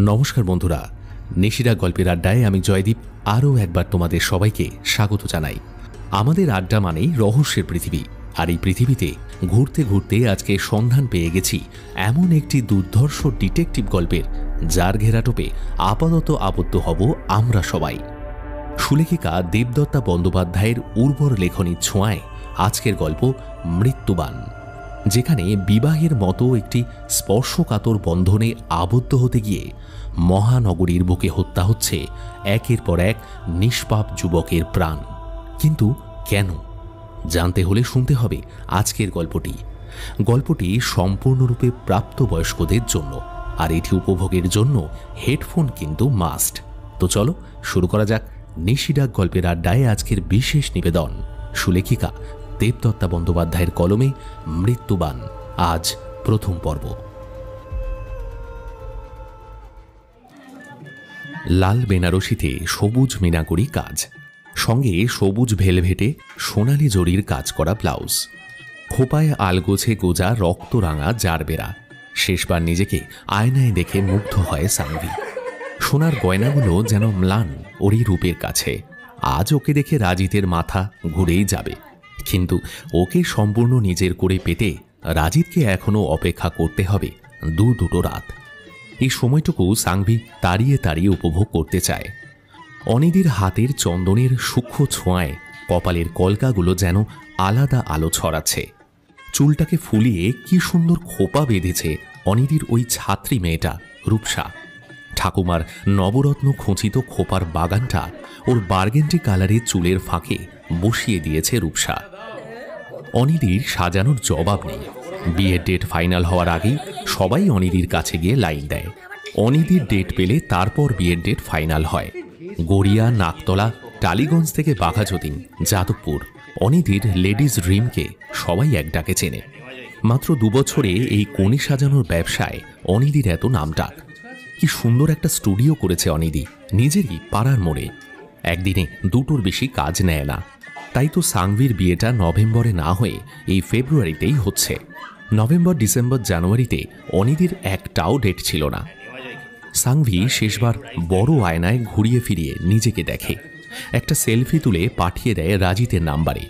নমস্কার বন্ধুরা, নিশিরা গল্পের আড্ডায় আমি জয়দীপ আরও একবার তোমাদের সবাইকে স্বাগত জানাই। আমাদের আড্ডা মানেই রহস্যের পৃথিবী, আর এই পৃথিবীতে ঘুরতে ঘুরতে আজকে সন্ধান পেয়ে গেছি এমন একটি দুর্ধর্ষ ডিটেকটিভ গল্পের, যার ঘেরাটোপে আপাতত আবদ্ধ হব আমরা সবাই। সুলেখিকা দেবদত্তা বন্দ্যোপাধ্যায়ের উর্বর লেখনীর ছোঁয়ায় আজকের গল্প মৃত্যুবান, যেখানে বিবাহের মতো একটি স্পর্শকাতর বন্ধনে আবদ্ধ হতে গিয়ে মহানগরীর বুকে হত্যা হচ্ছে একের পর এক নিষ্পাপ যুবকের প্রাণ। কিন্তু কেন? জানতে হলে শুনতে হবে আজকের গল্পটি সম্পূর্ণরূপে প্রাপ্তবয়স্কদের জন্য, আর এটি উপভোগের জন্য হেডফোন কিন্তু মাস্ট। তো চলো শুরু করা যাক নিশিরা গল্পের আড্ডায় আজকের বিশেষ নিবেদন, সুলেখিকা দেবদত্তা বন্দ্যোপাধ্যায়ের কলমে মৃত্যুবান, আজ প্রথম পর্ব। লাল বেনারসিতে সবুজ মিনাকরি কাজ, সঙ্গে সবুজ ভেলভেটে সোনালি জরির কাজ করা ব্লাউজ, খোপায় আলগোছে গোজা রক্তরাঙা জারবেরা। শেষবার নিজেকে আয়নায় দেখে মুগ্ধ হয় সানভি। সোনার গয়নাগুলো যেন ম্লান ওরই রূপের কাছে। আজ ওকে দেখে রাজিতের মাথা ঘুরেই যাবে, কিন্তু ওকে সম্পূর্ণ নিজের করে পেতে রাজিতকে এখনো অপেক্ষা করতে হবে দুটো রাত। এই সময়টুকু সাংভি তাড়িয়ে তাড়িয়ে উপভোগ করতে চায়। অনিদির হাতের চন্দনের সূক্ষ্ম ছোঁয়ায় কপালের কলকাগুলো যেন আলাদা আলো ছড়াচ্ছে। চুলটাকে ফুলিয়ে কি সুন্দর খোপা বেঁধেছে অনিদির ওই ছাত্রী মেয়েটা রূপসা। ঠাকুমার নবরত্ন খচিত খোপার বাগানটা ওর বার্গেন্ডি কালারের চুলের ফাঁকে বসিয়ে দিয়েছে রূপসা। অনিদির সাজানোর জবাব নেই। বিয়ের ডেট ফাইনাল হওয়ার আগেই সবাই অনিদির কাছে গিয়ে লাইন দেয়। অনিদির ডেট পেলে তারপর বিয়ের ডেট ফাইনাল হয়। গড়িয়া, নাকতলা, টালিগঞ্জ থেকে বাঘাযতীন, যাদবপুর, অনিদির লেডিজ ড্রিমকে সবাই এক ডাকে চেনে। মাত্র 2 বছরে এই কনে সাজানোর ব্যবসায় অনিদির এত নামডাক। কি সুন্দর একটা স্টুডিও করেছে অনিদি নিজেরই পাড়ার মোড়ে। একদিনে 2টোর বেশি কাজ নেয় না। তাই তো সাংভির বিয়েটা নভেম্বরে না হয়ে এই ফেব্রুয়ারিতেই হচ্ছে। নভেম্বর, ডিসেম্বর, জানুয়ারিতে অনিদির একটাও ডেট ছিল না। সাংভি শেষবার বড় আয়নায় ঘুরিয়ে ফিরিয়ে নিজেকে দেখে। একটা সেলফি তুলে পাঠিয়ে দেয় রাজিতের নাম্বারে।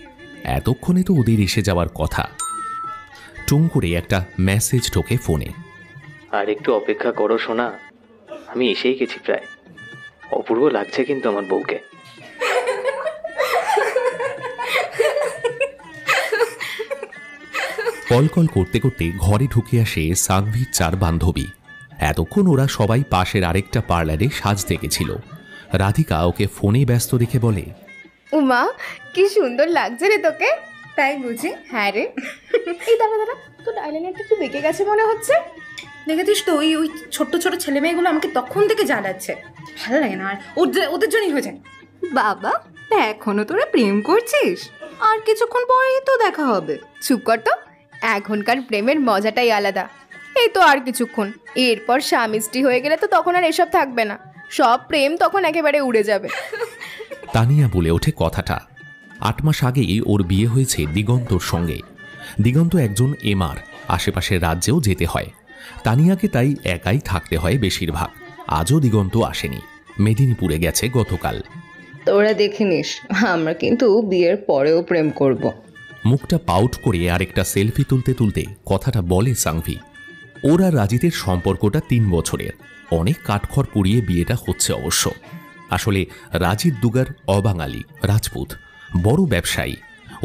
এতক্ষণে তো ওদের এসে যাওয়ার কথা। টুং করে একটা মেসেজ ঢোকে ফোনে। আর একটু অপেক্ষা করো সোনা, আমি এসেই গেছি প্রায়। অপূর্ব লাগছে কিন্তু আমার বউকে। কল করতে করতে ঘরে ঢুকে আসে সাংভির 4 বান্ধবী। এতক্ষণ ওরা সবাই পাশের আরেকটা পার্লারে সাজতে গেছিল। রাধিকা ওকে ফোনে ব্যস্ত দেখে বলে, উমা কি সুন্দর লাগছে রে তোকে। তাই বুঝি? হ্যাঁ রে। এই দাঁড়া, তোর আইলাইনারটা একটু বেঁকে গেছে মনে হচ্ছে। দেখেছিস তো ওই ছোট্ট ছোট ছেলে মেয়েগুলো আমাকে তখন থেকে জ্বালাচ্ছে। ভালো লাগে না, আর ওদের জন্যই হয়ে যায়। বাবা, এখনো তোরা প্রেম করছিস? আর কিছুক্ষণ পরেই তো দেখা হবে। চুপ কর তো, এখনকার প্রেমের মজাটাই আলাদা। এই তো আর কিছুক্ষণ, এরপর স্বামী স্ত্রী হয়ে গেলে তো তখন আর এসব থাকবে না। সব প্রেম তখন একেবারে উড়ে যাবে। তানিয়া বলে ওঠে কথাটা। 8 মাস আগেই ওর বিয়ে হয়েছে দিগন্তর সঙ্গে। দিগন্ত একজন এমআর, আশেপাশের রাজ্যেও যেতে হয়। তানিয়াকে তাই একাই থাকতে হয় বেশিরভাগ। আজও দিগন্ত আসেনি, মেদিনীপুরে গেছে গতকাল। তোরা দেখে নিস, আমরা কিন্তু বিয়ের পরেও প্রেম করব। মুখটা পাউট করে আরেকটা সেলফি তুলতে তুলতে কথাটা বলে সাংভি। ওর আর রাজিতের সম্পর্কটা 3 বছরের। অনেক কাঠখড় পুড়িয়ে বিয়েটা হচ্ছে অবশ্য। আসলে রাজিত দুগার অবাঙালি, রাজপুত, বড় ব্যবসায়ী।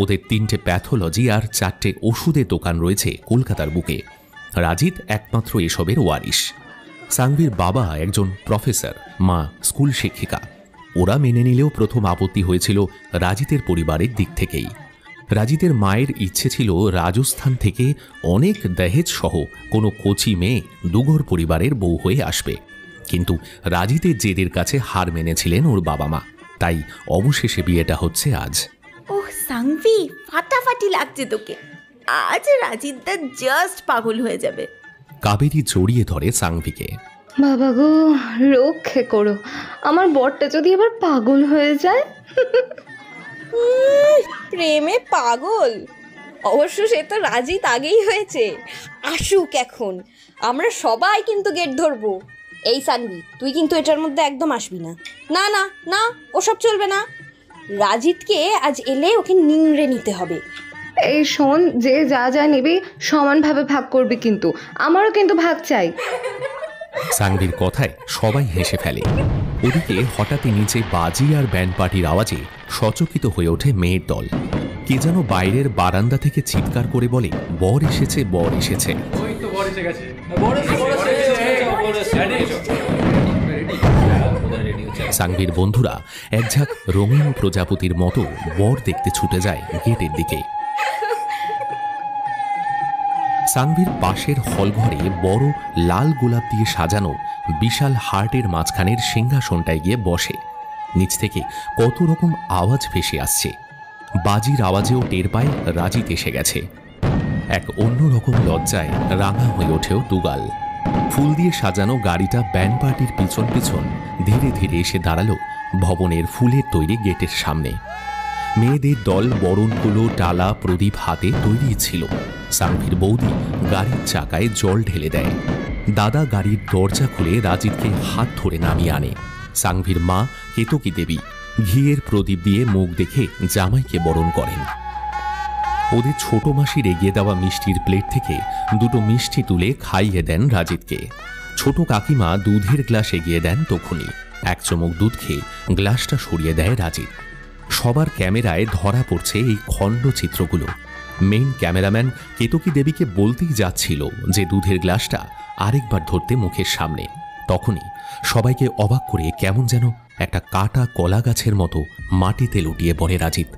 ওদের 3টে প্যাথোলজি আর 4টে ওষুধের দোকান রয়েছে কলকাতার বুকে। রাজিত একমাত্র এসবের ওয়ারিশ। সাংভির বাবা একজন প্রফেসর, মা স্কুল শিক্ষিকা। ওরা মেনে নিলেও প্রথম আপত্তি হয়েছিল রাজিতের পরিবারের দিক থেকেই। রাজিতের মায়ের ইচ্ছে ছিল রাজস্থান থেকে অনেক দহেজ সহ কোনো কোচি মেয়ে দুগর পরিবারের বউ হয়ে আসবে, কিন্তু রাজিতের জেদের কাছে হার মেনেছিলেন ওর বাবা মা। তাই অবশেষে বিয়েটা হচ্ছে আজ। ওহ সাংভি, ফাটাফাটি লাগছে তোকে। আজ রাজিতদা জাস্ট পাগল হয়ে যাবে। কাবেরী জড়িয়ে ধরে সাংভিকে। বাবা গো, রক্ষে করো, আমার বরটা যদি এবার পাগল হয়ে যায়। প্রেমে পাগল? অবশ্য সে তো রাজিত আগেই হয়েছে। আসুক এখন, আমরা সবাই কিন্তু গেট ধরবো। এই সানভি, তুই কিন্তু এটার মধ্যে একদম আসবি না। না না না, ওসব চলবে না। রাজিতকে আজ এলে ওকে নিংড়ে নিতে হবে। এই শোন, যে যা যা নিবি সমানভাবে ভাগ করবি, কিন্তু আমারও কিন্তু ভাগ চাই। সানভির কথায় সবাই হেসে ফেলে। ওদিকে হঠাৎই নিচে বাজি আর ব্যান্ড পার্টির আওয়াজে সচকিত হয়ে ওঠে মেয়ের দল। কে যেন বাইরের বারান্দা থেকে চিৎকার করে বলে, বর এসেছে, বর এসেছে। সানভির বন্ধুরা একঝাঁক রঙিন প্রজাপতির মতো বর দেখতে ছুটে যায় গেটের দিকে। সানভির পাশের হলঘরে বড় লাল গোলাপ দিয়ে সাজানো বিশাল হার্টের মাঝখানের সিংহাসনটায় গিয়ে বসে। নিচ থেকে কত রকম আওয়াজ ভেসে আসছে। বাজির আওয়াজেও টের পায় রাজিত এসে গেছে। এক অন্যরকম লজ্জায় রাঙা হয়ে ওঠেও দুগাল। ফুল দিয়ে সাজানো গাড়িটা ব্যান্ড পার্টির পিছন পিছন ধীরে ধীরে এসে দাঁড়ালো ভবনের ফুলের তৈরি গেটের সামনে। মেয়েদের দল বরণগুলো, ডালা, প্রদীপ হাতে তৈরি ছিল। সানভির বৌদি গাড়ির চাকায় জল ঢেলে দেয়। দাদা গাড়ির দরজা খুলে রাজিতকে হাত ধরে নামিয়ে আনে। সানভির মা কেতকী দেবী ঘিয়ের প্রদীপ দিয়ে মুখ দেখে জামাইকে বরণ করেন। ওদের ছোট মাসির এগিয়ে দেওয়া মিষ্টির প্লেট থেকে দুটো মিষ্টি তুলে খাইয়ে দেন রাজিতকে। ছোট কাকিমা দুধের গ্লাস এগিয়ে দেন তখনই। এক চমক দুধ খেয়ে গ্লাসটা সরিয়ে দেয় রাজিত। সবার ক্যামেরায় ধরা পড়ছে এই খণ্ড চিত্রগুলো। মেইন ক্যামেরাম্যান কেতকী দেবীকে বলতেই যাচ্ছিল যে দুধের গ্লাসটা আরেকবার ধরতে মুখের সামনে। তখনই সবাইকে অবাক করে কেমন যেন একটা কাটা কলা গাছের মতো মাটিতে লুটিয়ে পড়ে রাজিত।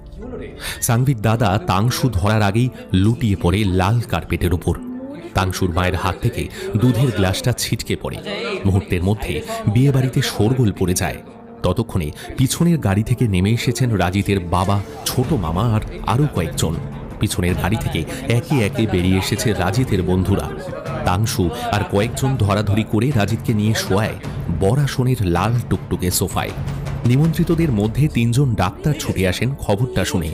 সানভির দাদা তাংশু ধরার আগেই লুটিয়ে পড়ে লাল কার্পেটের উপর। তাংশুর মায়ের হাত থেকে দুধের গ্লাসটা ছিটকে পড়ে। মুহূর্তের মধ্যে বিয়ে বাড়িতে শোরগোল পড়ে যায়। ততক্ষণে পিছনের গাড়ি থেকে নেমে এসেছেন রাজিতের বাবা, ছোট মামা আর আরও কয়েকজন। পিছনের গাড়ি থেকে একে একে বেরিয়ে এসেছে রাজিতের বন্ধুরা। তাংশু আর কয়েকজন ধরাধরি করে রাজিতকে নিয়ে শোয়ায় বরাসনের লাল টুকটুকে সোফায়। নিমন্ত্রিতদের মধ্যে 3 জন ডাক্তার ছুটে আসেন খবরটা শুনে।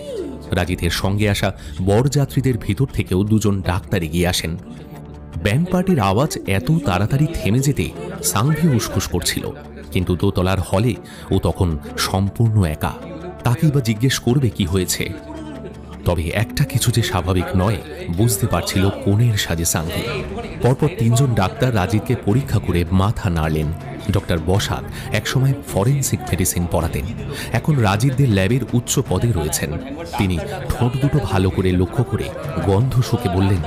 রাজিতের সঙ্গে আসা বরযাত্রীদের ভিতর থেকেও 2 জন ডাক্তার এগিয়ে আসেন। ব্যান্ড পার্টির আওয়াজ এত তাড়াতাড়ি থেমে যেতে সানভি উসখুস করছিল, কিন্তু দোতলার হলে ও তখন সম্পূর্ণ একা। তাকেই বা জিজ্ঞেস করবে কি হয়েছে। তবে একটা কিছু যে স্বাভাবিক নয় বুঝতে পারছিল কোণের সাজে সানভি। পরপর 3 জন ডাক্তার রাজিতকে পরীক্ষা করে মাথা নাড়লেন। ডক্টর বসাক একসময় ফরেন্সিক মেডিসিন পড়াতেন, এখন রাজিতদের ল্যাবের উচ্চ পদে রয়েছেন। তিনি ঠোঁট দুটো ভালো করে লক্ষ্য করে গন্ধ শুকে বললেন,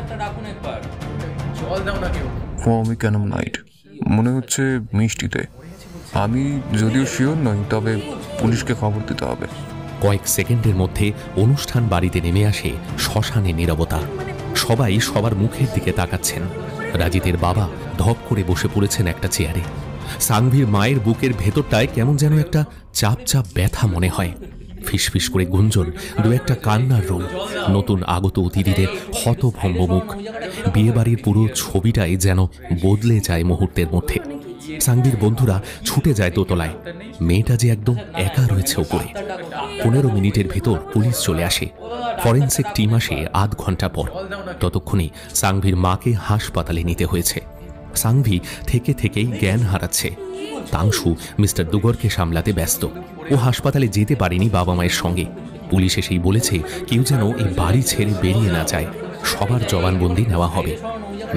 ফর্মিকানাম নাইট, মনে হচ্ছে মিষ্টিতে। আমি যদিও শিওর নই, তবে পুলিশকে খবর দিতে হবে। কয়েক সেকেন্ডের মধ্যে অনুষ্ঠান বাড়িতে নেমে আসে শ্মশানে নীরবতা। সবাই সবার মুখের দিকে তাকাচ্ছেন। রাজিতের বাবা ধপ করে বসে পড়েছেন একটা চেয়ারে। সানভির মায়ের বুকের ভেতরটায় কেমন যেন একটা চাপ চাপ ব্যথা মনে হয়। ফিসফিস করে গুঞ্জন, 2-একটা কান্নার রোল, নতুন আগত অতিথিদের হতভম্ব মুখ। বিয়েবাড়ির পুরো ছবিটাই যেন বদলে যায় মুহূর্তের মধ্যে। সানভির বন্ধুরা ছুটে যায় দোতলায়। মেয়েটা যে একদম একা রয়েছে ওপরে। 15 মিনিটের ভেতর পুলিশ চলে আসে। ফরেন্সিক টিম আসে আধ ঘন্টা পর। ততক্ষণে সানভির মাকে হাসপাতালে নিতে হয়েছে। সানভি থেকে থেকেই জ্ঞান হারাচ্ছে। তাংশু মিস্টার দুগরকে সামলাতে ব্যস্ত। ও হাসপাতালে যেতে পারেনি বাবা মায়ের সঙ্গে। পুলিশ এসেই বলেছে কেউ যেন এই বাড়ি ছেড়ে বেরিয়ে না যায়। সবার জবানবন্দি নেওয়া হবে।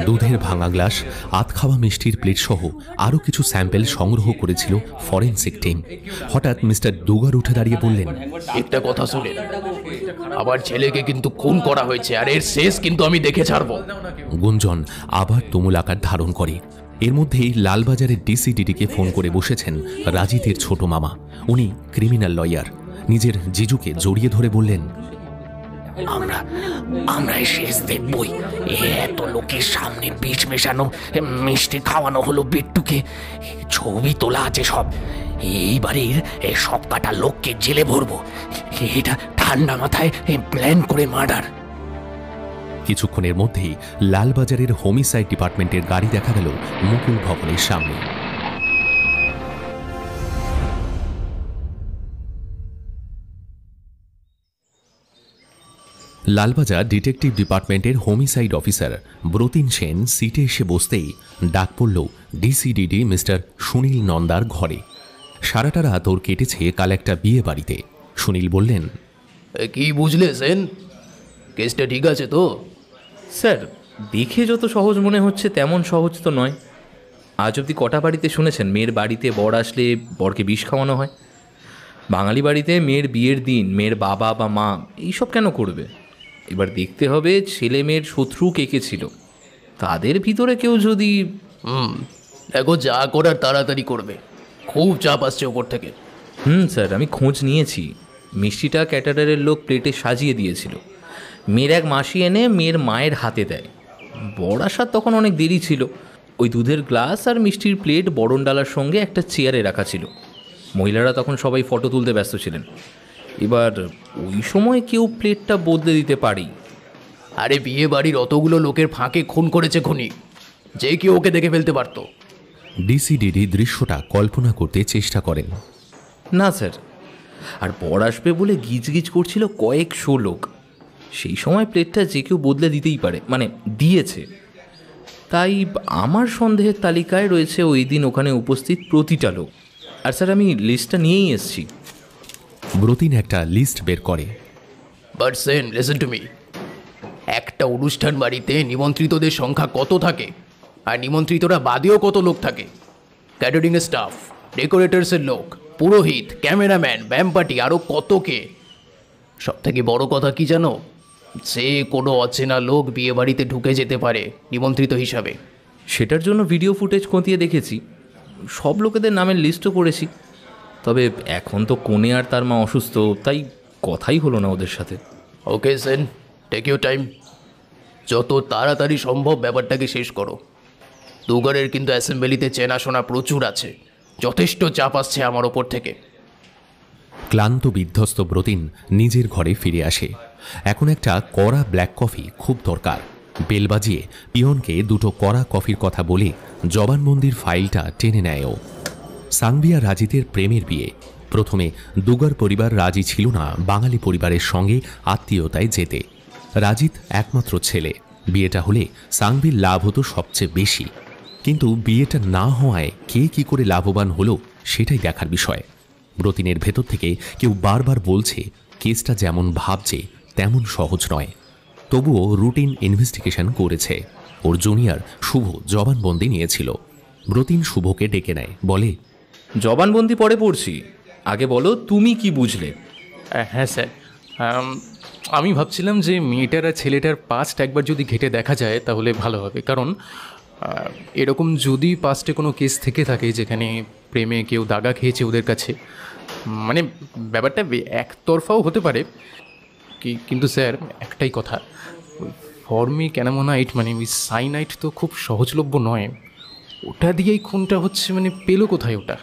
দুধের ভাঙা গ্লাস, আধ খাওয়া মিষ্টির প্লেট সহ আরও কিছু স্যাম্পেল সংগ্রহ করেছিল ফরেন্সিক টিম। হঠাৎ মিস্টার দুগর উঠে দাঁড়িয়ে বললেন, একটা কথা শুনেন, আমার ছেলেকে কিন্তু খুন করা হয়েছে, আর এর শেষ কিন্তু আমি দেখে ছাড়ব। গুঞ্জন আবার তুমুল আকার ধারণ করে। এর মধ্যেই লালবাজারের ডিসিডিডিকে ফোন করে বসেছেন রাজিতের ছোট মামা। উনি ক্রিমিনাল লয়ার। নিজের জিজুকে জড়িয়ে ধরে বললেন, আমরা শেষ দেখবই। এত লোকের সামনে বিষ মেশানো মিষ্টি খাওয়ানো হলো বিট্টুকে, ছবি তোলা আছে সব। এই বাড়ির সব কাটা লোককে জেলে ভরবো। এটা ঠান্ডা মাথায় প্ল্যান করে মার্ডার। কিছুক্ষণের মধ্যেই লালবাজারের হোমিসাইড ডিপার্টমেন্টের গাড়ি দেখা গেল মুকুল ভবনের সামনে। লালবাজার ডিটেকটিভ ডিপার্টমেন্টের হোমিসাইড অফিসার ব্রতিন সেন সিটে এসে বসতেই ডাক পড়ল ডিসিডিডি মিস্টার সুনীল নন্দার ঘরে। সারাটা রাত ওর কেটেছে কাল একটা বিয়ে বাড়িতে। সুনীল বললেন, কি বুঝলে সেন? কেসটা ঠিক আছে তো? স্যার, দেখে যত সহজ মনে হচ্ছে তেমন সহজ তো নয়। আজ অবধি কটা বাড়িতে শুনেছেন মেয়ের বাড়িতে বর আসলে বরকে বিষ খাওয়ানো হয়? বাঙালি বাড়িতে মেয়ের বিয়ের দিন মেয়ের বাবা বা মা এইসব কেন করবে? এবার দেখতে হবে ছেলে মেয়ের শত্রু কে কে ছিল। তাদের ভিতরে কেউ যদি... দেখো, যা করার তাড়াতাড়ি করবে, খুব চাপ আসছে ওপর থেকে। স্যার, আমি খোঁজ নিয়েছি। মিষ্টিটা ক্যাটারারের লোক প্লেটে সাজিয়ে দিয়েছিল। মেয়ের এক মাসি এনে মেয়ের মায়ের হাতে দেয়। বর আসার তখন অনেক দেরি ছিল। ওই দুধের গ্লাস আর মিষ্টির প্লেট বরণ ডালার সঙ্গে একটা চেয়ারে রাখা ছিল। মহিলারা তখন সবাই ফটো তুলতে ব্যস্ত ছিলেন। এবার ওই সময় কেউ প্লেটটা বদলে দিতে পারি। আরে বিয়ে বাড়ির অতগুলো লোকের ফাঁকে খুন করেছে খুনি, যে কেউ ওকে দেখে ফেলতে পারতো। ডিসিডিডি দৃশ্যটা কল্পনা করতে চেষ্টা করেন। না স্যার, আর বর আসবে বলে গিজগিজ করছিল কয়েকশো লোক। সেই সময় প্লেটটা যে কেউ বদলে দিতেই পারে, মানে দিয়েছে। তাই আমার সন্দেহের তালিকায় রয়েছে ওই দিন ওখানে উপস্থিত প্রতিটা লোক। আর স্যার, আমি লিস্টটা নিয়েই এসেছি। ব্রতিন একটা লিস্ট বের করে। But Sen, listen to me. একটা অনুষ্ঠান বাড়িতে নিমন্ত্রিতদের সংখ্যা কত থাকে, আর নিমন্ত্রিতরা বাদেও কত লোক থাকে? ক্যাটারিংয়ের স্টাফ, ডেকোরেটার্সের লোক, পুরোহিত, ক্যামেরাম্যান, ব্যাম পার্টি, আরও কত কে। সব থেকে বড় কথা কি জানো? যে কোনো অচেনা লোক বিয়ে বাড়িতে ঢুকে যেতে পারে নিমন্ত্রিত হিসাবে। সেটার জন্য ভিডিও ফুটেজ খতিয়ে দেখেছি, সব লোকেদের নামের লিস্টও করেছি। তবে এখন তো কনে আর তার মা অসুস্থ, তাই কথাই হলো না ওদের সাথে। ওকে সেন, টেক ইউর টাইম। যত তাড়াতাড়ি সম্ভব ব্যাপারটাকে শেষ করো। দুগারের কিন্তু অ্যাসেম্বলিতে চেনাশোনা প্রচুর আছে, যথেষ্ট চাপ আসছে আমার ওপর থেকে। ক্লান্ত বিধ্বস্ত ব্রতিন নিজের ঘরে ফিরে আসে। এখন একটা কড়া ব্ল্যাক কফি খুব দরকার। বেল বাজিয়ে পিয়নকে দুটো কড়া কফির কথা বলে জবানবন্দির ফাইলটা টেনে নেয় ও। সাংভি আর রাজিতের প্রেমের বিয়ে। প্রথমে দুগার পরিবার রাজি ছিল না বাঙালি পরিবারের সঙ্গে আত্মীয়তায় যেতে। রাজিত একমাত্র ছেলে, বিয়েটা হলে সাংভির লাভ হতো সবচেয়ে বেশি। কিন্তু বিয়েটা না হওয়ায় কে কি করে লাভবান হলো সেটাই দেখার বিষয়। ব্রতিনের ভেতর থেকে কেউ বারবার বলছে কেসটা যেমন ভাবছে তেমন সহজ নয়। তবুও রুটিন ইনভেস্টিগেশন করেছে। ওর জুনিয়র শুভ জবানবন্দি নিয়েছিল। ব্রতিন শুভকে ডেকে নেয়, বলে, জবানবন্দি পরে পড়ছি, আগে বলো তুমি কি বুঝলে? হ্যাঁ স্যার, আমি ভাবছিলাম যে মেয়েটার আর ছেলেটার পাস্ট একবার যদি ঘেটে দেখা যায় তাহলে ভালো হবে। কারণ এরকম যদি পাস্টে কোনো কেস থেকে থাকে যেখানে প্রেমে কেউ দাগা খেয়েছে ওদের কাছে, মানে ব্যাপারটা একতরফাও হতে পারে। কিন্তু স্যার, একটাই কথা, ফর্মিক অ্যামোনাইট মানে ওই সাইনাইট তো খুব সহজলভ্য নয়। ওটা দিয়েই খুনটা হচ্ছে, মানে পেলো কোথায় ওটা?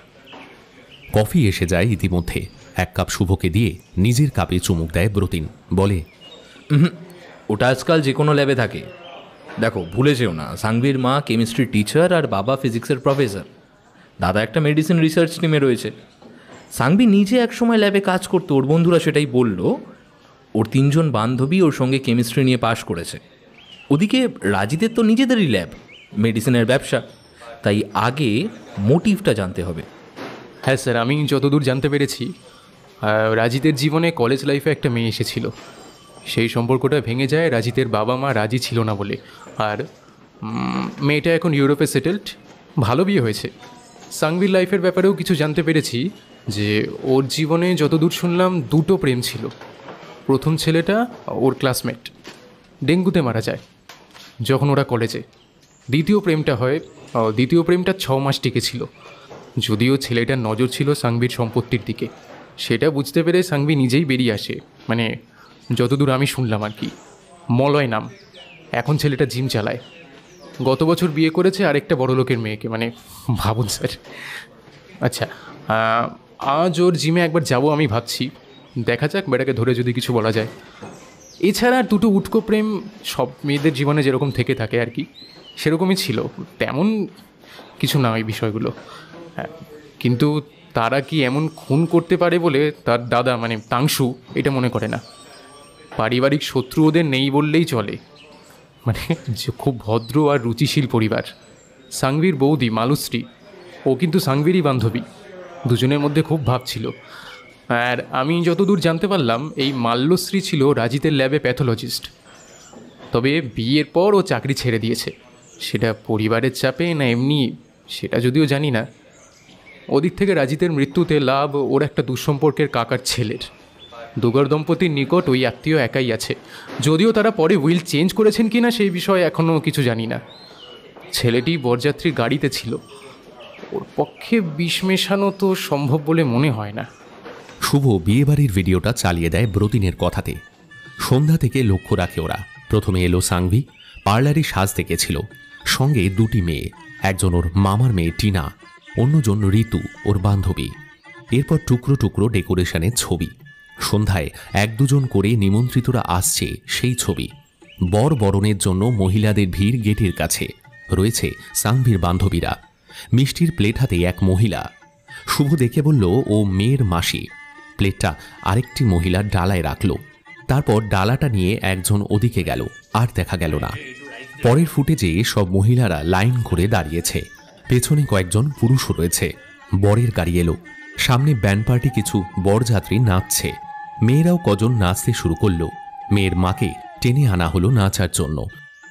কফি এসে যায় ইতিমধ্যে। এক কাপ শুভকে দিয়ে নিজের কাপে চুমুক দেয় ব্রতিন, বলে, ওটা আজকাল যে কোনো ল্যাবে থাকে। দেখো, ভুলে যেও না, সাংভির মা কেমিস্ট্রি টিচার আর বাবা ফিজিক্সের প্রফেসর। দাদা একটা মেডিসিন রিসার্চ টিমে রয়েছে। সাংভি নিজে একসময় ল্যাবে কাজ করতো, ওর বন্ধুরা সেটাই বলল। ওর 3 জন বান্ধবী ওর সঙ্গে কেমিস্ট্রি নিয়ে পাশ করেছে। ওদিকে রাজিদের তো নিজেদেরই ল্যাব, মেডিসিনের ব্যবসা। তাই আগে মোটিভটা জানতে হবে। হ্যাঁ স্যার, আমি যতদূর জানতে পেরেছি রাজিতের জীবনে কলেজ লাইফে একটা মেয়ে এসেছিল। সেই সম্পর্কটা ভেঙে যায় রাজিতের বাবা মা রাজি ছিল না বলে। আর মেয়েটা এখন ইউরোপে সেটেলড, ভালো বিয়ে হয়েছে। সাংভির লাইফের ব্যাপারেও কিছু জানতে পেরেছি যে ওর জীবনে যতদূর শুনলাম 2টো প্রেম ছিল। প্রথম ছেলেটা ওর ক্লাসমেট, ডেঙ্গুতে মারা যায় যখন ওরা কলেজে। দ্বিতীয় প্রেমটা 6 মাস টিকেছিল। যদিও ছেলেটার নজর ছিল সাংভির সম্পত্তির দিকে, সেটা বুঝতে পেরে সাংভি নিজেই বেরিয়ে আসে। মানে যতদূর আমি শুনলাম আর কি। মলয় নাম, এখন ছেলেটা জিম চালায়। গত বছর বিয়ে করেছে আরেকটা বড়লোকের মেয়েকে, মানে ভাবুন স্যার। আচ্ছা, আজ ওর জিমে একবার যাব আমি ভাবছি, দেখা যাক বেটাকে ধরে যদি কিছু বলা যায়। এছাড়া 2টো উটকো প্রেম সব মেয়েদের জীবনে যেরকম থেকে থাকে আর কি, সেরকমই ছিল। তেমন কিছু না ওই বিষয়গুলো। হ্যাঁ, কিন্তু তারা কি এমন খুন করতে পারে বলে তার দাদা মানে তাংশু এটা মনে করে না। পারিবারিক শত্রু ওদের নেই বললেই চলে। মানে যে খুব ভদ্র আর রুচিশীল পরিবার। সাংভির বৌদি মালুশ্রী, ও কিন্তু সাংভিরই বান্ধবী। দুজনের মধ্যে খুব ভাব ছিল। আর আমি যতদূর জানতে পারলাম, এই মাল্যশ্রী ছিল রাজিতের ল্যাবে প্যাথোলজিস্ট। তবে বিয়ের পর ও চাকরি ছেড়ে দিয়েছে। সেটা পরিবারের চাপে না এমনি, সেটা যদিও জানি না। ওদিক থেকে রাজিতের মৃত্যুতে লাভ ওর একটা দুঃসম্পর্কের কাকার ছেলের। দুগর দম্পতির নিকট ওই আত্মীয় একাই আছে, যদিও তারা পরে উইল চেঞ্জ করেছেন কি না সেই বিষয়ে এখনও কিছু জানি না। ছেলেটি বরযাত্রীর গাড়িতে ছিল। ওর পক্ষে বিষ মেশানো তো সম্ভব বলে মনে হয় না। শুভ বিয়েবাড়ির ভিডিওটা চালিয়ে দেয় ব্রতিনের কথাতে। সন্ধ্যা থেকে লক্ষ্য রাখে ওরা। প্রথমে এলো সাংভি, পার্লারে সাজতে গেছিল। সঙ্গে দুটি মেয়ে, একজন ওর মামার মেয়ে টিনা, অন্যজন ঋতু ওর বান্ধবী। এরপর টুকরো টুকরো ডেকোরেশনের ছবি। সন্ধ্যায় এক দুজন করে নিমন্ত্রিতরা আসছে সেই ছবি। বর বরণের জন্য মহিলাদের ভিড় গেটের কাছে। রয়েছে সাংভির বান্ধবীরা। মিষ্টির প্লেট হাতে এক মহিলা। শুভ দেখে বলল ও মেয়ের মাসি। প্লেটটা আরেকটি মহিলার ডালায় রাখল। তারপর ডালাটা নিয়ে একজন ওদিকে গেল, আর দেখা গেল না। পরের ফুটেজে সব মহিলারা লাইন করে দাঁড়িয়েছে। পেছনে কয়েকজন পুরুষও রয়েছে। বরের গাড়ি এলো। সামনে ব্যান্ড পার্টি, কিছু বরযাত্রী নাচছে। মেয়েরাও কজন নাচতে শুরু করল। মেয়ের মাকে টেনে আনা হলো নাচার জন্য।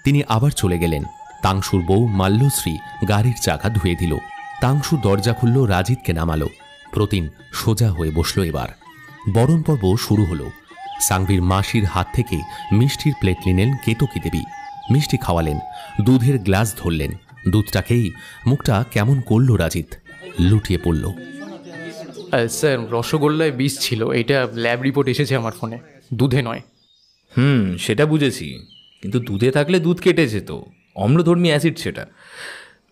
তিনি আবার চলে গেলেন। তাংশুর বউ মাল্যশ্রী গাড়ির চাকা ধুয়ে দিল। তাংশু দরজা খুলল, রাজিতকে নামালো। প্রতিন সোজা হয়ে বসল। এবার বরণ পর্ব শুরু হলো। সাংভির মাসির হাত থেকে মিষ্টির প্লেট নিলেন কেতকী দেবী। মিষ্টি খাওয়ালেন, দুধের গ্লাস ধরলেন। দুধটাকেই মুখটা কেমন করল রাজিত, লুটিয়ে পড়ল। স্যার, রসগোল্লায় বিষ ছিল, এটা ল্যাব রিপোর্ট এসেছে আমার ফোনে, দুধে নয়। সেটা বুঝেছি, কিন্তু দুধে থাকলে দুধ কেটে যেত। অম্লধর্মী অ্যাসিড সেটা।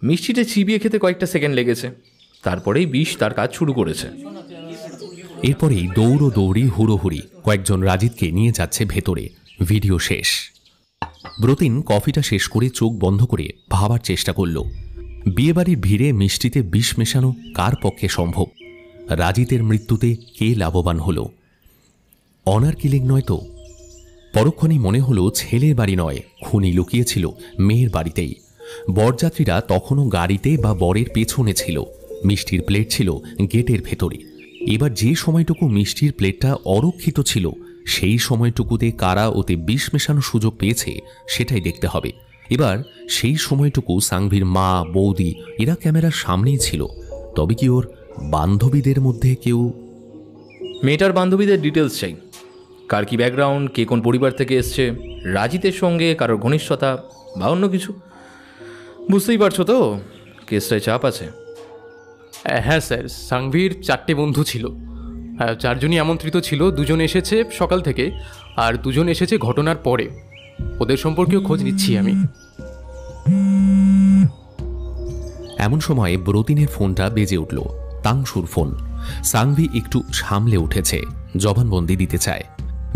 মিষ্টিটা চিবিয়ে খেতে কয়েকটা সেকেন্ড লেগেছে, তারপরেই বিষ তার কাজ শুরু করেছে। এরপরেই দৌড়ি হুড়োহুড়ি কয়েকজন রাজিতকে নিয়ে যাচ্ছে ভেতরে। ভিডিও শেষ। ব্রতিন কফিটা শেষ করে চোখ বন্ধ করে ভাবার চেষ্টা করল, বিয়েবাড়ির ভিড়ে মিষ্টিতে বিষ মেশানো কার পক্ষে সম্ভব? রাজিতের মৃত্যুতে কে লাভবান হলো? অনার কিলিং নয় তো? পরক্ষণেই মনে হলো ছেলের বাড়ি নয়, খুনি লুকিয়েছিল মেয়ের বাড়িতেই। বরযাত্রীরা তখনও গাড়িতে বা বরের পেছনে ছিল। মিষ্টির প্লেট ছিল গেটের ভেতরে। এবার যে সময়টুকু মিষ্টির প্লেটটা অরক্ষিত ছিল, সেই সময়টুকুতে কারা ওতে বিষ মেশানোর সুযোগ পেয়েছে সেটাই দেখতে হবে। এবার সেই সময়টুকু সাংভির মা, বৌদি এরা ক্যামেরার সামনেই ছিল। তবে কি ওর বান্ধবীদের মধ্যে কেউ? মেয়েটার বান্ধবীদের ডিটেলস চাই। কার কি ব্যাকগ্রাউন্ড, কে কোন পরিবার থেকে এসছে, রাজিতের সঙ্গে কারোর ঘনিষ্ঠতা বা অন্য কিছু। বুঝতেই পারছো তো, কেসটায় চাপ আছে। হ্যাঁ স্যার, সাংভির 4টে বন্ধু ছিল। 4 জনই আমন্ত্রিত ছিল। 2 জন এসেছে সকাল থেকে, আর 2 জন এসেছে ঘটনার পরে। ওদের সম্পর্কেও খোঁজ নিচ্ছি আমি। এমন সময় ব্রতিনের ফোনটা বেজে উঠল। তাংশুর ফোন। সাংভি একটু সামলে উঠেছে, জবানবন্দি দিতে চায়।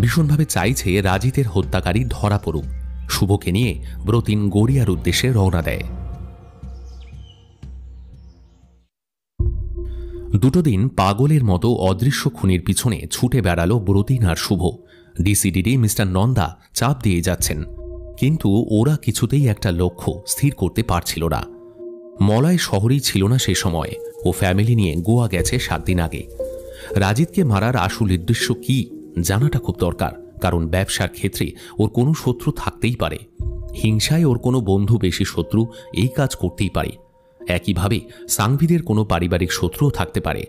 ভীষণভাবে চাইছে রাজিতের হত্যাকারী ধরা পড়ুক। শুভকে নিয়ে ব্রতিন গড়িয়ার উদ্দেশ্যে রওনা দেয়। 2 দিন পাগলের মতো অদৃশ্য খুনির পিছনে ছুটে বেড়ালো ব্রতিন আর শুভ। ডিসিডিডি মিস্টার নন্দা চাপ দিয়ে যাচ্ছেন, কিন্তু ওরা কিছুতেই একটা লক্ষ্য স্থির করতে পারছিল না। মলয় শহরেই ছিল না সে সময়। ও ফ্যামিলি নিয়ে গোয়া গেছে 7 দিন আগে। রাজিতকে মারার আসল উদ্দেশ্য কি জানাটা খুব দরকার, কারণ ব্যবসার ক্ষেত্রে ওর কোনো শত্রু থাকতেই পারে। হিংসায় ওর কোনো বন্ধু বেশি শত্রু এই কাজ করতেই পারে। একইভাবে সাংভিদের কোনো পারিবারিক শত্রুও থাকতে পারে।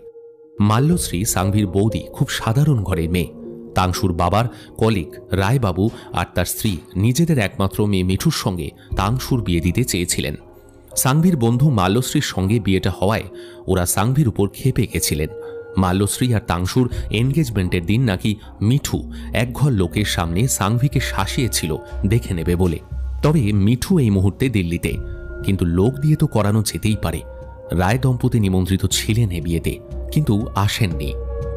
মাল্যশ্রী সাংভির বৌদি খুব সাধারণ ঘরের মেয়ে। তাংশুর বাবার কলিগ রায়বাবু আর তার স্ত্রী নিজেদের একমাত্র মেয়ে মিঠুর সঙ্গে তাংশুর বিয়ে দিতে চেয়েছিলেন। সাংভির বন্ধু মাল্যশ্রীর সঙ্গে বিয়েটা হওয়ায় ওরা সাংভির উপর ক্ষেপে গেছিলেন। মাল্যশ্রী আর তাংশুর এনগেজমেন্টের দিন নাকি মিঠু একঘর লোকের সামনে সাংভিকে শাসিয়েছিল দেখে নেবে বলে। তবে মিঠু এই মুহূর্তে দিল্লিতে, কিন্তু লোক দিয়ে তো করানো যেতেই পারে। রায় দম্পতি নিমন্ত্রিত ছিলেন এ বিয়েতে, কিন্তু আসেননি।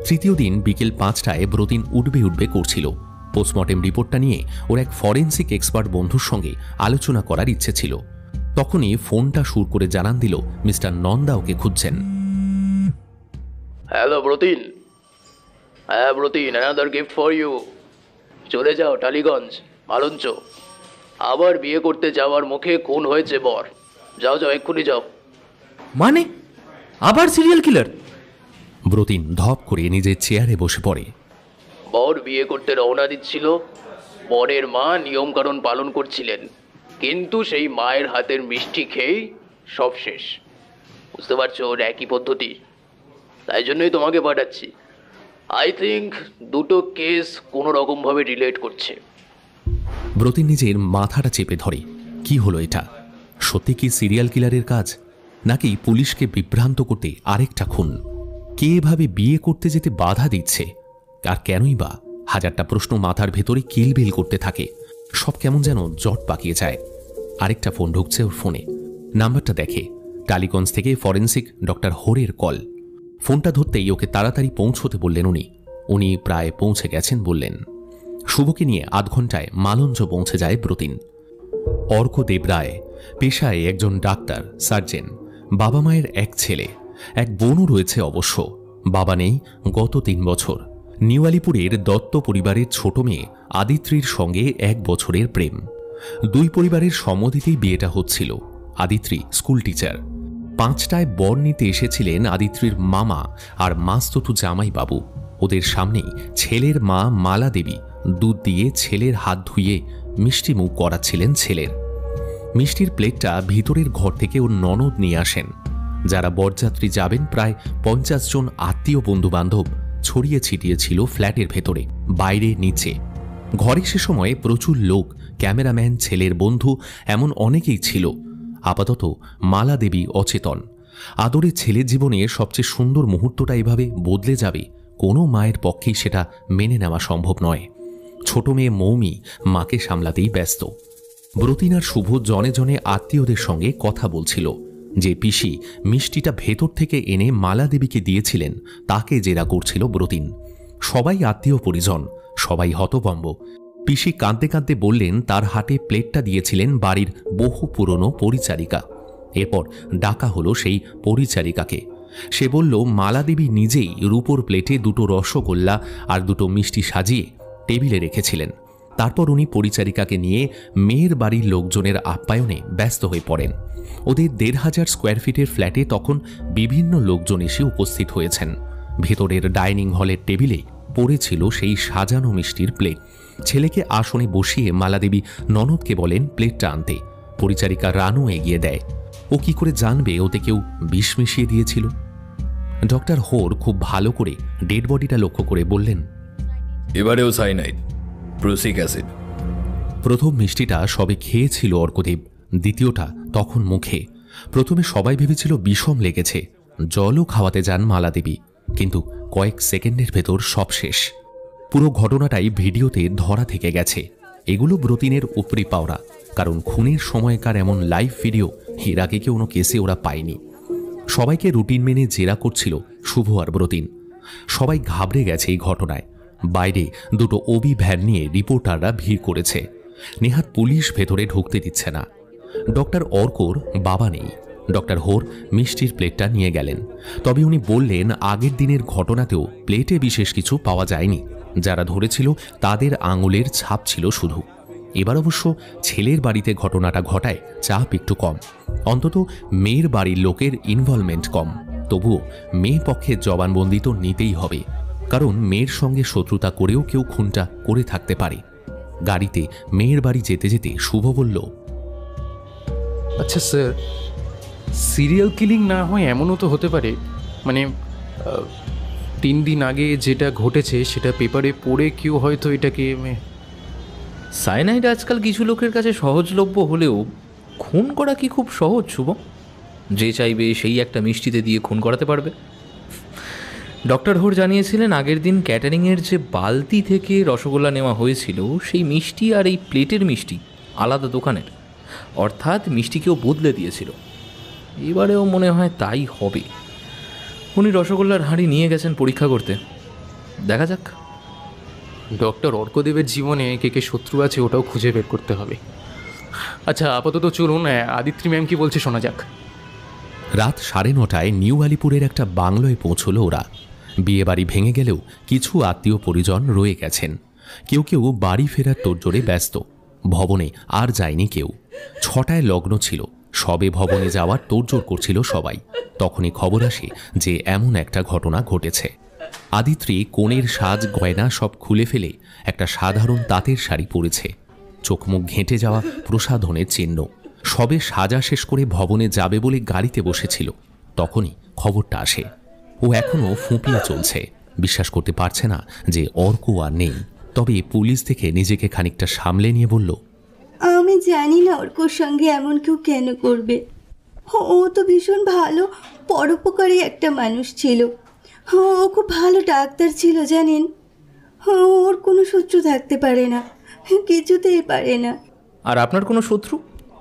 তৃতীয় দিন বিকেল 5টায় ব্রতিন উঠবে করছিল। পোস্টমর্টেম রিপোর্টটা নিয়ে ওর এক ফরেন্সিক এক্সপার্ট বন্ধুর সঙ্গে আলোচনা করার ইচ্ছে ছিল। তখনই ফোনটা সুর করে জানান দিল মিস্টার নন্দা ওকে খুঁজছেন। হ্যালো ব্রতিন। হ্যাঁ Bratin, another gift for you. চলে যাও টালিগঞ্জ, মালঞ্চ। আবার বিয়ে করতে যাওয়ার মুখে খুন হয়েছে বর। যাও যাও, এক্ষুনি যাও। মানে আবার সিরিয়াল কিলার? ব্রতিন ধপ করে নিজের চেয়ারে বসে পড়ে। বর বিয়ে করতে রওনা দিচ্ছিল, বরের মা নিয়মকানুন পালন করছিলেন, কিন্তু সেই মায়ের হাতের মিষ্টি খেয়েই সব শেষ। বুঝতে পারছো, ওর একই পদ্ধতি। তাই জন্যই তোমাকে পাঠাচ্ছি। আই থিঙ্ক দুটো কেস কোনো রকমভাবে রিলেট করছে। ব্রতিন নিজের মাথাটা চেপে ধরে। কি হলো এটা? সত্যি কি সিরিয়াল কিলারের কাজ, নাকি পুলিশকে বিভ্রান্ত করতে আরেকটা খুন? কে এভাবে বিয়ে করতে যেতে বাধা দিচ্ছে, আর কেনই বা? হাজারটা প্রশ্ন মাথার ভেতরে কিলবিল করতে থাকে। সব কেমন যেন জট পাকিয়ে যায়। আরেকটা ফোন ঢুকছে ওর ফোনে। নাম্বারটা দেখে টালিগঞ্জ থেকে ফরেন্সিক ডক্টর হোরের কল। ফোনটা ধরতেই ওকে তাড়াতাড়ি পৌঁছতে বললেন উনি প্রায় পৌঁছে গেছেন বললেন। শুভকে নিয়ে আধ ঘন্টায় মালঞ্চ পৌঁছে যায় ব্রতিন। অর্ক দেবরায় পেশায় একজন ডাক্তার, সার্জেন, বাবা মায়ের এক ছেলে, এক বোনও রয়েছে অবশ্য। বাবা নেই গত 3 বছর। নিউ আলিপুরের দত্ত পরিবারের ছোট মেয়ে আদিত্রির সঙ্গে 1 বছরের প্রেম। 2 পরিবারের সম্মতিতেই বিয়েটা হচ্ছিল। Aditri school teacher. 5টায় বর নিতে এসেছিলেন আদিত্রির মামা আর মাস্ততু জামাই বাবু। ওদের সামনেই ছেলের মা মালা দেবী দুধ দিয়ে ছেলের হাত ধুইয়ে মিষ্টি মুখ করাচ্ছিলেন ছেলের। মিষ্টির প্লেটটা ভিতরের ঘর থেকে ওর ননদ নিয়ে আসেন। যারা বরযাত্রী যাবেন প্রায় 50 জন আত্মীয় বন্ধু বান্ধব ছড়িয়ে ছিটিয়ে ছিল ফ্ল্যাটের ভেতরে, বাইরে, নিচে। ঘরে সে সময়ে প্রচুর লোক, ক্যামেরাম্যান, ছেলের বন্ধু, এমন অনেকেই ছিল। আপাতত মালা দেবী অচেতন। আদরের ছেলের জীবনে সবচেয়ে সুন্দর মুহূর্তটা এভাবে বদলে যাবে, কোনো মায়ের পক্ষেই সেটা মেনে নেওয়া সম্ভব নয়। ছোট মেয়ে মৌমি মাকে সামলাতেই ব্যস্ত। ব্রতিন আর শুভ জনে জনে আত্মীয়দের সঙ্গে কথা বলছিল। যে পিসি মিষ্টিটা ভেতর থেকে এনে মালা দেবীকে দিয়েছিলেন তাকে জেরা করছিল ব্রতিন। সবাই আত্মীয় পরিজন, সবাই হতভম্ব। পিসি কাঁদতে কাঁদতে বললেন তার হাতে প্লেটটা দিয়েছিলেন বাড়ির বহু পুরনো পরিচারিকা। এরপর ডাকা হলো সেই পরিচারিকাকে। সে বলল মালা দেবী নিজেই রূপোর প্লেটে 2টো রসগোল্লা আর 2টো মিষ্টি সাজিয়ে টেবিলে রেখেছিলেন। তারপর উনি পরিচারিকাকে নিয়ে মেয়ের বাড়ির লোকজনের আপ্যায়নে ব্যস্ত হয়ে পড়েন। ওদের 1,500 স্কোয়ার ফিটের ফ্ল্যাটে তখন বিভিন্ন লোকজন এসে উপস্থিত হয়েছেন। ভেতরের ডাইনিং হলের টেবিলে পড়েছিল সেই সাজানো মিষ্টির প্লেট। ছেলেকে আসনে বসিয়ে মালাদেবী ননদকে বলেন প্লেটটা আনতে। পরিচারিকা রানু এগিয়ে দেয়। ও কি করে জানবে ওতে কেউ বিষ মিশিয়ে দিয়েছিল? ডক্টর হোর খুব ভালো করে ডেড বডিটা লক্ষ্য করে বললেন, এবারেও সাইনাইড, প্রুসিক অ্যাসিড। প্রথম মিষ্টিটা সবে খেয়েছিল অর্কদেব, দ্বিতীয়টা তখন মুখে। প্রথমে সবাই ভেবেছিল বিষম লেগেছে। জলও খাওয়াতে যান মালাদেবী, কিন্তু কয়েক সেকেন্ডের ভেতর সব শেষ। পুরো ঘটনাটাই ভিডিওতে ধরা থেকে গেছে। এগুলো ব্রতিনের উপরি পাওরা, কারণ খুনের সময়কার এমন লাইভ ভিডিও এর আগে কোনো কেসে ওরা পায়নি। সবাইকে রুটিন মেনে জেরা করছিল শুভ আর ব্রতিন। সবাই ঘাবড়ে গেছে এই ঘটনায়। বাইরে 2টো ওবি ভ্যান নিয়ে রিপোর্টাররা ভিড় করেছে। নেহাত পুলিশ ভেতরে ঢুকতে দিচ্ছে না। ডক্টর অর্কর বাবা নেই। ডক্টর হোর মিষ্টির প্লেটটা নিয়ে গেলেন। তবে উনি বললেন আগের দিনের ঘটনাতেও প্লেটে বিশেষ কিছু পাওয়া যায়নি। যারা ধরেছিল তাদের আঙুলের ছাপ ছিল শুধু। এবার অবশ্য ছেলের বাড়িতে ঘটনাটা ঘটায় চাপ একটু কম, অন্তত মেয়ের বাড়ির লোকের ইনভলভমেন্ট কম। তবুও মেয়ে পক্ষে জবানবন্দি তো নিতেই হবে, কারণ মেয়ের সঙ্গে শত্রুতা করেও কেউ খুনটা করে থাকতে পারে। গাড়িতে মেয়ের বাড়ি যেতে যেতে শুভ বলল, আচ্ছা স্যার, সিরিয়াল কিলিং না হয় এমনও তো হতে পারে, মানে 3 দিন আগে যেটা ঘটেছে সেটা পেপারে পড়ে কেউ হয়তো এটাকে। সাইনাইড আজকাল কিছু লোকের কাছে সহজলভ্য হলেও খুন করা কি খুব সহজ শুভ? যে চাইবে সেই একটা মিষ্টিতে দিয়ে খুন করাতে পারবে। ডক্টর হোর জানিয়েছিলেন আগের দিন ক্যাটারিংয়ের যে বালতি থেকে রসগোল্লা নেওয়া হয়েছিল সেই মিষ্টি আর এই প্লেটের মিষ্টি আলাদা দোকানের, অর্থাৎ মিষ্টিকেও বদলে দিয়েছিল। এবারেও মনে হয় তাই হবে। উনি রসগোল্লার হাঁড়ি নিয়ে গেছেন পরীক্ষা করতে। দেখা যাক। ডক্টর অর্কদেবের জীবনে কে কে শত্রু আছে ওটাও খুঁজে বের করতে হবে। আচ্ছা আপাতত চলুন, আদিত্রি ম্যাম কি বলছে শোনা যাক। রাত 9:30 নিউ আলিপুরের একটা বাংলোয় পৌঁছল ওরা। বিয়ে বাড়ি ভেঙে গেলেও কিছু আত্মীয় পরিজন রয়ে গেছেন। কেউ কেউ বাড়ি ফেরার তোড়জোড়ে ব্যস্ত। ভবনে আর যায়নি কেউ। 6টায় লগ্ন ছিল, সবে ভবনে যাওয়ার তোড়জোড় করছিল সবাই। তখনই খবর আসে যে এমন একটা ঘটনা ঘটেছে। আদিত্রি কনের সাজ গয়না সব খুলে ফেলে একটা সাধারণ তাঁতের শাড়ি পরেছে। চোখ মুখ ঘেঁটে যাওয়া প্রসাধনের চিহ্ন। সবে সাজা শেষ করে ভবনে যাবে বলে গাড়িতে বসেছিল, তখনই খবরটা আসে। ও এখনও ফুঁপিয়ে চলছে, বিশ্বাস করতে পারছে না যে অর্ক আর নেই। তবে পুলিশ থেকে নিজেকে খানিকটা সামলে নিয়ে বলল, আমি জানি না অর্কর সঙ্গে এমন কেউ কেন করবে। ও তো ভীষণ ভালো পরোপকারী একটা মানুষ ছিল। ও খুব ভালো ডাক্তার ছিল জানেন। ওর কোনো শত্রু থাকতে পারে না, কিছুতেই পারে না। আর আপনার কোনো শত্রু,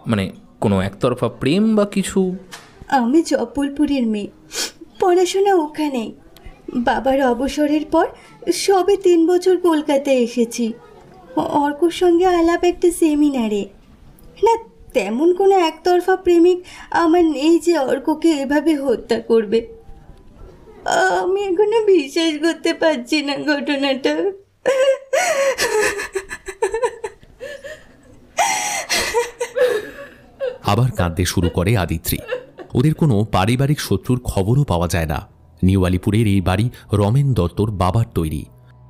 মানে কোনো একতরফা প্রেম বা কিছু? আমি জব্বলপুরের মেয়ে, পড়াশোনা ওখানেই। বাবার অবসরের পর সবে 3 বছর কলকাতায় এসেছি। অর্কর সঙ্গে আলাপ একটা সেমিনারে। না, তেমন কোনো একতরফা প্রেমিক আমার নেই যে অর্ককে এভাবে হত্যা করবে। আমি এখনো বিশ্বাস করতে পারছি না ঘটনাটা। আবার কাঁদতে শুরু করে আদিত্রি। ওদের কোনো পারিবারিক শত্রুর খবরও পাওয়া যায় না। নিউ আলিপুরের এই বাড়ি রমেন দত্তর বাবার তৈরি।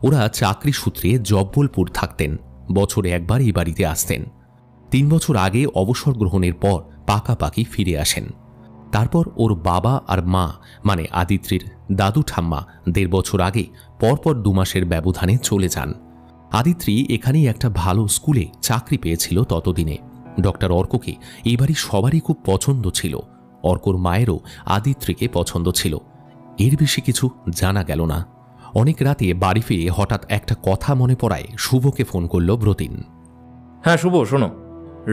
ওরা চাকরি সূত্রে জব্বলপুর থাকতেন, বছরে একবার এই বাড়িতে আসতেন। 3 বছর আগে অবসর গ্রহণের পর পাকাপাকি ফিরে আসেন। তারপর ওর বাবা আর মা, মানে আদিত্রির দাদু ঠাম্মা, 1.5 বছর আগে পরপর 2 মাসের ব্যবধানে চলে যান। আদিত্রি এখানেই একটা ভালো স্কুলে চাকরি পেয়েছিল ততদিনে। ডক্টর অর্ককে এই বাড়ির সবারই খুব পছন্দ ছিল। অর্কর মায়েরও আদিত্রিকে পছন্দ ছিল। এর বেশি কিছু জানা গেল না। অনেক রাতে বাড়ি ফিরে হঠাৎ একটা কথা মনে পড়ায় শুভকে ফোন করল ব্রতিন। হ্যাঁ শুভ, শোনো,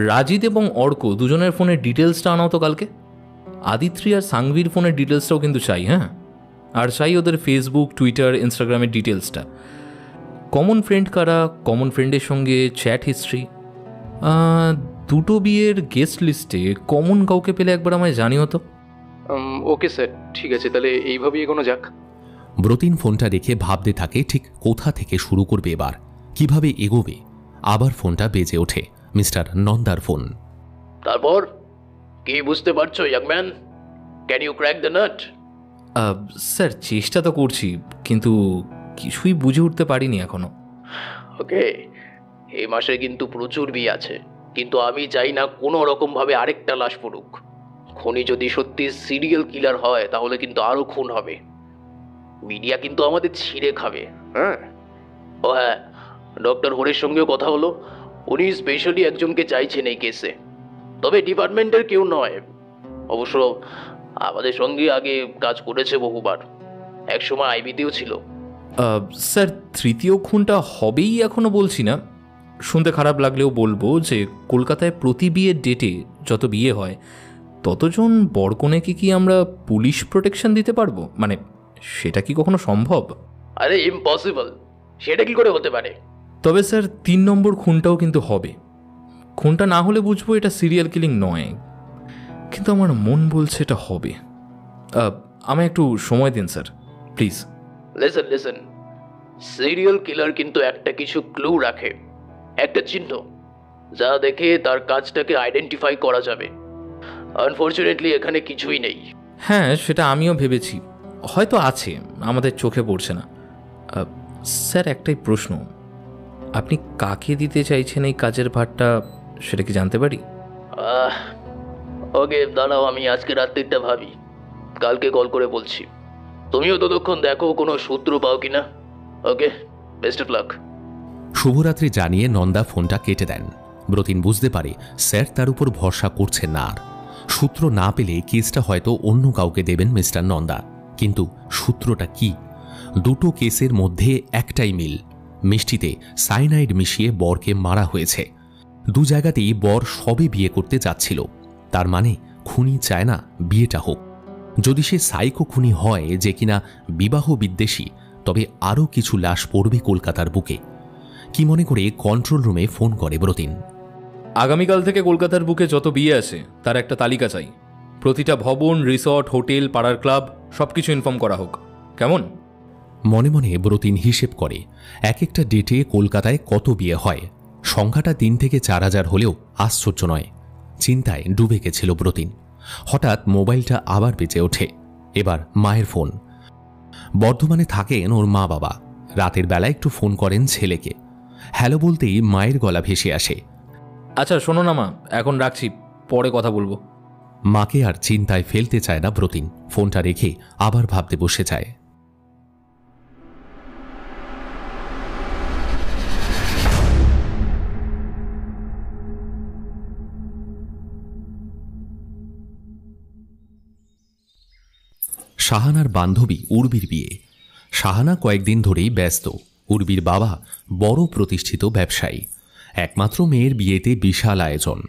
রাজিত এবং অর্ক দুজনের ফোনের ডিটেলসটা আনাও তো কালকে। আদিত্রি আর সাংভির ফোনের ডিটেলসটাও কিন্তু চাই। হ্যাঁ, আর চাই ওদের ফেসবুক, টুইটার, ইনস্টাগ্রামের ডিটেলসটা। কমন ফ্রেন্ড কারা, কমন ফ্রেন্ডের সঙ্গে চ্যাট হিস্ট্রি। 2টো বিয়ের গেস্ট লিস্টে কমন কাউকে পেলে একবার আমায় জানিও তো। ওকে স্যার, ঠিক আছে, তাহলে এইভাবেই এগোনো যাক। ব্রতিন ফোনটা রেখে ভাবতে থাকে ঠিক কোথা থেকে শুরু করবে, এবার কিভাবে এগোবে। আবার ফোনটা বেজে ওঠে, মিস্টার নন্দার ফোন। তারপর কি বুঝতে পারছো ইয়াংম্যান? Can you crack the nut? Sir চেষ্টা তো করছি, কিন্তু কিছুই বুঝে উঠতে পারিনি এখনো। ওকে, এই মাসে কিন্তু প্রচুর বিয়ে আছে, কিন্তু আমি চাই না কোনো রকমভাবে আরেকটা লাশ পড়ুক। খুনি যদি সত্যি সিরিয়াল কিলার হয় তাহলে কিন্তু আরও খুন হবে। মিডিয়া কিন্তু আমাদের ছিঁড়ে খাবে। হ্যাঁ, ও হ্যাঁ, ডক্টর হরের সঙ্গেও কথা হলো। উনি স্পেশালি একজনকে চাইছেন এই কেসে, তবে ডিপার্টমেন্টের কেউ নয়। অবশ্য আমাদের সঙ্গে আগে কাজ করেছে বহুবার, একসময় আইবিতেও ছিল। স্যার 3য় খুনটা হবেই এখনো বলছি না। শুনতে খারাপ লাগলেও বলবো যে কলকাতায় প্রতি বিয়ের ডেটে যত বিয়ে হয় ততজন বরকনেকে কি আমরা পুলিশ প্রোটেকশন দিতে পারবো? মানে সেটা কি কখনো সম্ভব? আরে ইম্পসিবল, সেটা কি করে হতে পারে? তবে স্যার 3 নম্বর খুনটাও কিন্তু হবে। খুনটা না হলে বুঝবো এটা সিরিয়াল কিলিং নয়, কিন্তু আমার মন বলছে এটা হবে। আমায় একটু সময় দিন sir, please. Listen, serial killer কিন্তু একটা কিছু ক্লু রাখে, একটা চিহ্ন, যা দেখে তার কাজটাকে আইডেন্টিফাই করা যাবে। আনফরচুনেটলি এখানে কিছুই নেই। হ্যাঁ, সেটা আমিও ভেবেছি, হয়তো আছে, আমাদের চোখে পড়ছে না। স্যার একটাই প্রশ্ন, আপনি কাকে দিতে চাইছেন এই কাজের ভারটা, সেটা কি জানতে পারি? ওকে দাঁড়াও, আমি আজকে রাত্রিটা ভাবি, কালকে কল করে বলছি। তুমিও ততক্ষণ দেখো কোনো সূত্র পাও কিনা। ওকে, বেস্ট অফ লাক। শুভরাত্রি জানিয়ে নন্দা ফোনটা কেটে দেন। ব্রতিন বুঝতে পারে স্যার তার উপর ভরসা করছেন না আর। সূত্র না পেলে কেসটা হয়তো অন্য কাউকে দেবেন মিস্টার নন্দা, কিন্তু সূত্রটা কি? 2টো কেসের মধ্যে একটাই মিল, মিষ্টিতে সাইনাইড মিশিয়ে বরকে মারা হয়েছে। 2 জায়গাতেই বর সবে বিয়ে করতে যাচ্ছিল, তার মানে খুনি চায় না বিয়েটা হোক। যদি সে সাইকো খুনি হয় যে কিনা বিবাহ বিদ্বেষী, তবে আরও কিছু লাশ পড়বে কলকাতার বুকে। কি মনে করে কন্ট্রোল রুমে ফোন করে ব্রতিন। আগামীকাল থেকে কলকাতার বুকে যত বিয়ে আছে তার একটা তালিকা চাই। প্রতিটা ভবন, রিসর্ট, হোটেল, পাড়ার ক্লাব সব কিছু ইনফর্ম করা হোক, কেমন? মনে মনে ব্রতিন হিসেব করে এক একটা ডেটে কলকাতায় কত বিয়ে হয়। সংখ্যাটা 3 থেকে 4,000 হলেও আশ্চর্য নয়। চিন্তায় ডুবে গেছিল ব্রতিন। হঠাৎ মোবাইলটা আবার বেজে ওঠে। এবার মায়ের ফোন। বর্ধমানে থাকেন ওর মা বাবা। রাতের বেলা একটু ফোন করেন ছেলেকে। হ্যালো বলতেই মায়ের গলা ভেসে আসে, আচ্ছা শোনো না মা, এখন রাখছি, পরে কথা বলবো। মাকে আর চিন্তায় ফেলতে চায় না ব্রতিন। ফোনটা রেখে আবার ভাবতে বসে যায়। শাহানার বান্ধবী উর্বির বিয়ে। শাহানা কয়েকদিন ধরেই ব্যস্ত। উর্বির বাবা বড় প্রতিষ্ঠিত ব্যবসায়ী। একমাত্র মেয়ের বিয়েতে বিশাল আয়োজন।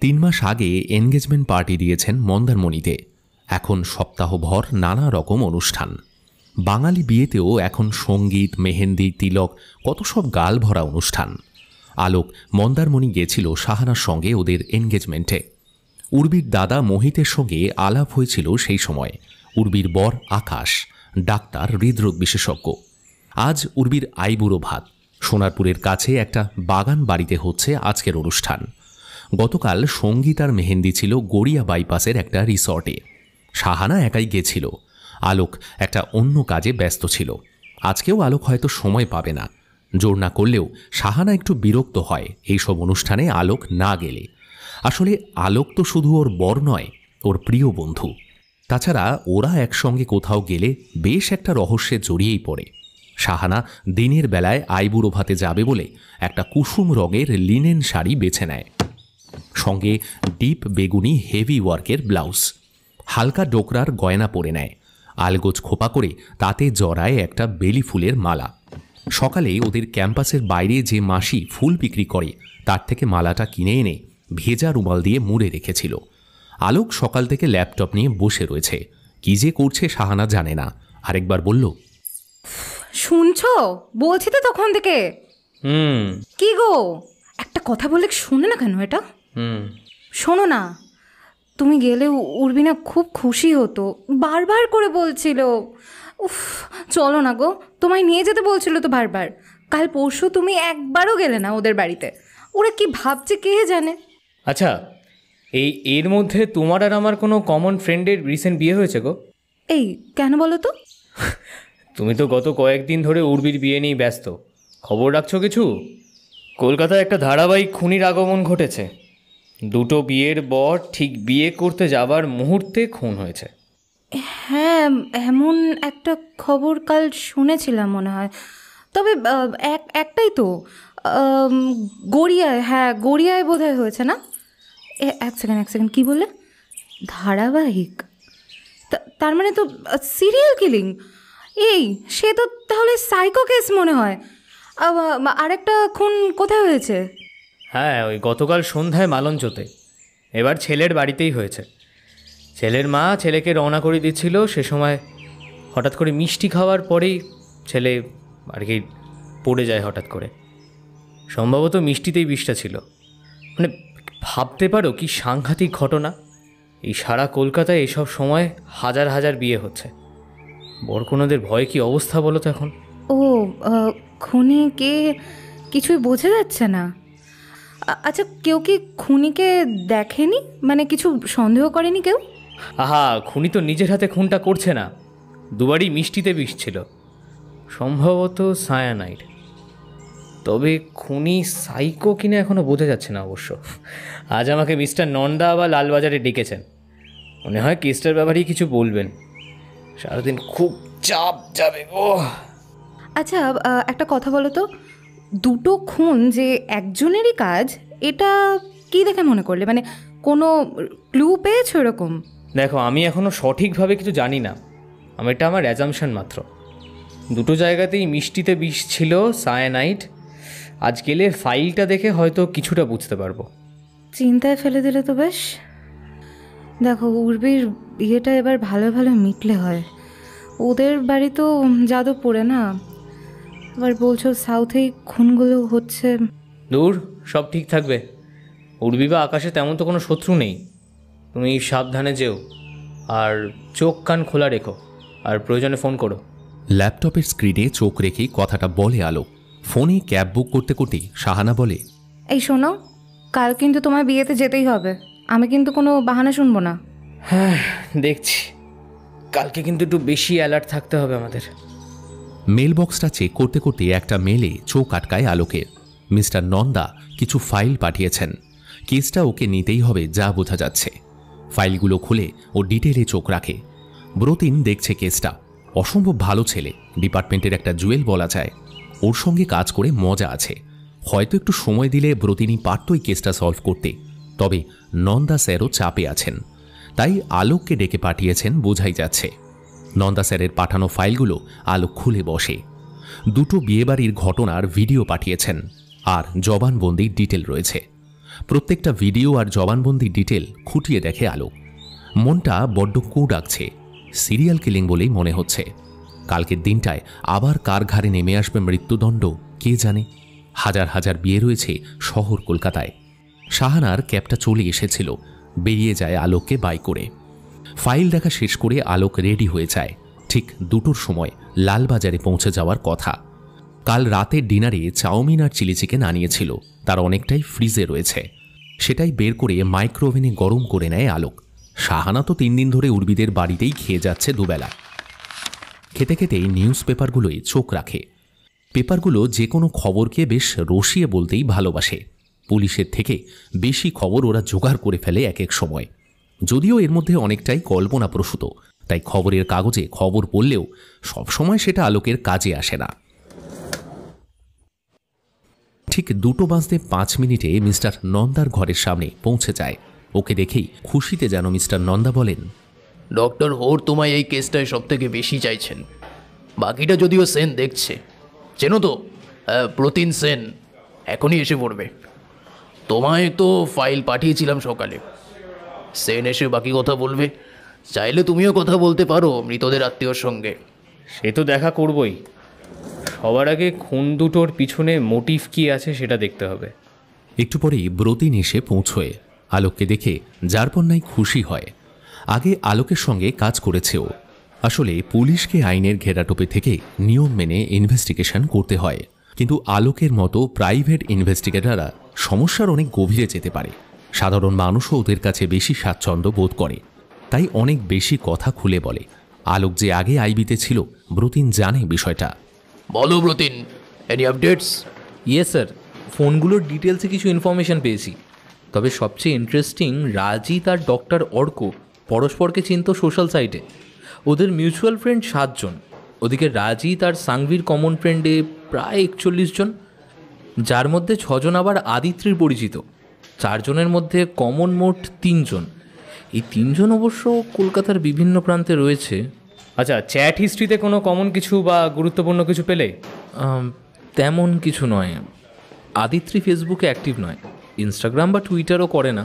3 মাস আগে এনগেজমেন্ট পার্টি দিয়েছেন মন্দারমণিতে। এখন সপ্তাহভর নানা রকম অনুষ্ঠান। বাঙালি বিয়েতেও এখন সঙ্গীত, মেহেন্দি, তিলক, কত সব গাল ভরা অনুষ্ঠান। আলোক মন্দারমণি গেছিল শাহানার সঙ্গে ওদের এনগেজমেন্টে। উর্বির দাদা মোহিতের সঙ্গে আলাপ হয়েছিল সেই সময়। উর্বির বর আকাশ, ডাক্তার, হৃদরোগ বিশেষজ্ঞ। আজ উর্বির আইবুড়ো ভাত। সোনারপুরের কাছে একটা বাগান বাড়িতে হচ্ছে আজকের অনুষ্ঠান। গতকাল সঙ্গীত আর মেহেন্দি ছিল গড়িয়া বাইপাসের একটা রিসর্টে। শাহানা একাই গেছিল। আলোক একটা অন্য কাজে ব্যস্ত ছিল। আজকেও আলোক হয়তো সময় পাবে না। জোর না করলেও শাহানা একটু বিরক্ত হয় এইসব অনুষ্ঠানে আলোক না গেলে। আসলে আলোক তো শুধু ওর বর নয়, ওর প্রিয় বন্ধু। তাছাড়া ওরা একসঙ্গে কোথাও গেলে বেশ একটা রহস্যে জড়িয়েই পড়ে। শাহানা দিনের বেলায় আইবুড়ো ভাতে যাবে বলে একটা কুসুম রঙের লিনেন শাড়ি বেছে নেয়। সঙ্গে ডিপ বেগুনি হেভি ওয়ার্কের ব্লাউজ। হালকা ডোকরার গয়না পরে নেয়। আলগোজ খোপা করে তাতে জড়ায় একটা বেলি ফুলের মালা। সকালে ওদের ক্যাম্পাসের বাইরে যে মাসি ফুল বিক্রি করে তার থেকে মালাটা কিনে এনে ভেজা রুমাল দিয়ে মুড়ে রেখেছিল। আলোক সকাল থেকে ল্যাপটপ নিয়ে বসে রয়েছে। কি যে করছে শাহানা জানে না। আরেকবার বলল, শুনছো? বলছি তো তখন থেকে। কি গো, একটা কথা বললে শুনে না কেন? এটা শোনো না, তুমি গেলে উর্বিনা খুব খুশি হতো। বারবার করে বলছিল, উফ চলো না গো, তোমায় নিয়ে যেতে বলছিল তো বারবার। কাল পরশু তুমি একবারও গেলে না ওদের বাড়িতে। ওরা কি ভাবছে কে জানে। আচ্ছা, এর মধ্যে তোমার আর আমার কোনো কমন ফ্রেন্ডের রিসেন্ট বিয়ে হয়েছে গো? এই কেন বলো তো? তুমি তো গত কয়েকদিন ধরে উর্বির বিয়ে নিয়ে ব্যস্ত। খবর রাখছো কিছু? কলকাতায় একটা ধারাবাহিক খুনির আগমন ঘটেছে। 2 বিয়ের বর ঠিক বিয়ে করতে যাবার মুহূর্তে খুন হয়েছে। হ্যাঁ, এমন একটা খবর কাল শুনেছিলাম মনে হয়। তবে একটাই তো, গড়িয়ায়। হ্যাঁ, গড়িয়ায় বোধহয় হয়েছে না? এক সেকেন্ড, কি বললে? ধারাবাহিক? তার মানে তো সিরিয়াল কিলিং। এই সে তো তাহলে সাইকো কেস মনে হয়। আরেকটা খুন কোথায় হয়েছে? হ্যাঁ, ওই গতকাল সন্ধ্যায় মালঞ্চতে। এবার ছেলের বাড়িতেই হয়েছে। ছেলের মা ছেলেকে রওনা করে দিচ্ছিল, সে সময় হঠাৎ করে মিষ্টি খাওয়ার পরেই ছেলে আর কি পড়ে যায় হঠাৎ করে। সম্ভবত মিষ্টিতেই বিষটা ছিল। মানে ভাবতে পারো কি সাংঘাতিক ঘটনা। এই সারা কলকাতায় এসব সময় হাজার হাজার বিয়ে হচ্ছে। বরকনেদের ভয়ে কি অবস্থা বলো তো এখন? ও, খুনি কে কিছুই বোঝা যাচ্ছে না। আচ্ছা, কেউ কি খুনিকে দেখেনি? মানে কিছু সন্দেহ করেনি কেউ? আহা, খুনি তো নিজের হাতে খুনটা করছে না। 2বারই মিষ্টিতে বিষ ছিল, সম্ভবত সায়ানাইড। তবে খুনি সাইকো কিনা এখনও বোঝা যাচ্ছে না অবশ্য। আজ আমাকে মিস্টার নন্দা বা লালবাজারে ডেকেছেন। মনে হয় কেসটার ব্যাপারেই কিছু বলবেন। সারাদিন খুব চাপ যাবে গো। আচ্ছা, একটা কথা বলো তো, 2 খুন যে একজনেরই কাজ, এটা কি দেখে মনে করলে? মানে কোনো ক্লু পেয়েছো এরকম? দেখো, আমি এখনও সঠিকভাবে কিছু জানি না। এটা আমার অ্যাজাম্পশন মাত্র। 2 জায়গাতেই মিষ্টিতে বিষ ছিল, সায়ানাইড। আজ গেলে ফাইলটা দেখে হয়তো কিছুটা বুঝতে পারবো। চিন্তায় ফেলে দিলে তো বেশ। দেখো, উর্বির বিয়েটা এবার ভালো ভালো মিটলে হয়। ওদের বাড়ি তো যাদবপুরে না। আবার বলছো সাউথেই খুনগুলো হচ্ছে। দূর, সব ঠিক থাকবে। উর্বি বা আকাশে তেমন তো কোনো শত্রু নেই। তুমি সাবধানে যেও, আর চোখ কান খোলা রেখো, আর প্রয়োজনে ফোন করো। ল্যাপটপের স্ক্রিনে চোখ রেখে কথাটা বলে আলোক। ফোনে ক্যাব বুক করতে করতে শাহানা বলে, এই শোনো, কাল কিন্তু তোমার বিয়েতে যেতেই হবে। আমি কিন্তু কোনো বাহানা শুনবো না। হ্যাঁ দেখছি, কালকে কিন্তু একটু বেশি অ্যালার্ট থাকতে হবে আমাদের। মেল বক্সটা চেক করতে করতে একটা মেলে চোখ আটকায় আলোকের। মিস্টার নন্দা কিছু ফাইল পাঠিয়েছেন। কেসটা ওকে নিতেই হবে যা বোঝা যাচ্ছে। ফাইলগুলো খুলে ও ডিটেলে চোখ রাখে। ব্রতিন দেখছে কেসটা। অসম্ভব ভালো ছেলে, ডিপার্টমেন্টের একটা জুয়েল বলা যায়। ওর সঙ্গে কাজ করে মজা আছে। হয়তো একটু সময় দিলে ব্রতিনই পারত এই কেসটা সলভ করতে। তবে নন্দা স্যারও চাপে আছেন, তাই আলোককে ডেকে পাঠিয়েছেন বোঝাই যাচ্ছে। নন্দা স্যারের পাঠানো ফাইলগুলো আলোক খুলে বসে। দুটো বিয়েবাড়ির ঘটনার ভিডিও পাঠিয়েছেন, আর জবানবন্দির ডিটেল রয়েছে। প্রত্যেকটা ভিডিও আর জবানবন্দির ডিটেল খুঁটিয়ে দেখে আলোক। মনটা বড্ড কু ডাকছে। সিরিয়াল কিলিং বলেই মনে হচ্ছে। কালকের দিনটায় আবার কার ঘাড়ে নেমে আসবে মৃত্যুদণ্ড কে জানে। হাজার হাজার বিয়ে রয়েছে শহর কলকাতায়। শাহানার ক্যাবটা চলে এসেছিল। বেরিয়ে যায় আলোককে বাই করে। ফাইল দেখা শেষ করে আলোক রেডি হয়ে যায়। ঠিক 2টোর সময় লালবাজারে পৌঁছে যাওয়ার কথা। কাল রাতের ডিনারে চাউমিন আর চিলি চিকেন আনিয়েছিল, তার অনেকটাই ফ্রিজে রয়েছে। সেটাই বের করে মাইক্রোওভেনে গরম করে নেয় আলোক। শাহানা তো 3 দিন ধরে উর্বিদের বাড়িতেই খেয়ে যাচ্ছে দুবেলা। খেতে খেতেই নিউজ পেপারগুলোয় চোখ রাখে। পেপারগুলো যে কোনো খবরকে বেশ রসিয়ে বলতেই ভালোবাসে। পুলিশের থেকে বেশি খবর ওরা জোগাড় করে ফেলে এক এক সময়। যদিও এর মধ্যে অনেকটাই কল্পনাপ্রসূত, তাই খবরের কাগজে খবর পড়লেও সবসময় সেটা আলোকের কাজে আসে না। ঠিক 2:05 মিস্টার নন্দার ঘরের সামনে পৌঁছে যায়। ওকে দেখেই খুশিতে যেন মিস্টার নন্দা বলেন, ডক্টর হোর তোমায় এই কেসটায় সব থেকে বেশি চাইছেন। বাকিটা যদিও সেন দেখছে। চেনো তো প্রতিন সেন, এখনই এসে পড়বে। তোমায় তো ফাইল পাঠিয়েছিলাম সকালে। সেন এসে বাকি কথা বলবে। চাইলে তুমিও কথা বলতে পারো মৃতদের আত্মীয়র সঙ্গে। সে তো দেখা করবই। সবার আগে খুন দুটোর পিছনে মোটিভ কি আছে সেটা দেখতে হবে। একটু পরেই ব্রতিন এসে পৌঁছয়। আলোককে দেখে যারপন্নাই খুশি হয়। আগে আলোকের সঙ্গে কাজ করেছে ও। আসলে পুলিশকে আইনের ঘেরাটোপে থেকে নিয়ম মেনে ইনভেস্টিগেশন করতে হয়, কিন্তু আলোকের মতো প্রাইভেট ইনভেস্টিগেটররা সমস্যার অনেক গভীরে যেতে পারে। সাধারণ মানুষও ওদের কাছে বেশি স্বাচ্ছন্দ্য বোধ করে, তাই অনেক বেশি কথা খুলে বলে। আলোক যে আগে আইবিতে ছিল, ব্রতিন জানে বিষয়টা। বলো Bratin, any updates? Yes sir, ফোনগুলোর ডিটেলসে কিছু ইনফরমেশন পেয়েছি। তবে সবচেয়ে ইন্টারেস্টিং, রাজিত আর ডক্টর অর্ক পরস্পরকে চিনত সোশ্যাল সাইটে। ওদের মিউচুয়াল ফ্রেন্ড 7 জন। ওদিকে রাজিত আর সাংভির কমন ফ্রেন্ডে প্রায় 41 জন, যার মধ্যে 6 জন আবার আদিত্রির পরিচিত। 4 জনের মধ্যে কমন মোট 3 জন। এই 3 জন অবশ্য কলকাতার বিভিন্ন প্রান্তে রয়েছে। আচ্ছা, চ্যাট হিস্ট্রিতে কোনো কমন কিছু বা গুরুত্বপূর্ণ কিছু পেলে? তেমন কিছু নয়। আদিত্রি ফেসবুকে অ্যাক্টিভ নয়, ইনস্টাগ্রাম বা টুইটারও করে না।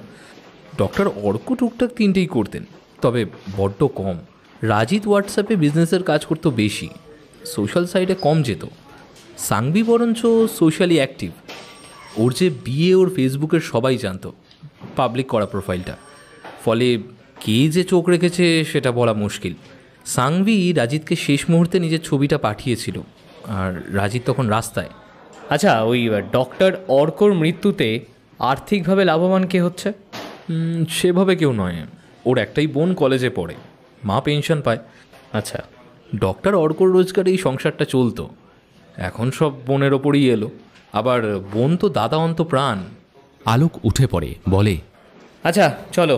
ডক্টর অর্ক টুকটাক 3টেই করতেন, তবে বড্ড কম। রাজিত হোয়াটসঅ্যাপে বিজনেসের কাজ করতো বেশি, সোশ্যাল সাইটে কম যেত। সাংভি বরঞ্চ সোশ্যালি অ্যাক্টিভ। ওর যে বিয়ে ওর ফেসবুকের সবাই জানতো, পাবলিক করা প্রোফাইলটা। ফলে কে যে চোখ রেখেছে সেটা বলা মুশকিল। সাংভি রাজিতকে শেষ মুহূর্তে নিজের ছবিটা পাঠিয়েছিল, আর রাজিত তখন রাস্তায়। আচ্ছা, ওই ডক্টর অর্কর মৃত্যুতে আর্থিকভাবে লাভবান কে হচ্ছে? সেভাবে কেউ নয়। ওর একটাই বোন কলেজে পড়ে, মা পেনশন পায়। আচ্ছা, ডক্টর অর্কর রোজগারে এই সংসারটা চলতো। এখন সব বোনের ওপরই এলো। আবার বোন তো দাদা অন্ত প্রাণ। আলোক উঠে পড়ে, বলে, আচ্ছা চলো,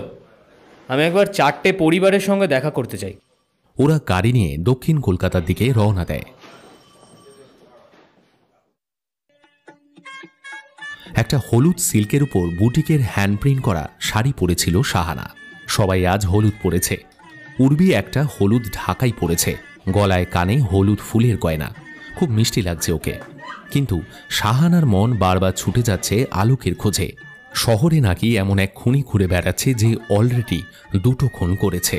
আমি একবার 4টে পরিবারের সঙ্গে দেখা করতে চাই। ওরা গাড়ি নিয়ে দক্ষিণ কলকাতার দিকে রওনা দেয়। একটা হলুদ সিল্কের উপর বুটিকের হ্যান্ডপ্রিন্ট করা শাড়ি পরেছিল শাহানা। সবাই আজ হলুদ পরেছে। উর্বি একটা হলুদ ঢাকাই পরেছে, গলায় কানে হলুদ ফুলের গয়না। খুব মিষ্টি লাগছে ওকে। কিন্তু শাহানার মন বারবার ছুটে যাচ্ছে আলোকের খোঁজে। শহরে নাকি এমন এক খুনি ঘুরে বেড়াচ্ছে যে অলরেডি 2টো খুন করেছে।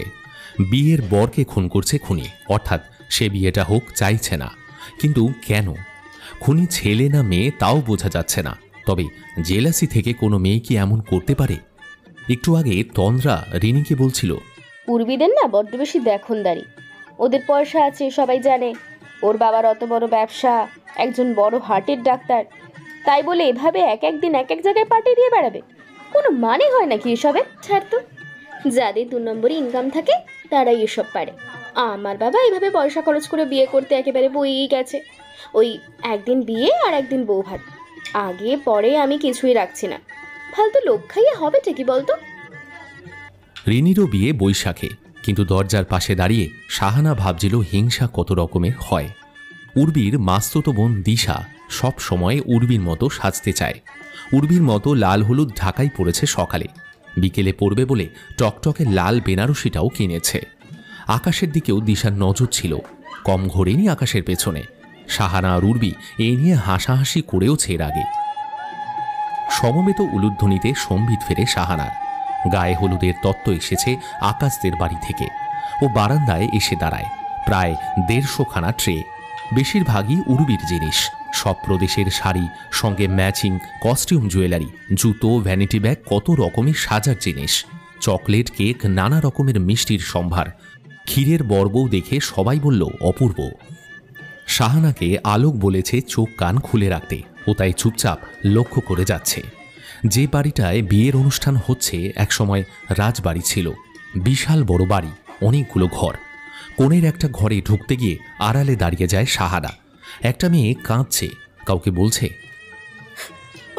বিয়ের বরকে খুন করছে খুনি, অর্থাৎ সে বিয়েটা হোক চাইছে না। কিন্তু কেন? খুনি ছেলে না মেয়ে তাও বোঝা যাচ্ছে না। তবে জেলাসি থেকে কোনো মেয়ে কি এমন করতে পারে? একটু আগে তন্দ্রা রিনিকে বলছিল, উর্বিদের না বড্ড বেশি দেখনদারি। ওদের পয়সা আছে সবাই জানে, ওর বাবার অত বড় ব্যবসা, একজন বড় হার্টের ডাক্তার, তাই বলে এভাবে এক একদিন এক এক জায়গায় পাঠিয়ে দিয়ে বেড়াবে? কোনো মানে হয় নাকি এসবে? ছাড় তো, যাদের 2 নম্বরই ইনকাম থাকে তারাই এসব পারে। আমার বাবা এইভাবে পয়সা খরচ করে বিয়ে করতে একেবারে বইই গেছে। ওই একদিন বিয়ে আর একদিন বউ ভাত, আগে পরে আমি কিছুই রাখছি না। ফালতু লোক খাইয়ে হবেটা কি বলতো? রিনিরও বিয়ে বৈশাখে, কিন্তু দরজার পাশে দাঁড়িয়ে শাহানা ভাবছিল হিংসা কত রকমের হয়। উর্বির মাস্তুতো বোন দিশা সব সময় উর্বির মতো সাজতে চায়। উর্বির মতো লাল হলুদ ঢাকাই পড়েছে সকালে, বিকেলে পড়বে বলে টকটকে লাল বেনারসিটাও কিনেছে। আকাশের দিকেও দিশার নজর ছিল, কম ঘোরেনি আকাশের পেছনে। শাহানা আর উর্বি এই নিয়ে হাসাহাসি করেওছে এর আগে। সমবেত উলুধ্বনিতে সম্বিত ফেরে শাহানার। গায়ে হলুদের তত্ত্ব এসেছে আকাশদের বাড়ি থেকে। ও বারান্দায় এসে দাঁড়ায়। প্রায় 150 খানা ট্রে, বেশিরভাগই উর্বির জিনিস। সব প্রদেশের শাড়ি, সঙ্গে ম্যাচিং কস্টিউম, জুয়েলারি, জুতো, ভ্যানিটি ব্যাগ, কত রকমের সাজার জিনিস, চকলেট, কেক, নানা রকমের মিষ্টির সম্ভার। ক্ষীরের বড়বউ দেখে সবাই বলল অপূর্ব। শাহানাকে আলোক বলেছে চোখ কান খুলে রাখতে, ও তাই চুপচাপ লক্ষ্য করে যাচ্ছে। যে বাড়িটায় বিয়ের অনুষ্ঠান হচ্ছে একসময় রাজবাড়ি ছিল। বিশাল বড় বাড়ি, অনেকগুলো ঘর। কোণের একটা ঘরে ঢুকতে গিয়ে আড়ালে দাঁড়িয়ে যায় শাহানা। একটা মেয়ে কাঁদছে, কাউকে বলছে,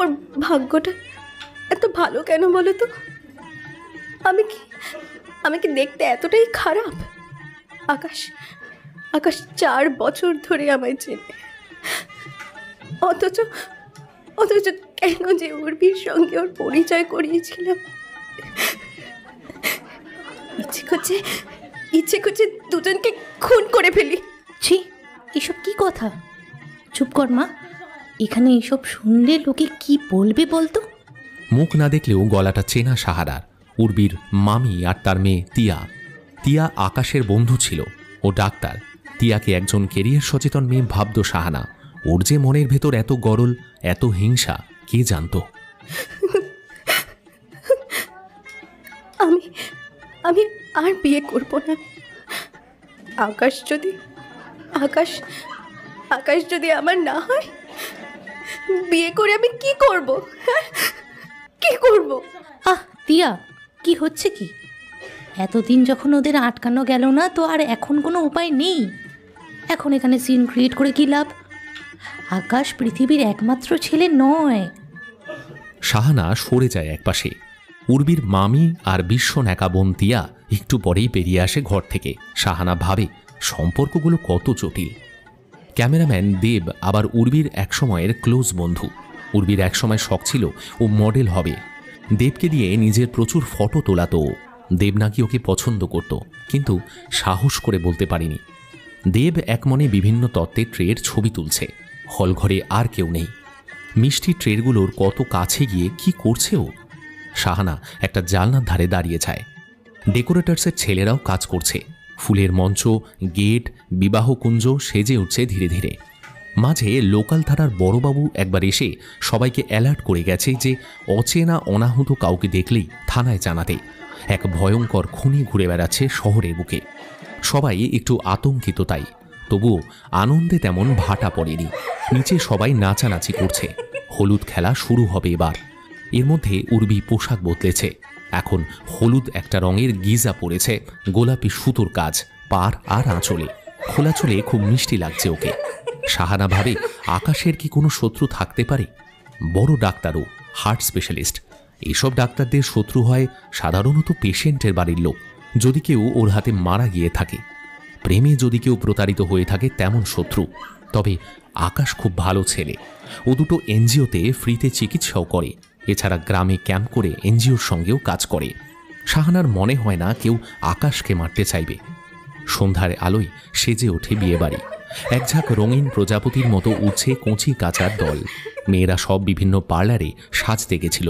ওর ভাগ্যটা এত ভালো কেন বলো তো? আমি কি দেখতে এতটাই খারাপ? আকাশ 4 বছর ধরে আমায় চেনে, অথচ কেন যে উর্বির সঙ্গে ওর পরিচয় করিয়েছিলাম। ইচ্ছে করছে দুজনকে খুন করে ফেলি। ছি, এসব কি কথা? চুপ কর মা, এখানে এসব শুনলে লোকে কি বলবে বলতো? মুখ না দেখলেও গলাটা চেনা শাহানার। উর্বির মামি আর তার মেয়ে তিয়া। তিয়া আকাশের বন্ধু ছিল, ও ডাক্তার। তিয়াকে একজন কেরিয়ার সচেতন মেয়ে ভাবত শাহানা। ওর যে মনের ভেতর এত গরল, এত হিংসা, কে জানতো? আমি আর বিয়ে করব না। আকাশ যদি আমার না হয়, বিয়ে করে আমি কি করব? কি করব? তিয়া, কি হচ্ছে কি? এতদিন যখন ওদের আটকানো গেল না, তো আর এখন কোনো উপায় নেই। এখন এখানে সিন ক্রিয়েট করে কি লাভ? আকাশ পৃথিবীর একমাত্র ছেলে নয়। শাহানা সরে যায় একপাশে। উর্বির মামি আর বিশ্ব ন্যাকা বোন তিয়া একটু পরেই বেরিয়ে আসে ঘর থেকে। শাহানা ভাবে সম্পর্কগুলো কত জটিল। ক্যামেরাম্যান দেব আবার উর্বির একসময়ের ক্লোজ বন্ধু। উর্বির একসময় শখ ছিল ও মডেল হবে। দেবকে দিয়ে নিজের প্রচুর ফটো তোলাতো। দেব নাকি ওকে পছন্দ করত, কিন্তু সাহস করে বলতে পারিনি। দেব একমনে বিভিন্ন তত্ত্বের ট্রের ছবি তুলছে। হলঘরে আর কেউ নেই। মিষ্টি ট্রেগুলোর কত কাছে গিয়ে কি করছে ও? শাহানা একটা জানলার ধারে দাঁড়িয়ে যায়। ডেকোরেটার্সের ছেলেরাও কাজ করছে। ফুলের মঞ্চ, গেট, বিবাহকুঞ্জ সেজে উঠছে ধীরে ধীরে। মাঝে লোকাল থানার বড়বাবু একবার এসে সবাইকে অ্যালার্ট করে গেছে যে অচেনা অনাহত কাউকে দেখলেই থানায় জানাতে। এক ভয়ঙ্কর খুনি ঘুরে বেড়াচ্ছে শহরের বুকে। সবাই একটু আতঙ্কিত তাই, তবুও আনন্দে তেমন ভাটা পড়েনি। নিচে সবাই নাচানাচি করছে। হলুদ খেলা শুরু হবে এবার। এর মধ্যে উর্বি পোশাক বদলেছে। এখন হলুদ একটা রঙের গিজা পড়েছে, গোলাপি সুতোর কাজ পার আর আঁচলে। খোলা চুলে খুব মিষ্টি লাগছে ওকে। শাহানা ভাবে আকাশের কি কোনো শত্রু থাকতে পারে? বড় ডাক্তারও, হার্ট স্পেশালিস্ট। এসব ডাক্তারদের শত্রু হয় সাধারণত পেশেন্টের বাড়ির লোক, যদি কেউ ওর হাতে মারা গিয়ে থাকে। প্রেমে যদি কেউ প্রতারিত হয়ে থাকে তেমন শত্রু। তবে আকাশ খুব ভালো ছেলে। ও দুটো এনজিওতে ফ্রিতে চিকিৎসাও করে। এছাড়া গ্রামে ক্যাম্প করে এনজিওর সঙ্গেও কাজ করে। শাহানার মনে হয় না কেউ আকাশকে মারতে চাইবে। সন্ধ্যার আলোয় সেজে ওঠে বিয়েবাড়ি। একঝাঁক রঙিন প্রজাপতির মতো উঠছে কচি কাচার দল। মেয়েরা সব বিভিন্ন পার্লারে সাজতে গেছিল।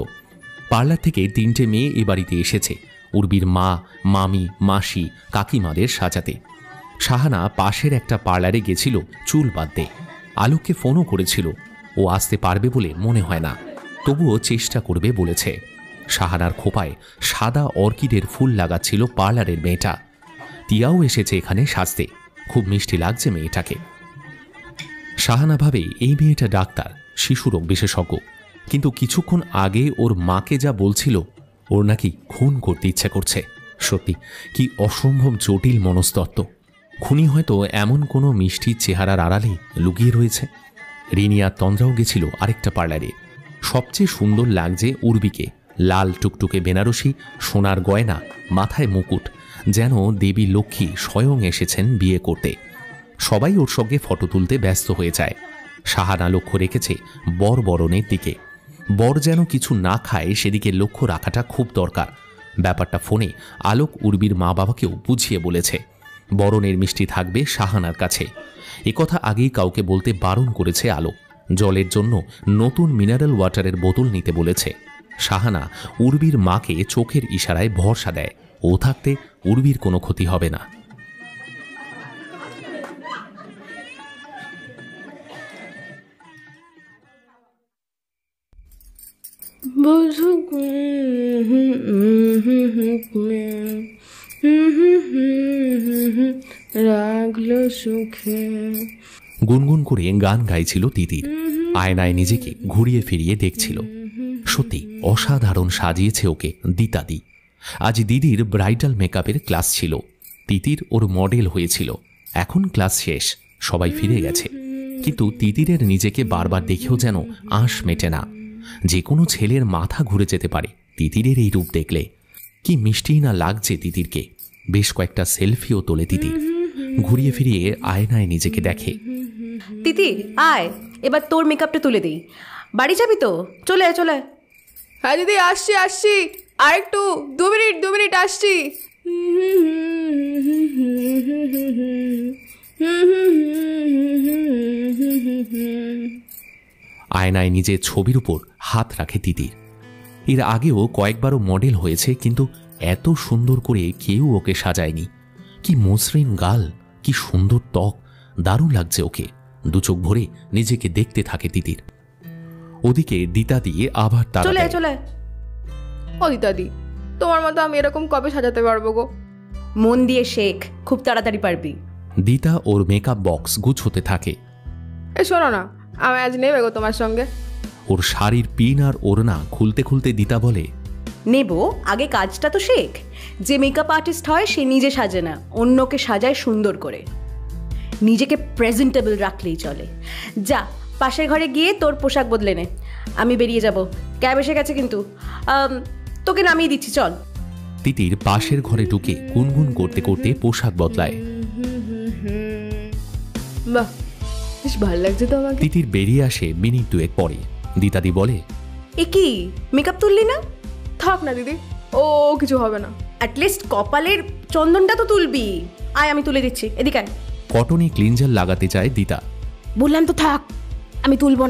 পার্লার থেকে 3টে মেয়ে এ বাড়িতে এসেছে উর্বির মা, মামি, মাসি, কাকিমাদের সাজাতে। শাহানা পাশের একটা পার্লারে গেছিল চুল বাঁধতে। আলোককে ফোনও করেছিল। ও আসতে পারবে বলে মনে হয় না, তবুও চেষ্টা করবে বলেছে। শাহানার খোপায় সাদা অর্কিডের ফুল লাগাচ্ছিল পার্লারের মেয়েটা। তিয়াও এসেছে এখানে সাজতে। খুব মিষ্টি লাগছে মেয়েটাকে। শাহানা ভাবে এই মেয়েটা ডাক্তার, শিশুরোগ বিশেষজ্ঞ, কিন্তু কিছুক্ষণ আগে ওর মাকে যা বলছিল ওর নাকি খুন করতে ইচ্ছে করছে। সত্যি কি অসম্ভব জটিল মনস্তত্ত্ব। খুনি হয়তো এমন কোনো মিষ্টি চেহারার আড়ালে লুকিয়ে রয়েছে। রিনি আর তন্দ্রাও গেছিল আরেকটা পার্লারে। সবচেয়ে সুন্দর লাগছে উর্বিকে, লাল টুকটুকে বেনারসি, সোনার গয়না, মাথায় মুকুট, যেন দেবী লক্ষ্মী স্বয়ং এসেছেন বিয়ে করতে। সবাই ওর সঙ্গে ফটো তুলতে ব্যস্ত হয়ে যায়। শাহানা লক্ষ্য রেখেছে বর বরণের দিকে। বর যেন কিছু না খায় সেদিকে লক্ষ্য রাখাটা খুব দরকার। ব্যাপারটা ফোনে আলোক উর্বির মা বাবাকেও বুঝিয়ে বলেছে। বরণের মিষ্টি থাকবে শাহানার কাছে। একথা আগেই কাউকে বলতে বারণ করেছে আলোক। জলের জন্য নতুন মিনারেল ওয়াটারের বোতল নিতে বলেছে। শাহানা উর্বির মাকে চোখের ইশারায় ভরসা দেয়, ও থাকতে উর্বির কোনো ক্ষতি হবে না। রাগলো সুখে। গুনগুন করে গান গাইছিল তিতির। আয়নায় নিজেকে ঘুরিয়ে ফিরিয়ে দেখছিল। সত্যি অসাধারণ সাজিয়েছে ওকে দিতাদি। আজ দিদির ব্রাইডাল মেকআপের ক্লাস ছিল। তিতির ওর মডেল হয়েছিল। এখন ক্লাস শেষ, সবাই ফিরে গেছে, কিন্তু তিতিরের নিজেকে বারবার দেখেও যেন আঁশ মেটে না। যে কোনো ছেলের মাথা ঘুরে যেতে পারে তিতিরের এই রূপ দেখলে। কি মিষ্টিই না লাগছে তিতিরকে। বেশ কয়েকটা সেলফিও তোলে তিতির। ঘুরিয়ে ফিরিয়ে আয়নায় নিজেকে দেখে। তিতির আয়, এবার তোর মেকআপটা তুলে দিই। বাড়ি যাবি তো? চলে আয় চলে আয়। হ্যাঁ দিদি আসছি আসছি, আর একটু 2 মিনিট আসছি। আয়নায় নিজের ছবির উপর হাত রাখে তিতির। এর আগেও কয়েকবারও মডেল হয়েছে, কিন্তু এত সুন্দর করে কেউ ওকে সাজায়নি। কি মসৃণ গাল, কি সুন্দর ত্বক, দারুণ লাগছে ওকে। দু চোখ ভরে নিজেকে দেখতে থাকে তিতির। ওদিকে দিতা দিয়ে আবার চলে ও দিতাদি, তোমার মতো আমি এরকম কবে সাজাতে পারবো গো? মন দিয়ে শেখ, খুব তাড়াতাড়ি পারবি। দিতা ওর মেকআপ বক্স গুছোতে থাকে। শোনো না, আমি আজ নেবে গো তোমার সঙ্গে। ওর শাড়ির পিন আর ওড়না খুলতে খুলতে দিতা বলে, নেব, আগে কাজটা তো শেখ। যে মেকআপ আর্টিস্ট হয় সে নিজে সাজে না, অন্যকে সাজায় সুন্দর করে। নিজেকে প্রেজেন্টেবল রাখলেই চলে। যা পাশের ঘরে গিয়ে তোর পোশাক বদলে নে, আমি বেরিয়ে যাব। ক্যাব এসে গেছে কিন্তু, তোকে নামিয়ে দিচ্ছি, চল। তিতির পাশের ঘরে ঢুকে গুনগুন করতে করতে পোশাক বদলায়। বাহ, বেশ ভালো লাগছে তো আমাকে। তিতির বেরিয়ে আসে মিনিট 2 পরে। দিতাদি বলে, এ কি মেকআপ তুললি না? থাক না দিদি, ও কিছু হবে না। অ্যাটলিস্ট কপালের চন্দনটা তো তুলবি। আয় আমি তুলে দিচ্ছি, এদিকে আয়। কটনে ক্লিনজার লাগাতে চায় দিতা। বললাম তো থাক, আমি তুলবো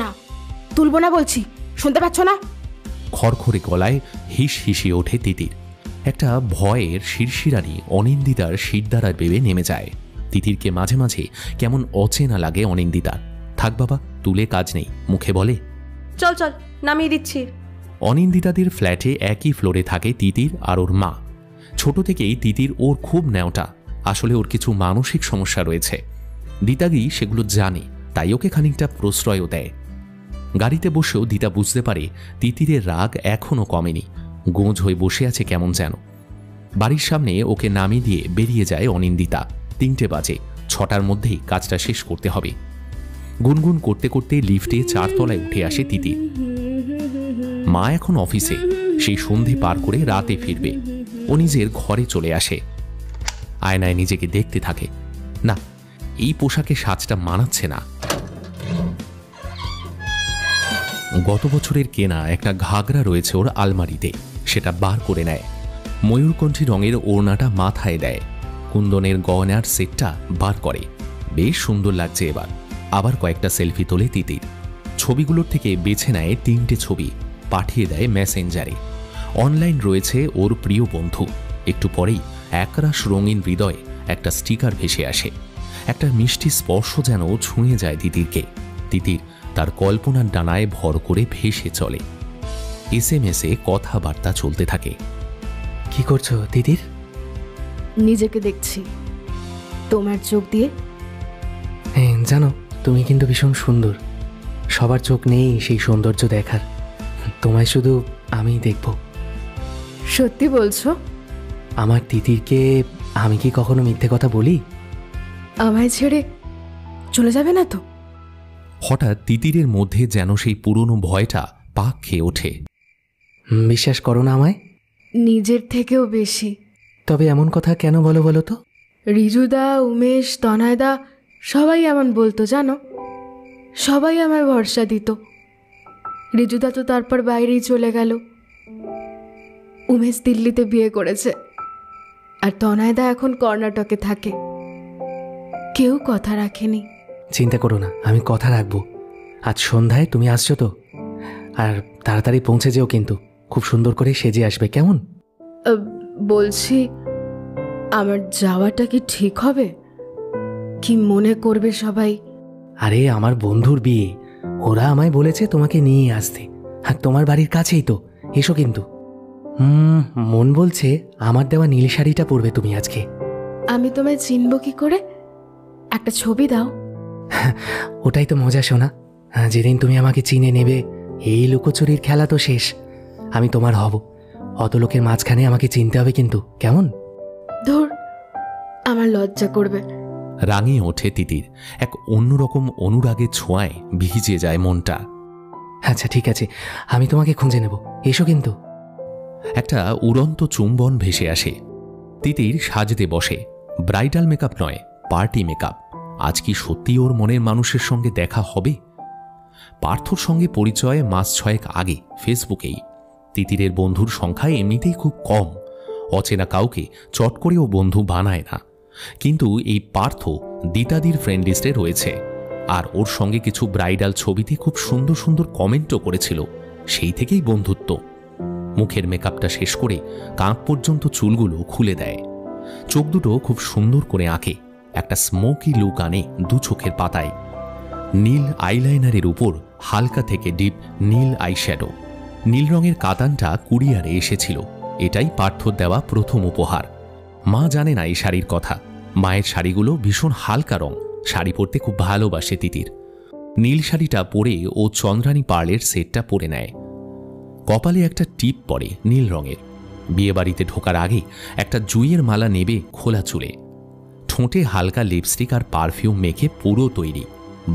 না বলছি, শুনতে পাচ্ছ না? খড়খড়ে গলায় হিস হিসিয়ে ওঠে তিতির। একটা ভয়ের শিরশিরানি অনিন্দিতার শিরদাঁড়ার বেবে নেমে যায়। তিতিরকে মাঝে মাঝে কেমন অচেনা লাগে অনিন্দিতার। থাক বাবা, তুলে কাজ নেই, মুখে বলে, চল নামিয়ে দিচ্ছি। অনিন্দিতাদের ফ্ল্যাটে একই ফ্লোরে থাকে তিতির আর ওর মা। ছোট থেকেই তিতির ওর খুব ন্যাওটা। আসলে ওর কিছু মানসিক সমস্যা রয়েছে। দিতাদি সেগুলো জানে, তাই ওকে খানিকটা প্রশ্রয়ও দেয়। গাড়িতে বসেও দিতা বুঝতে পারে তিতিরের রাগ এখনও কমেনি। গোঁজ হয়ে বসে আছে কেমন যেন। বাড়ির সামনে ওকে নামিয়ে দিয়ে বেরিয়ে যায় অনিন্দিতা। 3টে বাজে, 6টার মধ্যেই কাজটা শেষ করতে হবে। গুনগুন করতে করতে লিফটে 4 তলায় উঠে আসে তিতির। মা এখন অফিসে, সেই সন্ধে পার করে রাতে ফিরবে। ও নিজের ঘরে চলে আসে। আয়নায় নিজেকে দেখতে থাকে। না, এই পোশাকে সাজটা মানাচ্ছে না। গত বছরের কেনা একটা ঘাগরা রয়েছে ওর আলমারিতে, সেটা বার করে নেয়। ময়ূরকণ্ঠী রঙের ওড়নাটা মাথায় দেয়। কুন্দনের গয়নার সেটটা বার করে। বেশ সুন্দর লাগছে এবার। আবার কয়েকটা সেলফি তোলে তিতির। ছবিগুলোর থেকে বেছে নেয় 3টে ছবি, পাঠিয়ে দেয় মেসেঞ্জারে। অনলাইন রয়েছে ওর প্রিয় বন্ধু। একটু পরেই একরাশ রঙিন হৃদয়ে একটা স্টিকার ভেসে আসে। একটা মিষ্টি স্পর্শ যেন ছুঁয়ে যায় তিতিরকে। তিতির তার কল্পনার ডানায় ভর করে ভেসে চলে। SMS-এ কথাবার্তা চলতে থাকে। কি করছো তিতির? নিজেকে দেখছি তোমার চোখ দিয়ে। হ্যাঁ জানো, তুমি কিন্তু ভীষণ সুন্দর। সবার চোখ নেই সেই সৌন্দর্য দেখার, তোমায় শুধু আমিই দেখব। সত্যি বলছো? আমার তিতিরকে আমি কি কখনো মিথ্যে কথা বলি? আমায় ছেড়ে চলে যাবে না তো? হঠাৎ তিতিরের মধ্যে যেন সেই পুরনো ভয়টা পাক খেয়ে ওঠে। বিশ্বাস করো না আমায়? নিজের থেকেও বেশি। তবে এমন কথা কেন বলো বলো তো? রিজুদা, উমেশ, তনয়দা সবাই এমন বলতো জানো। সবাই আমায় ভরসা দিত। রিজুদা তো তারপর বাইরেই চলে গেল, উমেশ দিল্লিতে বিয়ে করেছে, আর তনয়দা এখন কর্ণাটকে থাকে। কেউ কথা রাখেনি। চিন্তা করো না, আমি কথা রাখবো। আজ সন্ধ্যায় তুমি আসছো তো? আর তাড়াতাড়ি পৌঁছে যেও কিন্তু, খুব সুন্দর করে সেজে আসবে, কেমন? বলছি, আমার যাওয়াটা কি ঠিক হবে? কি মনে করবে সবাই? আরে আমার বন্ধুর বিয়ে, ওরা আমায় বলেছে তোমাকে নিয়ে আসতে, আর তোমার বাড়ির কাছেই তো, এসো কিন্তু। মন বলছে আমার দেওয়া নীল শাড়িটা পরবে তুমি আজকে। আমি তোমায় চিনব কি করে? একটা ছবি দাও। ওটাই তো মজা শোনা, যেদিন তুমি আমাকে চিনে নেবে এই লুকোচুরির খেলা তো শেষ। আমি তোমার হব, অত লোকের মাঝখানে আমাকে চিনতে হবে কিন্তু, কেমন? ধুর, আমার লজ্জা করবে। রাঙিয়ে ওঠে তিতির, এক অন্যরকম অনুরাগের ছোঁয়ায় ভিজে যায় মনটা। আচ্ছা ঠিক আছে, আমি তোমাকে খুঁজে নেব, এসো কিন্তু। একটা উড়ন্ত চুম্বন ভেসে আসে। তিতির সাজতে বসে। ব্রাইডাল মেকআপ নয়, পার্টি মেকআপ। আজ কি সত্যি ওর মনের মানুষের সঙ্গে দেখা হবে? পার্থর সঙ্গে পরিচয় মাস 6 আগে ফেসবুকেই। তিতিরের বন্ধুর সংখ্যা এমনিতেই খুব কম, অচেনা কাউকে চট করে ও বন্ধু বানায় না। কিন্তু এই পার্থ দিতাদির ফ্রেন্ড লিস্টে রয়েছে, আর ওর সঙ্গে কিছু ব্রাইডাল ছবিতে খুব সুন্দর সুন্দর কমেন্টও করেছিল। সেই থেকেই বন্ধুত্ব। মুখের মেকআপটা শেষ করে কাঁধ পর্যন্ত চুলগুলো খুলে দেয়। চোখ দুটো খুব সুন্দর করে আঁকে, একটা স্মোকি লুক আনে দু চোখের পাতায়। নীল আইলাইনারের উপর হালকা থেকে ডিপ নীল আইশ্যাডো। নীল রঙের কাতানটা কুরিয়ারে এসেছিল, এটাই পার্থর দেওয়া প্রথম উপহার। মা জানে না এই শাড়ির কথা। মায়ের শাড়িগুলো ভীষণ হালকা রং, শাড়ি পরতে খুব ভালোবাসে তিতির। নীল শাড়িটা পরে ও চন্দ্রানী পার্লের সেটটা পরে নেয়। কপালে একটা টিপ পরে নীল রঙের। বিয়েবাড়িতে ঢোকার আগে একটা জুঁইয়ের মালা নেবে খোলা চুলে। ঠোঁটে হালকা লিপস্টিক আর পারফিউম মেখে পুরো তৈরি।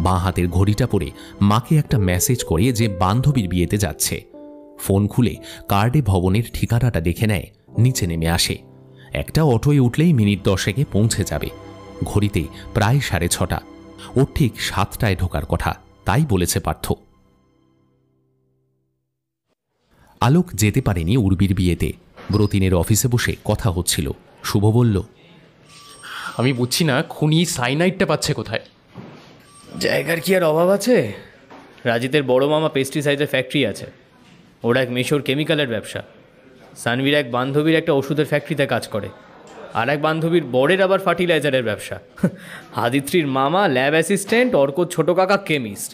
বাঁ হাতের ঘড়িটা পরে মাকে একটা মেসেজ করে যে বান্ধবীর বিয়েতে যাচ্ছে। ফোন খুলে কার্ডে ভবনের ঠিকানাটা দেখে নেয়, নিচে নেমে আসে। একটা অটোয় উঠলেই মিনিট 10 পৌঁছে যাবে। ঘড়িতে প্রায় 6:30। ওর ঠিক 7টায় ঢোকার কথা, তাই বলেছে পার্থ। আলোক যেতে পারেনি উর্বির বিয়েতে। ব্রতিনের অফিসে বসে কথা হচ্ছিল। শুভ বলল, আমি বুঝছি না খুনি সাইনাইডটা পাচ্ছে কোথায়। জায়গার কি আর অভাব আছে? রাজিতের বড় মামা পেস্টিসাইডের ফ্যাক্টরি আছে, ওরা এক মেশোর কেমিক্যালের ব্যবসা। সানভীর এক বান্ধবীর একটা ওষুধের ফ্যাক্টরিতে কাজ করে, আর এক বান্ধবীর বরের আবার ফার্টিলাইজারের ব্যবসা। আদিত্রির মামা ল্যাব অ্যাসিস্ট্যান্ট, অর্কর ছোটো কাকা কেমিস্ট।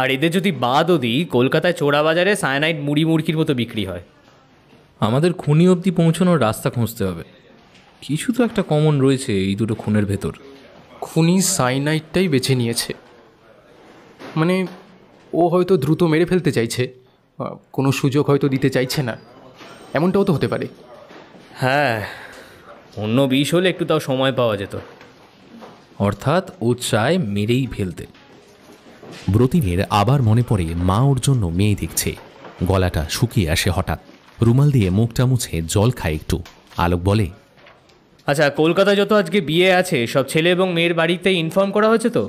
আর এদের যদি বাদও দিই, কলকাতায় চোরা বাজারে সায়ানাইড মুড়ি মুড়কির মতো বিক্রি হয়। আমাদের খুনি অবধি পৌঁছানোর রাস্তা খুঁজতে হবে। কিছু তো একটা কমন রয়েছে এই দুটো খুনের ভেতর। খুনি সাইনাইডটাই বেছে নিয়েছে, মানে ও হয়তো দ্রুত মেরে ফেলতে চাইছে, কোনো সুযোগ হয়তো দিতে চাইছে না, এমনটাও তো হতে পারে। হ্যাঁ, অন্য বিষ হলে একটু তাও সময় পাওয়া যেত। অর্থাৎ ও চায় মেরেই ফেলতে। ব্রতিনের আবার মনে পড়ে মা ওর জন্য মেয়ে দেখছে। গলাটা শুকিয়ে আসে হঠাৎ। রুমাল দিয়ে মুখটা মুছে জল খায় একটু। আলোক বলে, আচ্ছা, কলকাতায় যত আজকে বিয়ে আছে সব ছেলে এবং মেয়ের বাড়িতে ইনফর্ম করা হয়েছে তো?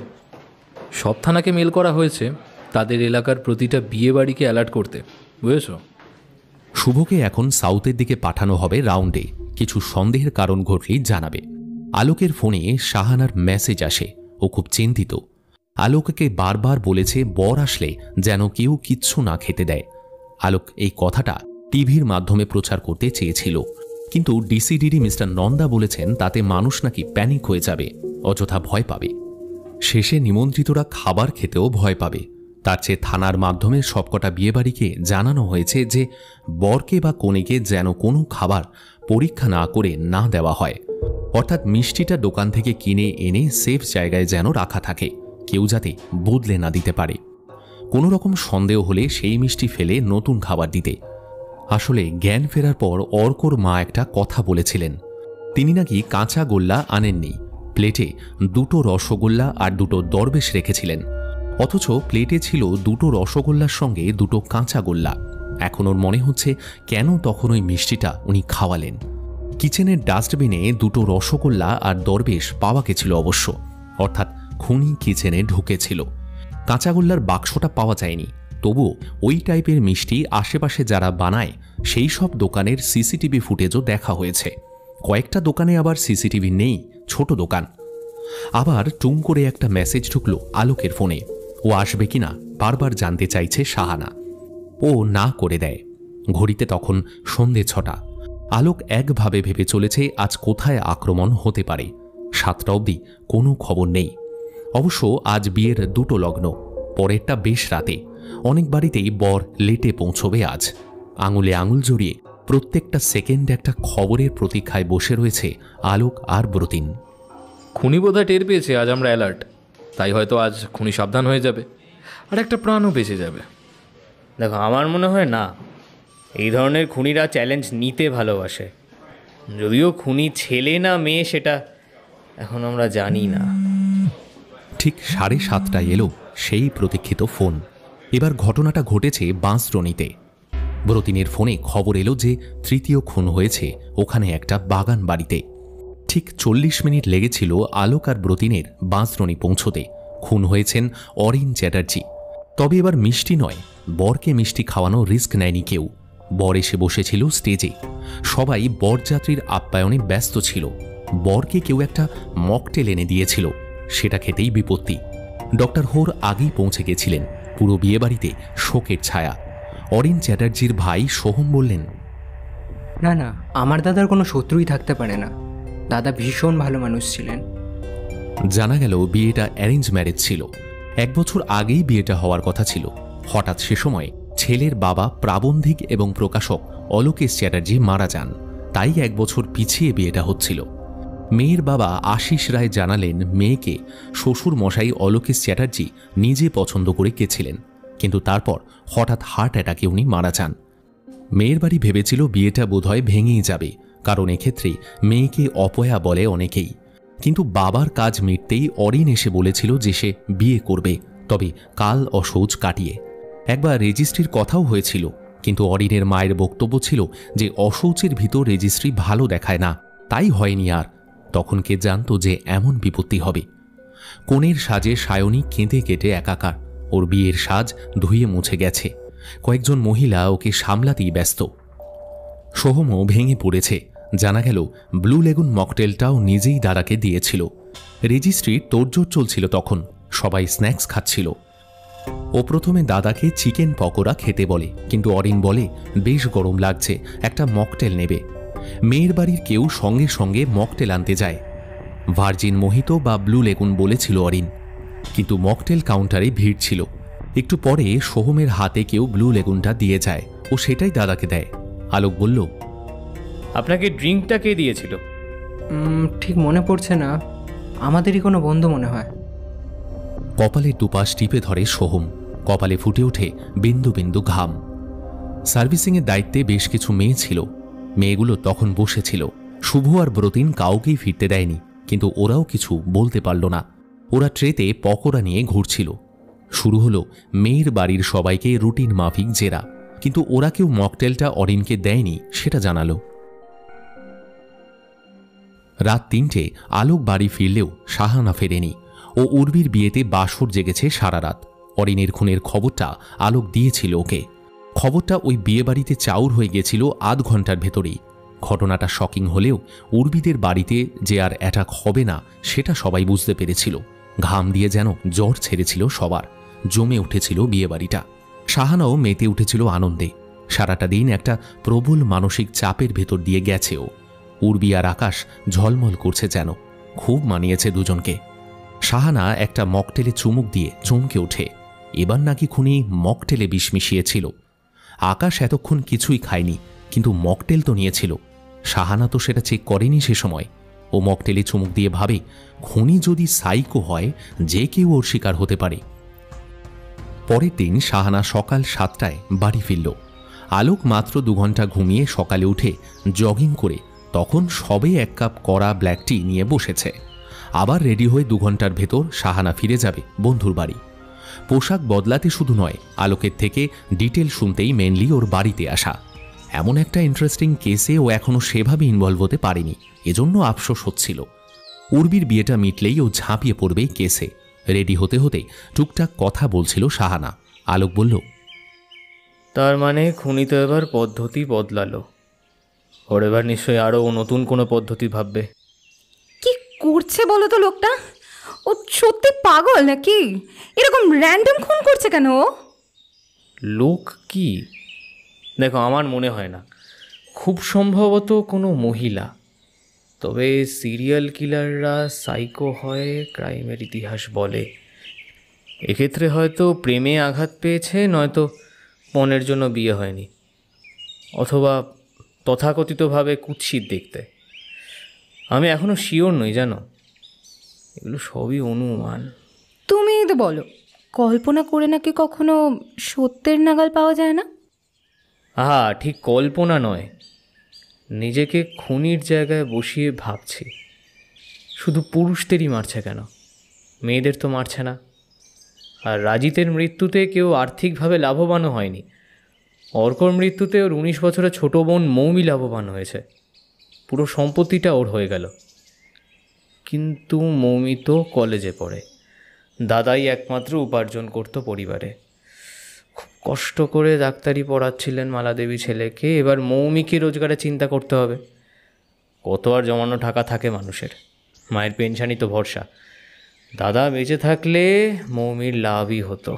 সব থানাকে মেল করা হয়েছে তাদের এলাকার প্রতিটা বিয়ে বাড়িকে অ্যালার্ট করতে, বুঝেছ? শুভকে এখন সাউথের দিকে পাঠানো হবে রাউন্ডে। কিছু সন্দেহের কারণ ঘটলেই জানাবে। আলোকের ফোনে শাহানার মেসেজ আসে। ও খুব চিন্তিত। আলোককে বারবার বলেছে বর আসলে যেন কেউ কিচ্ছু না খেতে দেয়। আলোক এই কথাটা টিভির মাধ্যমে প্রচার করতে চেয়েছিল, কিন্তু ডিসিডিডি মিস্টার নন্দা বলেছেন তাতে মানুষ নাকি প্যানিক হয়ে যাবে, অযথা ভয় পাবে। শেষে নিমন্ত্রিতরা খাবার খেতেও ভয় পাবে। তার চেয়ে থানার মাধ্যমে সবকটা বিয়েবাড়িকে জানানো হয়েছে যে বরকে বা কনেকে যেন কোনো খাবার পরীক্ষা না করে না দেওয়া হয়। অর্থাৎ মিষ্টিটা দোকান থেকে কিনে এনে সেফ জায়গায় যেন রাখা থাকে, কেউ যাতে বদলে না দিতে পারে। কোনো রকম সন্দেহ হলে সেই মিষ্টি ফেলে নতুন খাবার দিতে। আসলে জ্ঞান ফেরার পর অর্কর মা একটা কথা বলেছিলেন, তিনি নাকি কাঁচা গোল্লা আনেননি, প্লেটে 2টো রসগোল্লা আর 2টো দরবেশ রেখেছিলেন। অথচ প্লেটে ছিল 2টো রসগোল্লার সঙ্গে 2টো কাঁচা গোল্লা। এখন ওর মনে হচ্ছে কেন তখন ওই মিষ্টিটা উনি খাওয়ালেন। কিচেনের ডাস্টবিনে 2টো রসগোল্লা আর দরবেশ পাওয়া গেছিল অবশ্য, অর্থাৎ খুনি কিচেনে ঢুকেছিল। কাঁচাগোল্লার বাক্সটা পাওয়া যায়নি, তবুও ওই টাইপের মিষ্টি আশেপাশে যারা বানায় সেই সব দোকানের সিসিটিভি ফুটেজও দেখা হয়েছে। কয়েকটা দোকানে আবার সিসিটিভি নেই, ছোট দোকান। আবার টুম করে একটা মেসেজ ঢুকলো আলোকের ফোনে। ও আসবে কিনা বারবার জানতে চাইছে শাহানা। ও না করে দেয়। ঘড়িতে তখন সন্ধে 6টা। আলোক একভাবে ভেবে চলেছে আজ কোথায় আক্রমণ হতে পারে। 7টা অবধি কোনো খবর নেই। অবশ্য আজ বিয়ের 2টো লগ্ন, পরেরটা বেশ রাতে। অনেক বাড়িতেই বর লেটে পৌঁছবে আজ। আঙুলে আঙুল জড়িয়ে প্রত্যেকটা সেকেন্ড একটা খবরের প্রতীক্ষায় বসে রয়েছে আলোক আর ব্রতিন। খুনি বোধহয় টের পেয়েছে আজ আমরা অ্যালার্ট, তাই হয়তো আজ খুনি সাবধান হয়ে যাবে আর একটা প্রাণও বেঁচে যাবে। দেখো, আমার মনে হয় না। এই ধরনের খুনিরা চ্যালেঞ্জ নিতে ভালোবাসে। যদিও খুনি ছেলে না মেয়ে সেটা এখন আমরা জানি না। ঠিক 7:30টায় এলো সেই প্রতীক্ষিত ফোন। এবার ঘটনাটা ঘটেছে বাঁশরণীতে। ব্রতিনের ফোনে খবর এলো যে তৃতীয় খুন হয়েছে ওখানে একটা বাগান বাড়িতে। ঠিক 40 মিনিট লেগেছিল আলোক আর ব্রতিনের বাঁশরণী পৌঁছতে। খুন হয়েছেন অরিন চ্যাটার্জি। তবে এবার মিষ্টি নয়, বরকে মিষ্টি খাওয়ানো রিস্ক নেয়নি কেউ। বর এসে বসেছিল স্টেজে। সবাই বরযাত্রীর আপ্যায়নে ব্যস্ত ছিল। বরকে কেউ একটা মকটেল এনে দিয়েছিল, সেটা খেতেই বিপত্তি। ডক্টর হোর আগেই পৌঁছে গেছিলেন। পুরো বিয়েবাড়িতে শোকের ছায়া। অরিন চ্যাটার্জির ভাই সোহম বললেন, না না, আমার দাদার কোনো শত্রুই থাকতে পারে না। দাদা ভীষণ ভালো মানুষ ছিলেন। জানা গেল বিয়েটা অ্যারেঞ্জ ম্যারেজ ছিল। 1 বছর আগেই বিয়েটা হওয়ার কথা ছিল। হঠাৎ সে সময় ছেলের বাবা প্রাবন্ধিক এবং প্রকাশক অলোকেশ চ্যাটার্জি মারা যান, তাই 1 বছর পিছিয়ে বিয়েটা হচ্ছিল। মেয়ের বাবা আশিস রায় জানালেন মেয়েকে শ্বশুর মশাই অলোকেশ চ্যাটার্জি নিজে পছন্দ করে গেছিলেন, কিন্তু তারপর হঠাৎ হার্ট অ্যাটাকে উনি মারা যান। মেয়ের বাড়ি ভেবেছিল বিয়েটা বোধহয় ভেঙেই যাবে, কারণ এক্ষেত্রে মেয়েকে অপয়া বলে অনেকেই। কিন্তু বাবার কাজ মিটতেই অরিন এসে বলেছিল যে সে বিয়ে করবে, তবে কাল অসৌচ কাটিয়ে। একবার রেজিস্ট্রির কথাও হয়েছিল, কিন্তু অরিনের মায়ের বক্তব্য ছিল যে অশৌচের ভিতর রেজিস্ট্রি ভালো দেখায় না, তাই হয়নি। আর তখন কে জানত যে এমন বিপত্তি হবে। কনের সাজে সায়নী কেঁদে কেটে একাকার। ওর বিয়ের সাজ ধুয়ে মুছে গেছে। কয়েকজন মহিলা ওকে সামলাতেই ব্যস্ত। সোহমও ভেঙে পড়েছে। জানা গেল ব্লু লেগুন মকটেলটাও নিজেই দাদাকে দিয়েছিল। রেজিস্ট্রির তোড়জোড় চলছিল তখন, সবাই স্ন্যাক্স খাচ্ছিল। ও প্রথমে দাদাকে চিকেন পকোড়া খেতে বলে, কিন্তু অরিন বলে বেশ গরম লাগছে, একটা মকটেল নেবে। মেয়ের বাড়ির কেউ সঙ্গে সঙ্গে মকটেল আনতে যায়। ভার্জিন মোহিতো বা ব্লু লেগুন বলেছিল অরিন, কিন্তু মকটেল কাউন্টারে ভিড় ছিল। একটু পরে সোহমের হাতে কেউ ব্লু লেগুনটা দিয়ে যায়, ও সেটাই দাদাকে দেয়। আলোক বলল, আপনাকে ড্রিঙ্কটা কে দিয়েছিল? ঠিক মনে পড়ছে না, আমাদেরই কোনো বন্ধু মনে হয়। কপালের দুপাশ টিপে ধরে সোহম। কপালে ফুটে ওঠে বিন্দু বিন্দু ঘাম। সার্ভিসিংয়ের দায়িত্বে বেশ কিছু মেয়ে ছিল। মেয়েগুলো তখন বসেছিল। শুভ আর ব্রতিন কাউকেই ফিরতে দেয়নি, কিন্তু ওরাও কিছু বলতে পারল না। ওরা ট্রেতে পকোড়া নিয়ে ঘুরছিল। শুরু হলো মেয়ের বাড়ির সবাইকে রুটিন মাফিক জেরা, কিন্তু ওরা কেউ মকটেলটা অরিনকে দেয়নি সেটা জানালো। রাত 3টে আলোক বাড়ি ফিরলেও শাহানা ফেরেনি। ও উর্বির বিয়েতে বাসর জেগেছে সারা রাত। অরিনের খুনের খবরটা আলোক দিয়েছিল ওকে। খবরটা ওই বিয়ে বাড়িতে চাউর হয়ে গেছিল আধ ঘন্টার ভেতরেই। ঘটনাটা শকিং হলেও উর্বিদের বাড়িতে যে আর অ্যাটাক হবে না সেটা সবাই বুঝতে পেরেছিল। ঘাম দিয়ে যেন জ্বর ছেড়েছিল সবার। জমে উঠেছিল বিয়েবাড়িটা। শাহানাও মেতে উঠেছিল আনন্দে। সারাটা দিন একটা প্রবল মানসিক চাপের ভেতর দিয়ে গেছেও। উর্বি আর আকাশ ঝলমল করছে যেন। খুব মানিয়েছে দুজনকে। শাহানা একটা মকটেলে চুমুক দিয়ে চমকে ওঠে। এবার নাকি খুনি মকটেলে বিষ মিশিয়েছিল। আকাশ এতক্ষণ কিছুই খায়নি, কিন্তু মকটেল তো নিয়েছিল। শাহানা তো সেটা চেক করেনি সে সময়। ও মকটেলে চুমুক দিয়ে ভাবে খুনি যদি সাইকো হয় যে কেউ ওর শিকার হতে পারে। পরের দিন শাহানা সকাল 7টায় বাড়ি ফিরল। আলোক মাত্র 2 ঘন্টা ঘুমিয়ে সকালে উঠে জগিং করে তখন সবে 1 কাপ কড়া ব্ল্যাক টি নিয়ে বসেছে। আবার রেডি হয়ে 2 ঘন্টার ভেতর শাহানা ফিরে যাবে বন্ধুর বাড়ি। পোশাক বদলাতে শুধু নয়, আলোকের থেকে ডিটেল শুনতেই মেনলি ওর বাড়িতে আসা। এমন একটা ইন্টারেস্টিং কেসে ও এখনও সেভাবে ইনভলভ হতে পারেনি, এজন্য আফসোস হচ্ছিল। উর্বির বিয়েটা মিটলেই ও ঝাঁপিয়ে পড়বে কেসে। রেডি হতে হতে টুকটাক কথা বলছিল শাহানা। আলোক বলল, তার মানে খুনি তো এবার পদ্ধতি বদলালো। ওর এবার নিশ্চয়ই আরও নতুন কোনো পদ্ধতি ভাববে। কি করছে বলো তো লোকটা? ও সত্যি পাগল নাকি? এরকম র্যান্ডম খুন করছে কেন ও? লোক কি? দেখো, আমার মনে হয় না, খুব সম্ভবত কোনো মহিলা। তবে সিরিয়াল কিলাররা সাইকো হয় ক্রাইমের ইতিহাস বলে। এক্ষেত্রে হয়তো প্রেমে আঘাত পেয়েছে, নয়তো পণের জন্য বিয়ে হয়নি, অথবা তথাকথিতভাবে কুৎসিত দেখতে। আমি এখনও শিওর নই, জানো। এগুলো সবই অনুমান। তুমি তো বলো, কল্পনা করে নাকি কখনো সত্যের নাগাল পাওয়া যায় না? আহা, ঠিক কল্পনা নয়, নিজেকে খুনির জায়গায় বসিয়ে ভাবছি, শুধু পুরুষদেরই মারছে কেন, মেয়েদের তো মারছে না। আর রাজিতের মৃত্যুতে কেউ আর্থিকভাবে লাভবানও হয়নি। অর্কর মৃত্যুতে ওর 19 বছরের ছোট বোন মৌমি লাভবান হয়েছে, পুরো সম্পত্তিটা ওর হয়ে গেল। কিন্তু মৌমি তো কলেজে পড়ে, দাদাই একমাত্র উপার্জন করত পরিবারে। খুব কষ্ট করে ডাক্তারি পড়াচ্ছিলেন মালাদেবী ছেলেকে। এবার মৌমিকে রোজগারে চিন্তা করতে হবে। কত আর জমানো টাকা থাকে মানুষের, মায়ের পেনশনই তো ভরসা। দাদা বেঁচে থাকলে মৌমির লাভই হতো।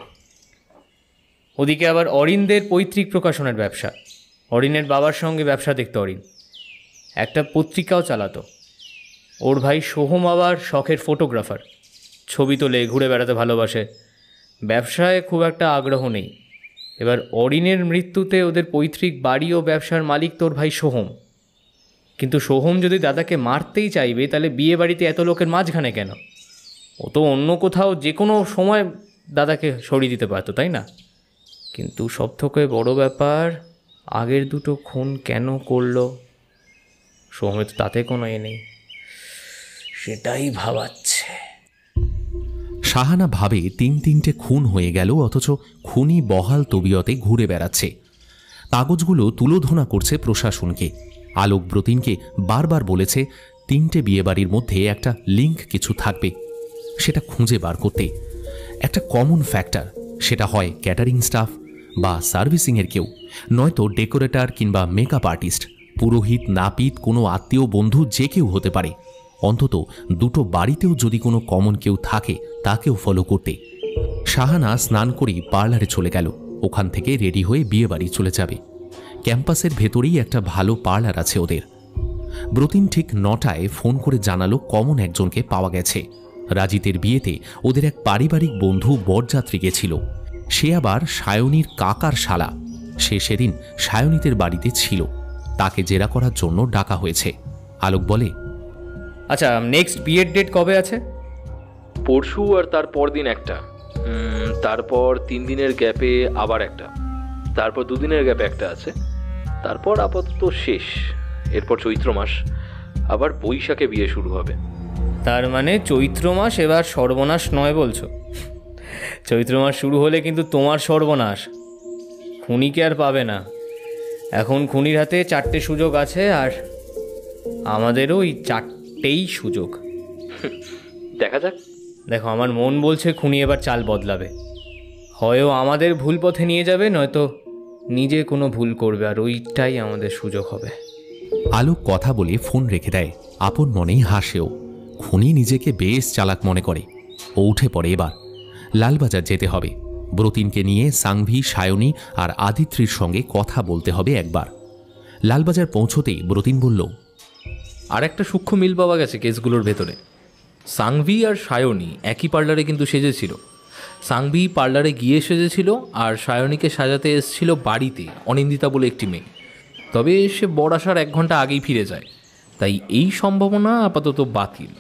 ওদিকে আবার অরিনদের পৈতৃক প্রকাশনের ব্যবসা। অরিনের বাবার সঙ্গে ব্যবসা দেখতো অরিন, একটা পত্রিকাও চালাতো। ওর ভাই সোহম আবার শখের ফটোগ্রাফার, ছবি তোলে, ঘুরে বেড়াতে ভালোবাসে, ব্যবসায় খুব একটা আগ্রহ নেই। এবার অরিনের মৃত্যুতে ওদের পৈতৃক বাড়ি ও ব্যবসার মালিক তোর ভাই সোহম। কিন্তু সোহম যদি দাদাকে মারতেই চাইবে, তাহলে বিয়ে বাড়িতে এত লোকের মাঝখানে কেন? ও তো অন্য কোথাও যে কোনো সময় দাদাকে সরিয়ে দিতে পারতো, তাই না? কিন্তু সব থেকে বড় ব্যাপার, আগের 2টো খুন কেন করলো? সোহমে তো তাতে কোনো নেই, সেটাই ভাবাচ্ছে। শাহানা ভাবে 3-3টে খুন হয়ে গেল, অথচ খুনি বহাল তবিয়তে ঘুরে বেড়াচ্ছে। কাগজগুলো তুলোধনা করছে প্রশাসনকে। আলোক ব্রতিনকে বারবার বলেছে 3টে বিয়েবাড়ির মধ্যে একটা লিঙ্ক কিছু থাকবে, সেটা খুঁজে বার করতে। একটা কমন ফ্যাক্টর, সেটা হয় ক্যাটারিং স্টাফ বা সার্ভিসিংয়ের কেউ, নয়তো ডেকোরেটর কিংবা মেকআপ আর্টিস্ট, পুরোহিত, নাপিত, কোনো আত্মীয় বন্ধু যে কেউ হতে পারে। অন্তত 2টো বাড়িতেও যদি কোনো কমন কেউ থাকে তাকেও ফলো করতে। শাহানা স্নান করেই পার্লারে চলে গেল। ওখান থেকে রেডি হয়ে বিয়ে বাড়ি চলে যাবে। ক্যাম্পাসের ভেতরেই একটা ভালো পার্লার আছে ওদের। ব্রতিন ঠিক 9টায় ফোন করে জানালো কমন একজনকে পাওয়া গেছে। রাজিতের বিয়েতে ওদের এক পারিবারিক বন্ধু বরযাত্রী গেছিল। সে আবার সায়নীর কাকার শালা। সে সেদিন সায়নীদের বাড়িতে ছিল, তাকে জেরা করার জন্য ডাকা হয়েছে। আলোক বলে, আচ্ছা, নেক্সট বিয়ের ডেট কবে আছে? পরশু আর তার পর দিন একটা, তারপর 3 দিনের গ্যাপে আবার একটা, তারপর 2 দিনের গ্যাপে একটা আছে, তারপর আপাতত শেষ। এরপর চৈত্র মাস, আবার বৈশাখে বিয়ে শুরু হবে। তার মানে চৈত্র মাস এবার সর্বনাশ নয় বলছো? চৈত্র মাস শুরু হলে কিন্তু তোমার সর্বনাশ। খুনিকে আর পাবে না। এখন খুনির হাতে 4টে সুযোগ আছে, আর আমাদেরও ওই 4টেই সুযোগ। দেখা যাক। দেখো, আমার মন বলছে খুনি এবার চাল বদলাবে। হয়ও আমাদের ভুল পথে নিয়ে যাবে, নয়তো নিজে কোনো ভুল করবে, আর ওইটাই আমাদের সুযোগ হবে। আলোক কথা বলে ফোন রেখে দেয়। আপন মনেই হাসেও। খুনি নিজেকে বেশ চালাক মনে করে। ও উঠে পড়ে। এবার লালবাজার যেতে হবে। ব্রতিনকে নিয়ে সাংভি, সায়নী আর আদিত্রির সঙ্গে কথা বলতে হবে একবার। লালবাজার পৌঁছতেই ব্রতিন বলল, আর একটা সূক্ষ্ম মিল পাওয়া গেছে কেসগুলোর ভেতরে। সাংভি আর সায়নী একই পার্লারে কিন্তু সেজেছিল। সাংভি পার্লারে গিয়ে সেজেছিল, আর সায়নীকে সাজাতে এসেছিল বাড়িতে অনিন্দিতা বলে একটি মেয়ে। তবে সে বর আসার 1 ঘন্টা আগেই ফিরে যায়। তাই এই সম্ভাবনা আপাতত বাতিল।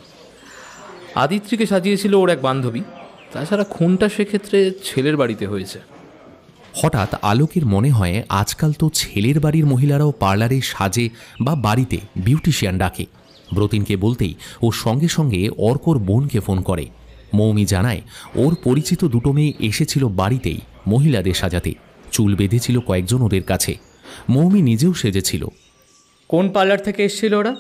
আদিত্রিকে সাজিয়েছিল ওর এক বান্ধবী, তাছাড়া খুনটা সেক্ষেত্রে ছেলের বাড়িতে হয়েছে। হঠাৎ আলোকের মনে হয় আজকাল তো ছেলের বাড়ির মহিলারাও পার্লারে সাজে বা বাড়িতে বিউটিশিয়ান ডাকে। ব্রতিনকে বলতেই ও সঙ্গে সঙ্গে অর্কর বোনকে ফোন করে। মৌমি জানায় ওর পরিচিত দুটো মেয়ে এসেছিল বাড়িতেই মহিলাদের সাজাতে, চুল বেঁধেছিল কয়েকজন ওদের কাছে। মৌমি নিজেও সেজেছিল। কোন পার্লার থেকে এসেছিল ওরা?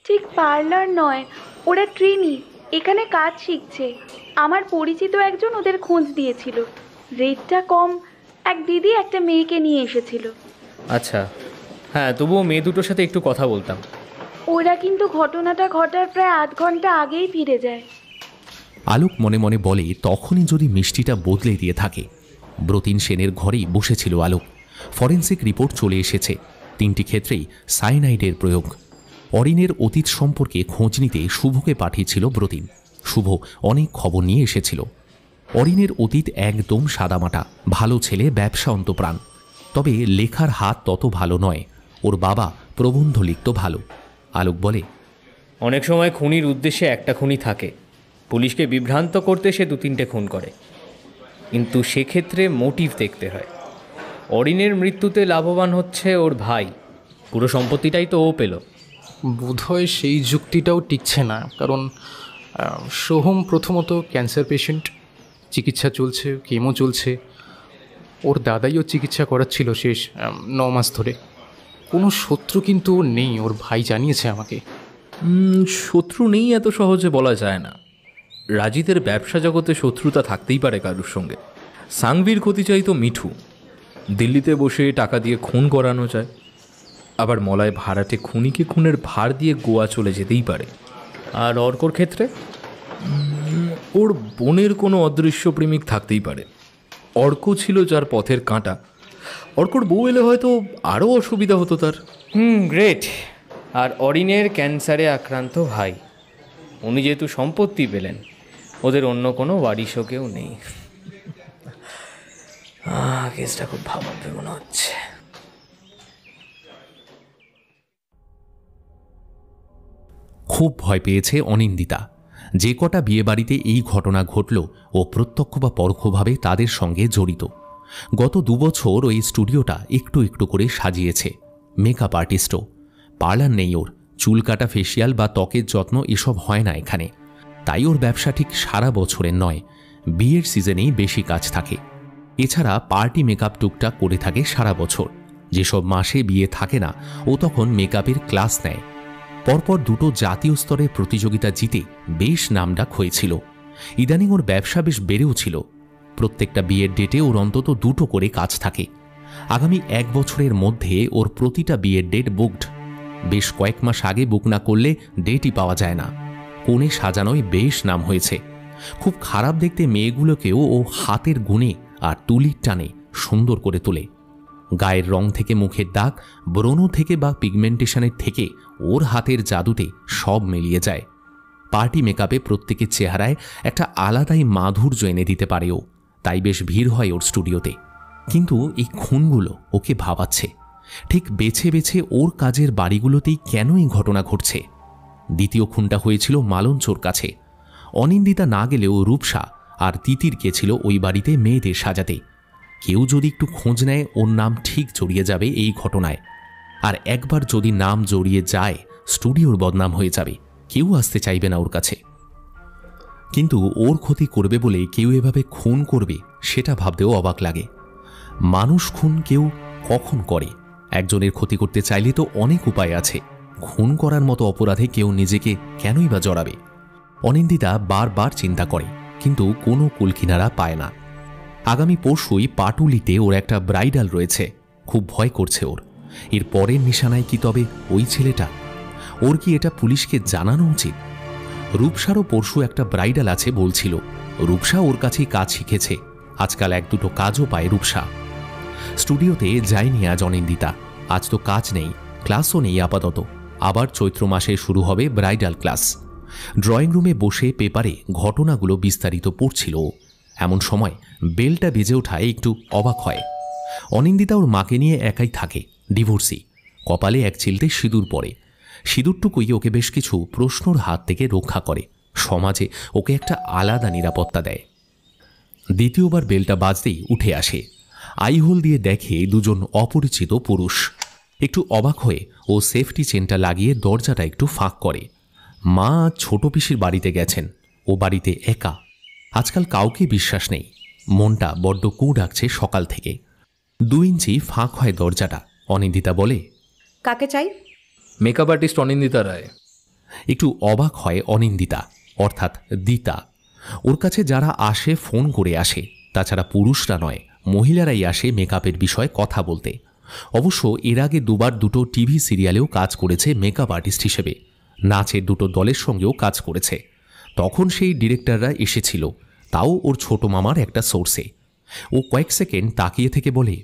ঠিক পার্লার নয়, ওরা ট্রেনি, এখানে কাজ শিখছে। আমার পরিচিত একজন ওদের খোঁজ দিয়েছিল, রেটটা কম। এক দিদি একটা মেয়েকে নিয়ে এসেছিল। আচ্ছা, হ্যাঁ, তবুও মেয়ে দুটোর সাথে একটু কথা বলতাম। ওরা কিন্তু ঘটনাটা ঘটার প্রায় আধ ঘন্টা আগেই ফিরে যায়। আলোক মনে মনে বলে তখনই যদি মিষ্টিটা বদলে দিয়ে থাকে। ব্রতিন সেনের ঘরেই বসেছিল আলোক। ফরেন্সিক রিপোর্ট চলে এসেছে, 3টি ক্ষেত্রেই সাইনাইডের প্রয়োগ। অরিনের অতীত সম্পর্কে খোঁজ নিতে শুভকে পাঠিয়েছিল ব্রতিন। শুভ অনেক খবর নিয়ে এসেছিল। অরিনের অতীত একদম সাদামাটা, ভালো ছেলে, ব্যবসা অন্তপ্রাণ। তবে লেখার হাত তত ভালো নয়। ওর বাবা প্রবন্ধ লিখত ভালো। আলোক বলে, অনেক সময় খুনির উদ্দেশ্যে একটা খুনি থাকে, পুলিশকে বিভ্রান্ত করতে সে 2-3টে খুন করে, কিন্তু সেক্ষেত্রে মোটিভ দেখতে হয়। অরিনের মৃত্যুতে লাভবান হচ্ছে ওর ভাই, পুরো সম্পত্তিটাই তো ও পেল। বোধহয় সেই যুক্তিটাও টিকছে না, কারণ সোহম প্রথমত ক্যান্সার পেশেন্ট, চিকিৎসা চলছে, কেমো চলছে। ওর দাদাইও চিকিৎসা করাচ্ছিল শেষ 9 মাস ধরে। কোনো শত্রু কিন্তু ওর নেই, ওর ভাই জানিয়েছে আমাকে। শত্রু নেই এত সহজে বলা যায় না। রাজিতের ব্যবসা জগতে শত্রুতা থাকতেই পারে কারুর সঙ্গে। সাংভির ক্ষতি চাইতো মিঠু, দিল্লিতে বসে টাকা দিয়ে খুন করানো যায়। আবার মলায় ভাড়াটে খুনিকে খুনের ভার দিয়ে গোয়া চলে যেতেই পারে। আর অর্কর ক্ষেত্রে ওর বোনের কোনো অদৃশ্য প্রেমিক থাকতেই পারে। অর্ক ছিল যার পথের কাঁটা। অর্কর বউ এলে হয়তো আরও অসুবিধা হতো তার। গ্রেট। আর অরিনের ক্যান্সারে আক্রান্ত ভাই, উনি যেহেতু সম্পত্তি পেলেন, ওদের অন্য কোনো ওয়ারিশও কেউ নেই। কেসটা খুব ভাবাবে মনে হচ্ছে। খুব ভয় পেয়েছে অনিন্দিতা। যে কটা বিয়েবাড়িতে এই ঘটনা ঘটল ও প্রত্যক্ষ বা পরোক্ষভাবে তাদের সঙ্গে জড়িত। গত 2 বছর ওই স্টুডিওটা একটু একটু করে সাজিয়েছে। মেকআপ আর্টিস্টও। পার্লার নেই ওর, চুল কাটা, ফেসিয়াল বা ত্বকের যত্ন এসব হয় না এখানে। তাই ওর ব্যবসা ঠিক সারা বছরের নয়, বিয়ের সিজনেই বেশি কাজ থাকে। এছাড়া পার্টি মেকআপ টুকটাক করে থাকে সারা বছর। যেসব মাসে বিয়ে থাকে না ও তখন মেকআপের ক্লাস নেয়। পরপর 2টো জাতীয় স্তরের প্রতিযোগিতা জিতে বেশ নামডাক হয়েছিল। ইদানিং ওর ব্যবসা বেশ বেড়েও ছিল। প্রত্যেকটা বিয়ের ডেটে ওর অন্তত 2টো করে কাজ থাকে। আগামী 1 বছরের মধ্যে ওর প্রতিটা বিয়ের ডেট বুকড। বেশ কয়েক মাস আগে বুক না করলে ডেটই পাওয়া যায় না। কোণে সাজানোয় বেশ নাম হয়েছে। খুব খারাপ দেখতে মেয়েগুলোকেও ও হাতের গুণে আর তুলির টানে সুন্দর করে তোলে। গায়ের রং থেকে মুখের দাগ, ব্রণ থেকে বা পিগমেন্টেশনের থেকে ওর হাতের জাদুতে সব মিলিয়ে যায়। পার্টি মেকআপে প্রত্যেকের চেহারায় একটা আলাদাই মাধুর্য এনে দিতে পারে ও। তাই বেশ ভিড় হয় ওর স্টুডিওতে। কিন্তু এই খুনগুলো ওকে ভাবাচ্ছে। ঠিক বেছে বেছে ওর কাজের বাড়িগুলোতেই কেন এই ঘটনা ঘটছে। দ্বিতীয় খুনটা হয়েছিল মালঞ্চোর কাছে। অনিন্দিতা না গেলেও রূপসা আর তিতির গেছিল ওই বাড়িতে মেয়েদের সাজাতে। কেউ যদি একটু খোঁজ নেয় ওর নাম ঠিক জড়িয়ে যাবে এই ঘটনায়। আর একবার যদি নাম জড়িয়ে যায় স্টুডিওর বদনাম হয়ে যাবে, কেউ আসতে চাইবে না ওর কাছে। কিন্তু ওর ক্ষতি করবে বলে কেউ এভাবে খুন করবে সেটা ভাবতেও অবাক লাগে। মানুষ খুন কেউ কখন করে? একজনের ক্ষতি করতে চাইলে তো অনেক উপায় আছে। খুন করার মতো অপরাধে কেউ নিজেকে কেনই বা জড়াবে? অনিন্দিতা বারবার চিন্তা করে, কিন্তু কোনো কুলকিনারা পায় না। আগামী পরশুই পাটুলিতে ওর একটা ব্রাইডাল রয়েছে। খুব ভয় করছে ওর। এর পরের নিশানায় কি তবে ওই ছেলেটা? ওর কি এটা পুলিশকে জানানো উচিত? রূপসারও পরশু একটা ব্রাইডাল আছে বলছিল। রূপসা ওর কাছেই কাজ শিখেছে। আজকাল 1-2টো কাজও পায় রূপসা। স্টুডিওতে যায়নি আজ অনিন্দিতা। আজ তো কাজ নেই, ক্লাসও নেই আপাতত। আবার চৈত্র মাসে শুরু হবে ব্রাইডাল ক্লাস। ড্রয়িং রুমে বসে পেপারে ঘটনাগুলো বিস্তারিত পড়ছিল। এমন সময় বেলটা বেজে ওঠায় একটু অবাক হয়। অনিন্দিতা ওর মাকে নিয়ে একাই থাকে, ডিভোর্সি। কপালে এক চিলতে সিঁদুর পরে। সিঁদুরটুকুই ওকে বেশ কিছু প্রশ্নর হাত থেকে রক্ষা করে, সমাজে ওকে একটা আলাদা নিরাপত্তা দেয়। দ্বিতীয়বার বেলটা বাজতেই উঠে আসে। আইহোল দিয়ে দেখে দুজন অপরিচিত পুরুষ। একটু অবাক হয়ে ও সেফটি চেনটা লাগিয়ে দরজাটা একটু ফাঁক করে। মা ছোট পিসির বাড়িতে গেছেন, ও বাড়িতে একা। আজকাল কাউকে বিশ্বাস নেই। মনটা বড্ড কু ডাকছে সকাল থেকে। 2 ইঞ্চি ফাঁক হয় দরজাটা। অনিন্দিতা বলে, কাকে চাই? মেকআপ আর্টিস্ট অনিন্দিতা রায়। একটু অবাক হয় অনিন্দিতা, অর্থাৎ দিতা। ওর কাছে যারা আসে ফোন করে আসে, তাছাড়া পুরুষরা নয়, মহিলারাই আসে মেকআপের বিষয়ে কথা বলতে। অবশ্য এর আগে 2বার 2টো টিভি সিরিয়ালেও কাজ করেছে মেকআপ আর্টিস্ট হিসেবে। নাচের 2টো দলের সঙ্গেও কাজ করেছে। তখন সেই ডিরেক্টররা এসেছিল, তাও ওর ছোট মামার একটা সোর্সে। ও কয়েক সেকেন্ড তাকিয়ে থেকে বলে,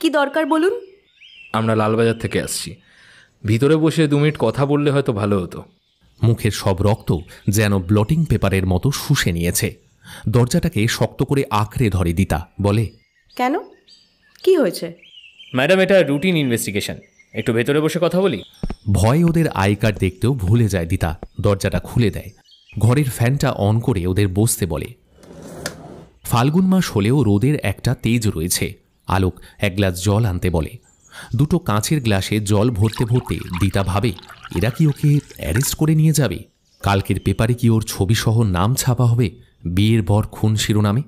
কি দরকার বলুন? আমরা লালবাজার থেকে আসছি, ভিতরে বসে 2 মিনিট কথা বললে হয়তো ভালো হতো। মুখের সব রক্ত যেন ব্লটিং পেপারের মতো শুষে নিয়েছে। দরজাটাকে শক্ত করে আঁকড়ে ধরে দিতা, বলে, কেন, কি হয়েছে? ম্যাডাম, এটা রুটিন ইনভেস্টিগেশন, একটু ভেতরে বসে কথা বলি। ভয় ওদের আই কার্ড দেখতেও ভুলে যায় দিতা। দরজাটা খুলে দেয়, ঘরের ফ্যানটা অন করে ওদের বসতে বলে। ফাল্গুন মাস হলেও রোদের একটা তেজ রয়েছে। আলোক 1 গ্লাস জল আনতে বলে। 2টো কাঁচের গ্লাসে জল ভরতে ভরতে দিতা ভাবে, এরা কি ওকে অ্যারেস্ট করে নিয়ে যাবে? কালকের পেপারে কি ওর ছবিসহ নাম ছাপা হবে বিয়ের বর খুন শিরোনামে?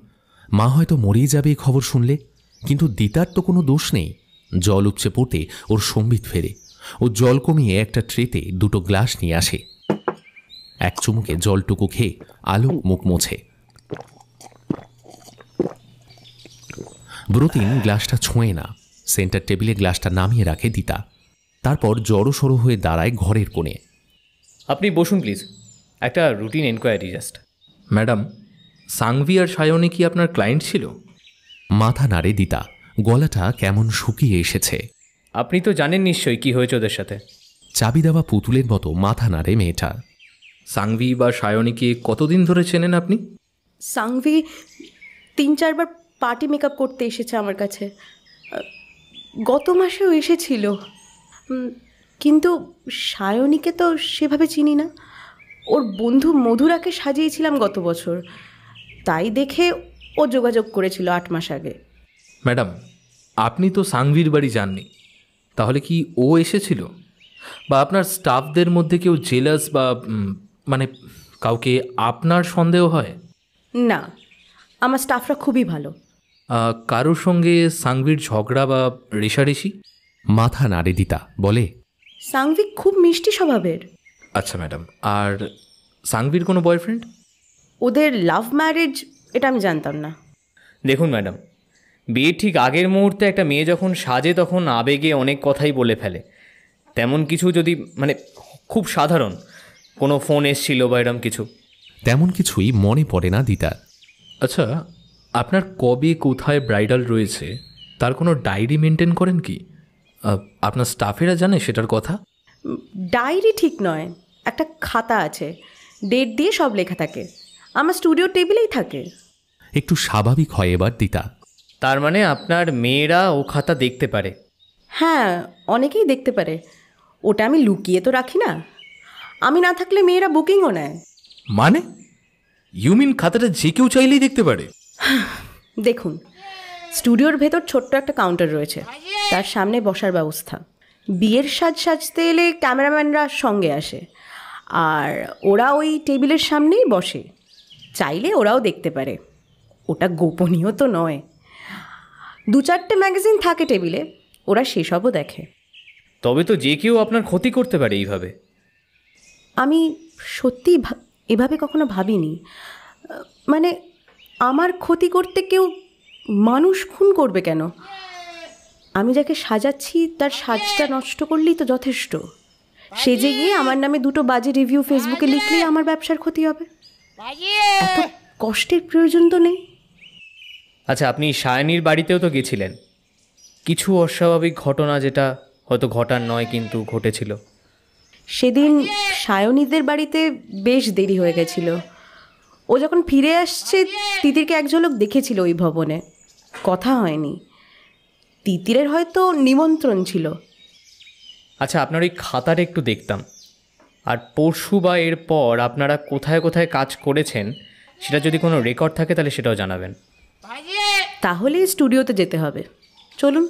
মা হয়তো মরেই যাবে এই খবর শুনলে। কিন্তু দিতার তো কোনো দোষ নেই। জল উপচে পড়তে ওর সম্বিত ফেরে। ও জল কমিয়ে একটা ট্রেতে 2টো গ্লাস নিয়ে আসে। এক চুমুকে জলটুকু খেয়ে আলোক মুখ মোছে। ব্রতিন গ্লাসটা ছোঁয়ে না। সেন্টার টেবিলে গ্লাসটা নামিয়ে রাখে দিতা। তারপর জড়োসড়ো হয়ে দাঁড়ায় ঘরের কোণে। আপনি বসুন প্লিজ, একটা routine enquiry just. Madam, Sanghvi আর সায়নী কি আপনার ক্লায়েন্ট ছিল? মাথা নাড়ে দিতা, গলাটা কেমন শুকিয়ে এসেছে। আপনি তো জানেন নিশ্চয়ই কি হয়েছে ওদের সাথে। চাবি দেওয়া পুতুলের মতো মাথা নাড়ে মেয়েটা। সাংভি বা সায়নীকে কতদিন ধরে চেনেন আপনি? সাংভি 3-4 বার পার্টি মেকআপ করতে এসেছে আমার কাছে। গত মাসেও এসেছিল, কিন্তু সায়নীকে তো সেভাবে চিনি না। ওর বন্ধু মধুরাকে সাজিয়েছিলাম গত বছর, তাই দেখে ও যোগাযোগ করেছিল 8 মাস আগে। ম্যাডাম, আপনি তো সাংভির বাড়ি যাননি, তাহলে কি ও এসেছিল? বা আপনার স্টাফদের মধ্যে কেউ জেলাস বা মানে কাউকে আপনার সন্দেহ হয়? না, আমার স্টাফরা খুবই ভালো। কারোর সঙ্গে সাংভির ঝগড়া বা রেশারেশি? মাথা নাড়ে দিতা, বলে, সাংভি খুব মিষ্টি স্বভাবের। আচ্ছা ম্যাডাম, আর সাংভির কোনো বয়ফ্রেন্ড? ওদের লাভ ম্যারেজ, এটা আমি জানতাম না। দেখুন ম্যাডাম, বিয়ের ঠিক আগের মুহূর্তে একটা মেয়ে যখন সাজে তখন আবেগে অনেক কথাই বলে ফেলে। তেমন কিছু যদি মানে খুব সাধারণ কোনো ফোন এসছিল বা এরম কিছু? তেমন কিছুই মনে পড়ে না দিতার। আচ্ছা, আপনার কবে কোথায় ব্রাইডাল রয়েছে তার কোনো ডায়েরি মেনটেন করেন কি? আপনার স্টাফেরা জানে সেটার কথা? ডায়েরি ঠিক নয়, একটা খাতা আছে, ডেট দিয়ে সব লেখা থাকে, আমার স্টুডিও টেবিলেই থাকে। একটু স্বাভাবিক হয় এবার দিতা। তার মানে আপনার মেয়েরা ও খাতা দেখতে পারে? হ্যাঁ, অনেকেই দেখতে পারে। ওটা আমি লুকিয়ে তো রাখি না। আমি না থাকলে মেয়েরা বুকিংও নেয়। মানে ইউ মিন খাতাটা যে কেউ চাইলেই দেখতে পারে? দেখুন, স্টুডিওর ভেতর ছোট্ট একটা কাউন্টার রয়েছে, তার সামনে বসার ব্যবস্থা। বিয়ের সাজ সাজতে এলে ক্যামেরাম্যানরা সঙ্গে আসে, আর ওরা ওই টেবিলের সামনেই বসে। চাইলে ওরাও দেখতে পারে, ওটা গোপনীয় তো নয়। 2-4টে ম্যাগাজিন থাকে টেবিলে, ওরা সেসবও দেখে। তবে তো যে কেউ আপনার ক্ষতি করতে পারে এইভাবে। আমি সত্যি এভাবে কখনো ভাবিনি। মানে আমার ক্ষতি করতে কেউ মানুষ খুন করবে কেন? আমি যাকে সাজাচ্ছি তার সাজটা নষ্ট করলেই তো যথেষ্ট। সেজে গিয়ে আমার নামে 2টো বাজে রিভিউ ফেসবুকে লিখলেই আমার ব্যবসার ক্ষতি হবে। এত কষ্টের প্রয়োজন তো নেই। আচ্ছা, আপনি সায়নীর বাড়িতেও তো গেছিলেন, কিছু অস্বাভাবিক ঘটনা যেটা হয়তো ঘটার নয় কিন্তু ঘটেছিল। সেদিন সায়নীদের বাড়িতে বেশ দেরি হয়ে গেছিল। ও যখন ফিরে আসছে তিতিরকে এক ঝলক দেখেছিল ওই ভবনে, কথা হয়নি। তিতিরের হয়তো নিমন্ত্রণ ছিল। আচ্ছা, আপনার ওই খাতাটা একটু দেখতাম, আর পরশু বা এরপর আপনারা কোথায় কোথায় কাজ করেছেন সেটা যদি কোনো রেকর্ড থাকে তাহলে সেটাও জানাবেন। তাহলে স্টুডিওতে যেতে হবে, চলুন।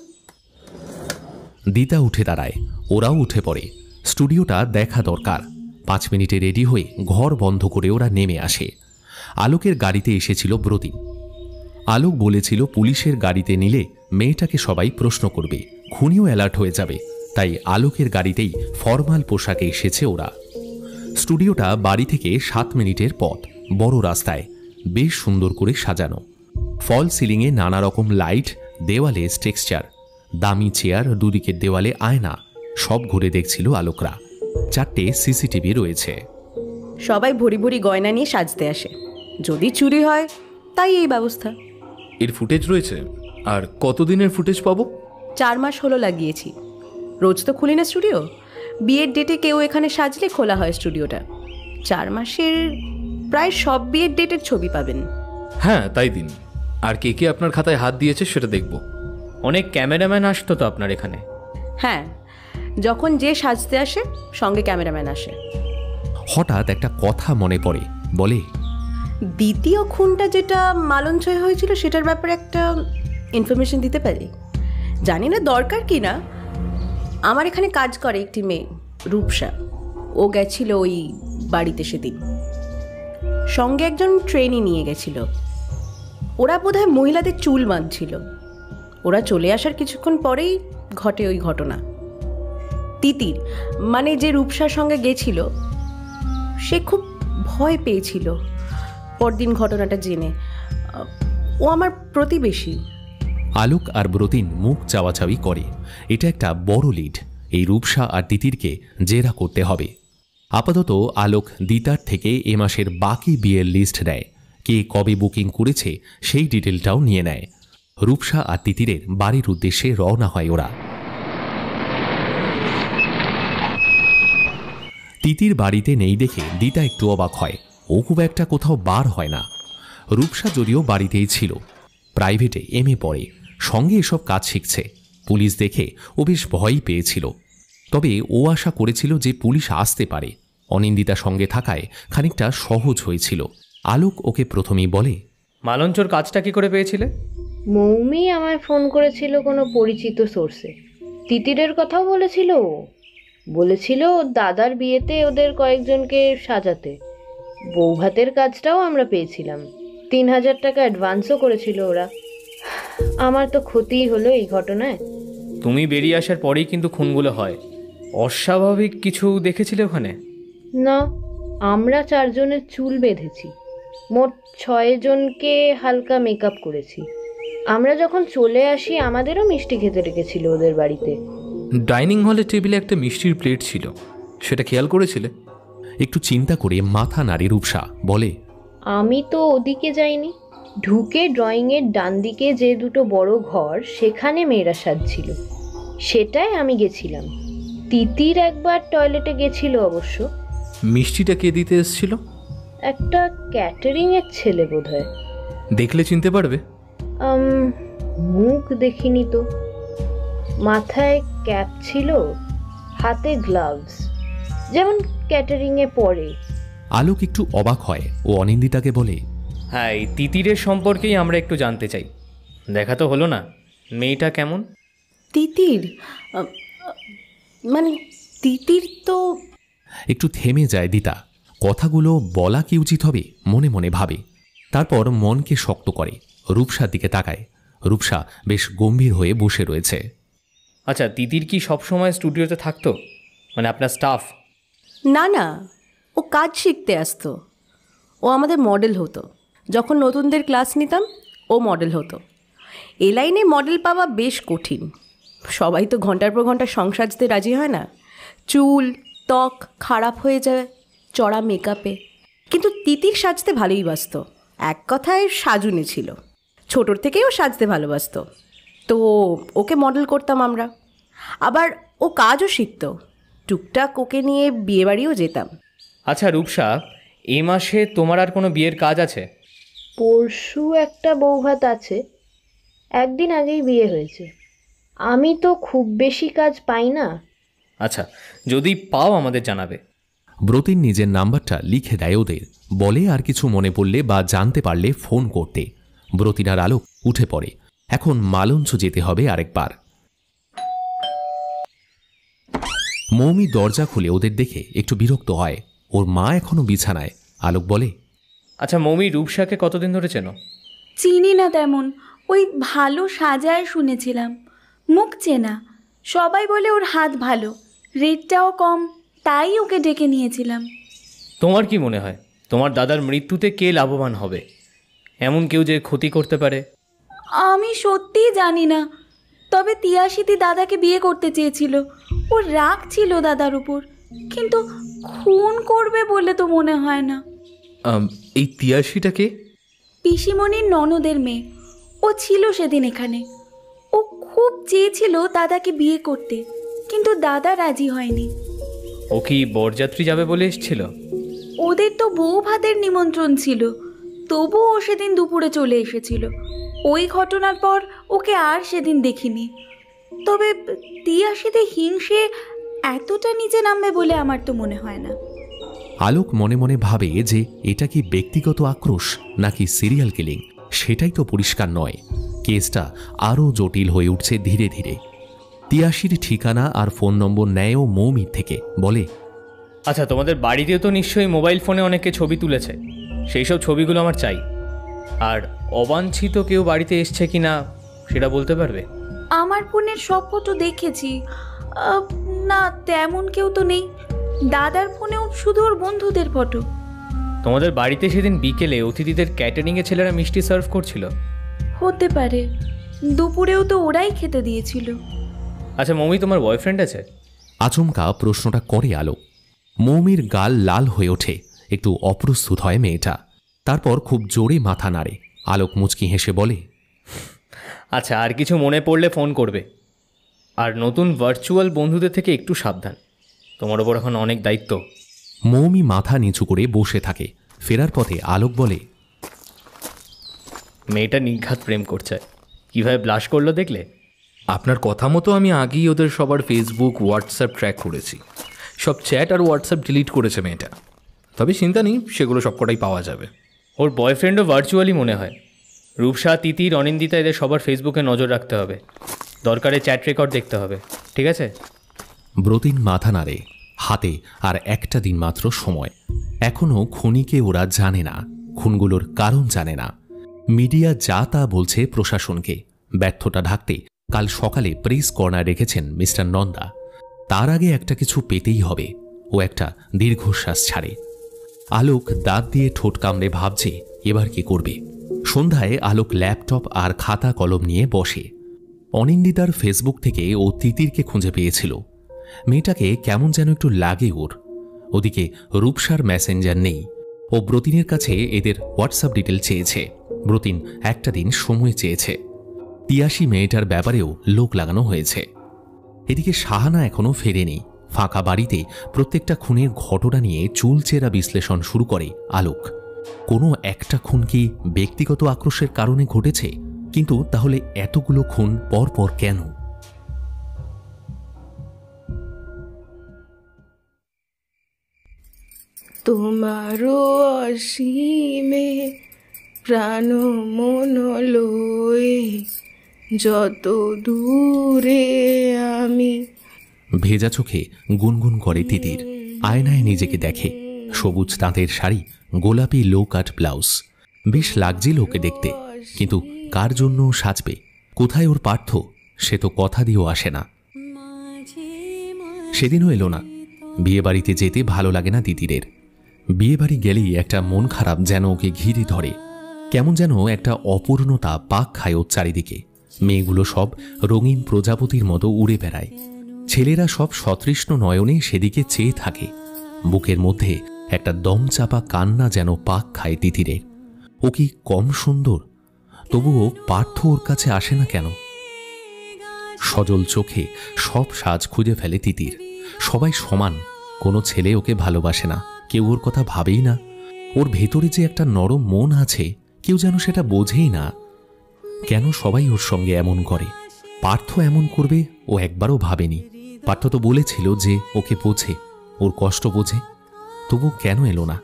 দিতা উঠে দাঁড়ায়, ওরাও উঠে পড়ে। স্টুডিওটা দেখা দরকার। 5 মিনিটে রেডি হয়ে ঘর বন্ধ করে ওরা নেমে আসে। আলোকের গাড়িতে এসেছিল ব্রতিন। আলোক বলেছিল পুলিশের গাড়িতে নিলে মেয়েটাকে সবাই প্রশ্ন করবে, খুনিও অ্যালার্ট হয়ে যাবে, তাই আলোকের গাড়িতেই ফরমাল পোশাকে এসেছে ওরা। স্টুডিওটা বাড়ি থেকে 7 মিনিটের পথ, বড় রাস্তায়, বেশ সুন্দর করে সাজানো। ফল সিলিংয়ে নানা রকম লাইট, দেওয়ালে টেক্সচার, দামি চেয়ার, দুদিকের দেওয়ালে আয়না, সব ঘুরে দেখছিল আলোকরা। 4টে সিসিটিভি রয়েছে। সবাই ভরি ভরি গয়না নিয়ে সাজতে আসে, যদি চুরি হয় তাই এই ব্যবস্থা। এর ফুটেজ রয়েছে? আর কতদিনের ফুটেজ পাবো? 4 মাস হলো লাগিয়েছি। রোজ তো খুলি না স্টুডিও, বিয়ের ডেটে কেউ এখানে সাজলে খোলা হয় স্টুডিওটা। 4 মাসের প্রায় সব বিয়ের ডেটের ছবি পাবেন। হ্যাঁ তাই দিন। আর কে কে আপনার খাতায় হাত দিয়েছে সেটা দেখব। অনেক ক্যামেরাম্যান আসতো তো আপনার এখানে? হ্যাঁ, যখন যে সাজতে আসে সঙ্গে ক্যামেরাম্যান আসে। হঠাৎ একটা কথা মনে পড়ে, বলে, দ্বিতীয় খুনটা যেটা মালঞ্চয় হয়েছিল সেটার ব্যাপারে একটা ইনফরমেশন দিতে পারি। জানি না দরকার কি না, আমার এখানে কাজ করে একটি মেয়ে রূপসা, ও গেছিল ওই বাড়িতে সেদিন। সঙ্গে একজন ট্রেনি নিয়ে গেছিল। ওরা বোধহয় মহিলাদের চুল বাঁধছিল। ওরা চলে আসার কিছুক্ষণ পরেই ঘটে ওই ঘটনা। তিতির, মানে যে রূপসার সঙ্গে গেছিল, সে খুব ভয় পেয়েছিল পরদিন ঘটনাটা জেনে। ও আমার প্রতিবেশী। আলোক আর ব্রতিন মুখ চাওয়াচাওয়ি করে। এটা একটা বড় লিড। এই রূপসা আর তিতিরকে জেরা করতে হবে। আপাতত আলোক দিতার থেকে এ মাসের বাকি বিয়ের লিস্ট দেয়। কে কবে বুকিং করেছে সেই ডিটেলটাও নিয়ে নেয়। রূপসা আর তিতিরের বাড়ির উদ্দেশ্যে রওনা হয় ওরা। তিতির বাড়িতে নেই দেখে দিতা একটু অবাক হয়। ও খুব একটা কোথাও বার হয় না। রূপসা যদিও বাড়িতেই ছিল, প্রাইভেটে MA পড়ে, সঙ্গে এসব কাজ শিখছে। পুলিশ দেখে ও বেশ ভয়ই পেয়েছিল। তবে ও আশা করেছিল যে পুলিশ আসতে পারে। অনিন্দিতা সঙ্গে থাকায় খানিকটা সহজ হয়েছিল। আলোক ওকে প্রথমেই বলে, মালঞ্চর কাজটা কি করে পেয়েছিলে? মৌমি আমায় ফোন করেছিল কোনো পরিচিত সোর্সে। তিতিরের কথাও বলেছিল। ও বলেছিল দাদার বিয়েতে ওদের কয়েকজনকে সাজাতে। বৌভাতের কাজটাও আমরা পেয়েছিলাম। 3000 টাকা অ্যাডভান্সও করেছিল ওরা। আমার তো ক্ষতিই হলো এই ঘটনায়। তুমি বেরিয়ে আসার পরেই কিন্তু খুনগুলো হয়। অস্বাভাবিক কিছু দেখেছিলে ওখানে? না, আমরা 4 জনের চুল বেঁধেছি। মোট 6 জনকে হালকা মেকআপ করেছি। আমরা যখন চলে আসি আমাদেরও মিষ্টি খেতে রেখেছিল ওদের বাড়িতে। ডাইনিং হলের টেবিলে একটা মিষ্টির প্লেট ছিল, সেটা খেয়াল করেছিলে? একটু চিন্তা করে মাথা নাড়ে রূপসা, বলে, আমি তো ওদিকে যাইনি। ঢুকে ড্রয়িংয়ের ডান দিকে যে 2টো বড় ঘর, সেখানে মেয়েরা সাজছিল, সেটাই আমি গেছিলাম। তিতির একবার টয়লেটে গেছিল অবশ্য। মিষ্টিটা কে দিতে এসেছিল? একটা ক্যাটারিংয়ের ছেলে বোধহয়। দেখলে চিনতে পারবে? মুখ দেখিনি তো। মাথায় ক্যাপ ছিল, হাতে গ্লাভস, যেমন ক্যাটারিংয়ে পরে। আলোক একটু অবাক হয় ও অনিন্দিতাকে বলে, হ্যাঁ, এই তিতিরের সম্পর্কেই আমরা একটু জানতে চাই। দেখা তো হলো না, মেয়েটা কেমন? তিতির মানে তিতির তো। একটু থেমে যায় দিতা। কথাগুলো বলা কি উচিত হবে মনে মনে ভাবে। তারপর মনকে শক্ত করে রূপসার দিকে তাকায়। রূপসা বেশ গম্ভীর হয়ে বসে রয়েছে। আচ্ছা, তিতির কি সবসময় স্টুডিওতে থাকতো, মানে আপনার স্টাফ? না না, ও কাজ শিখতে আসতো। ও আমাদের মডেল হতো। যখন নতুনদের ক্লাস নিতাম ও মডেল হতো। এই লাইনে মডেল পাওয়া বেশ কঠিন। সবাই তো ঘন্টার পর ঘন্টা সংসাজতে রাজি হয় না। চুল ত্বক খারাপ হয়ে যায় চড়া মেকআপে। কিন্তু তিতির সাজতে ভালোই বাসত। এক কথায় সাজুনে ছিল। ছোটোর থেকেই ও সাজতে ভালোবাসত, তো ওকে মডেল করতাম আমরা। আবার ও কাজও শিখত। টুকটাক ওকে নিয়ে বিয়েবাড়িও যেতাম। আচ্ছা রূপসা, এই মাসে তোমার আর কোনো বিয়ের কাজ আছে? পরশু একটা বৌভাত আছে, একদিন আগেই বিয়ে হয়েছে। আমি তো খুব বেশি কাজ পাই না। আচ্ছা, যদি পাও আমাদের জানাবে। ব্রতিন নিজের নাম্বারটা লিখে দেয় ওদের, বলে আর কিছু মনে পড়লে বা জানতে পারলে ফোন করতে। ব্রতিন আর আলোক উঠে পড়ে। এখন মালঞ্চ যেতে হবে আরেকবার। মৌমি দরজা খুলে ওদের দেখে একটু বিরক্ত হয়। ওর মা এখনো বিছানায়। আলোক বলে, আচ্ছা মৌমি, রূপসাকে কতদিন ধরে চেনো? চিনি না তেমন, ওই ভালো সাজায় শুনেছিলাম, মুখ চেনা। সবাই বলে ওর হাত ভালো, রেটটাও কম, তাই ওকে ডেকে নিয়েছিলাম। তোমার কি মনে হয় তোমার দাদার মৃত্যুতে কে লাভবান হবে? এমন কেউ যে ক্ষতি করতে পারে? আমি সত্যিই জানি না, তবে তিয়াশিতি দাদাকে বিয়ে করতে চেয়েছিল, ওর রাগ ছিল দাদার উপর, কিন্তু খুন করবে বলে তো মনে হয় না। এই তিয়াশিটাকে? পিসিমণির ননদের মেয়ে, ও ছিল সেদিন এখানে। ও খুব চেয়েছিল দাদাকে বিয়ে করতে, কিন্তু দাদা রাজি হয়নি। ও কি বরযাত্রী যাবে বলে এসেছিল? ওদের তো বউ ভাতের নিমন্ত্রণ ছিল, তবুও ও সেদিন দুপুরে চলে এসেছিল। ওই ঘটনার পর ওকে আর সেদিন দেখিনি। তবে তিয়াশিতে হিংসে এতটা নিচে নামবে বলে আমার তো মনে হয় না। আলোক মনে মনে ভাবে যে এটা কি ব্যক্তিগত আক্রোশ নাকি সিরিয়াল কিলিং, সেটাই তো পরিষ্কার নয়। কেসটা আরও জটিল হয়ে উঠছে ধীরে ধীরে। তিয়াশির ঠিকানা আর ফোন নম্বর নেয়ও মৌমির থেকে। বলে, আচ্ছা তোমাদের বাড়িতেও তো নিশ্চয়ই মোবাইল ফোনে অনেকে ছবি তুলেছে, সেই সব ছবিগুলো আমার চাই। আর অবাঞ্ছিত কেউ বাড়িতে এসছে কি না সেটা বলতে পারবে? আমার ফোনের সব ফটো দেখেছি, না তেমন কেউ তো নেই। দাদার ফোনেও শুধু ওর বন্ধুদের ফটো। তোমাদের বাড়িতে সেদিন বিকেলে অতিথিদের ক্যাটারিংয়ে ছেলেরা মিষ্টি সার্ভ করছিল? হতে পারে, দুপুরেও তো ওরাই খেতে দিয়েছিল। আচ্ছা মৌমি, তোমার বয়ফ্রেন্ড আছে? আচমকা প্রশ্নটা করে আলোক। মৌমির গাল লাল হয়ে ওঠে, একটু অপ্রস্তুত হয় মেয়েটা। তারপর খুব জোরে মাথা নাড়ে। আলোক মুচকি হেসে বলে, আচ্ছা আর কিছু মনে পড়লে ফোন করবে। আর নতুন ভার্চুয়াল বন্ধুদের থেকে একটু সাবধান, তোমার ওপর এখন অনেক দায়িত্ব। মৌমি মাথা নিচু করে বসে থাকে। ফেরার পথে আলোক বলে, মেয়েটা নিঘাত প্রেম করছে, কিভাবে ব্লাশ করলো দেখলে? আপনার কথা মতো আমি আগেই ওদের সবার ফেসবুক হোয়াটসঅ্যাপ ট্র্যাক করেছি। সব চ্যাট আর হোয়াটসঅ্যাপ ডিলিট করেছে মেয়েটা। তবে চিন্তা নেই, সেগুলো সবকটাই পাওয়া যাবে। ওর বয়ফ্রেন্ডও ভার্চুয়ালি মনে হয়। রূপসা, তিতির, অনিন্দিতা, এদের সবার ফেসবুকে নজর রাখতে হবে। দরকারে চ্যাট রেকর্ড দেখতে হবে, ঠিক আছে? ব্রতিন মাথা নাড়ে। হাতে আর একটা দিন মাত্র সময়। এখনও খুনিকে ওরা জানে না, খুনগুলোর কারণ জানে না। মিডিয়া যা তা বলছে প্রশাসনকে। ব্যর্থতা ঢাকতে কাল সকালে প্রেস কর্নার রেখেছেন মিস্টার নন্দা। তার আগে একটা কিছু পেতেই হবে। ও একটা দীর্ঘশ্বাস ছাড়ে। আলোক দাঁত দিয়ে ঠোঁট কামড়ে ভাবছে এবার কি করবে। সন্ধ্যায় আলোক ল্যাপটপ আর খাতা কলম নিয়ে বসে। অনিন্দিতার ফেসবুক থেকে ও তিতিরকে খুঁজে পেয়েছিল। মেয়েটাকে কেমন যেন একটু লাগে ওর। ওদিকে রূপসার মেসেঞ্জার নেই। ও ব্রতিনের কাছে এদের হোয়াটসঅ্যাপ ডিটেল চেয়েছে। ব্রতিন একটা দিন সময় চেয়েছে। তিয়াশি মেয়েটার ব্যাপারেও লোক লাগানো হয়েছে। এদিকে সাহানা এখনও ফেরেনি। ফাঁকা বাড়িতে প্রত্যেকটা খুনের ঘটনা নিয়ে চুলচেরা বিশ্লেষণ শুরু করে আলোক। কোনো একটা খুন কি ব্যক্তিগত আক্রোশের কারণে ঘটেছে? কিন্তু তাহলে এতগুলো খুন পরপর কেন? তোমারও অসীমে প্রাণ মন লয়ে যত দূরে আমি। ভেজা চোখে গুনগুন করে তিতির। আয়নায় নিজেকে দেখে। সবুজ তাঁতের শাড়ি, গোলাপি লো কাট ব্লাউজ। বেশ লাগছিল ওকে দেখতে। কিন্তু কার জন্য সাজবে, কোথায় ওর পার্থ, সে তো কথা দিয়েও আসে না। সেদিনও এলো না। বিয়ে বাড়িতে যেতে ভালো লাগে না তিতিরের। বিয়ে বাড়ি গেলেই একটা মন খারাপ যেন ওকে ঘিরে ধরে। কেমন যেন একটা অপূর্ণতা পাক খায় ওর চারিদিকে। মেয়েগুলো সব রঙিন প্রজাপতির মতো উড়ে বেড়ায়। ছেলেরা সব সতৃষ্ণ নয়নে সেদিকে চেয়ে থাকে। বুকের মধ্যে একটা দমচাপা কান্না যেন পাক খায় তিতিরের। ও কি কম সুন্দর? তবুও পার্থ ওর কাছে আসে না কেন? সজল চোখে সব সাজ খুঁজে ফেলে তিতির। সবাই সমান, কোনো ছেলে ওকে ভালোবাসে না, কেউ ওর কথা ভাবেই না। ওর ভেতরে যে একটা নরম মন আছে, কেউ যেন সেটা বোঝেই না। কেন সবাই ওর সঙ্গে এমন করে? পার্থ এমন করবে ও একবারও ভাবেনি। পার্থ তো বলেছিল যে ওকে বোঝে, ওর কষ্ট বোঝে। তবু কেন এলো না?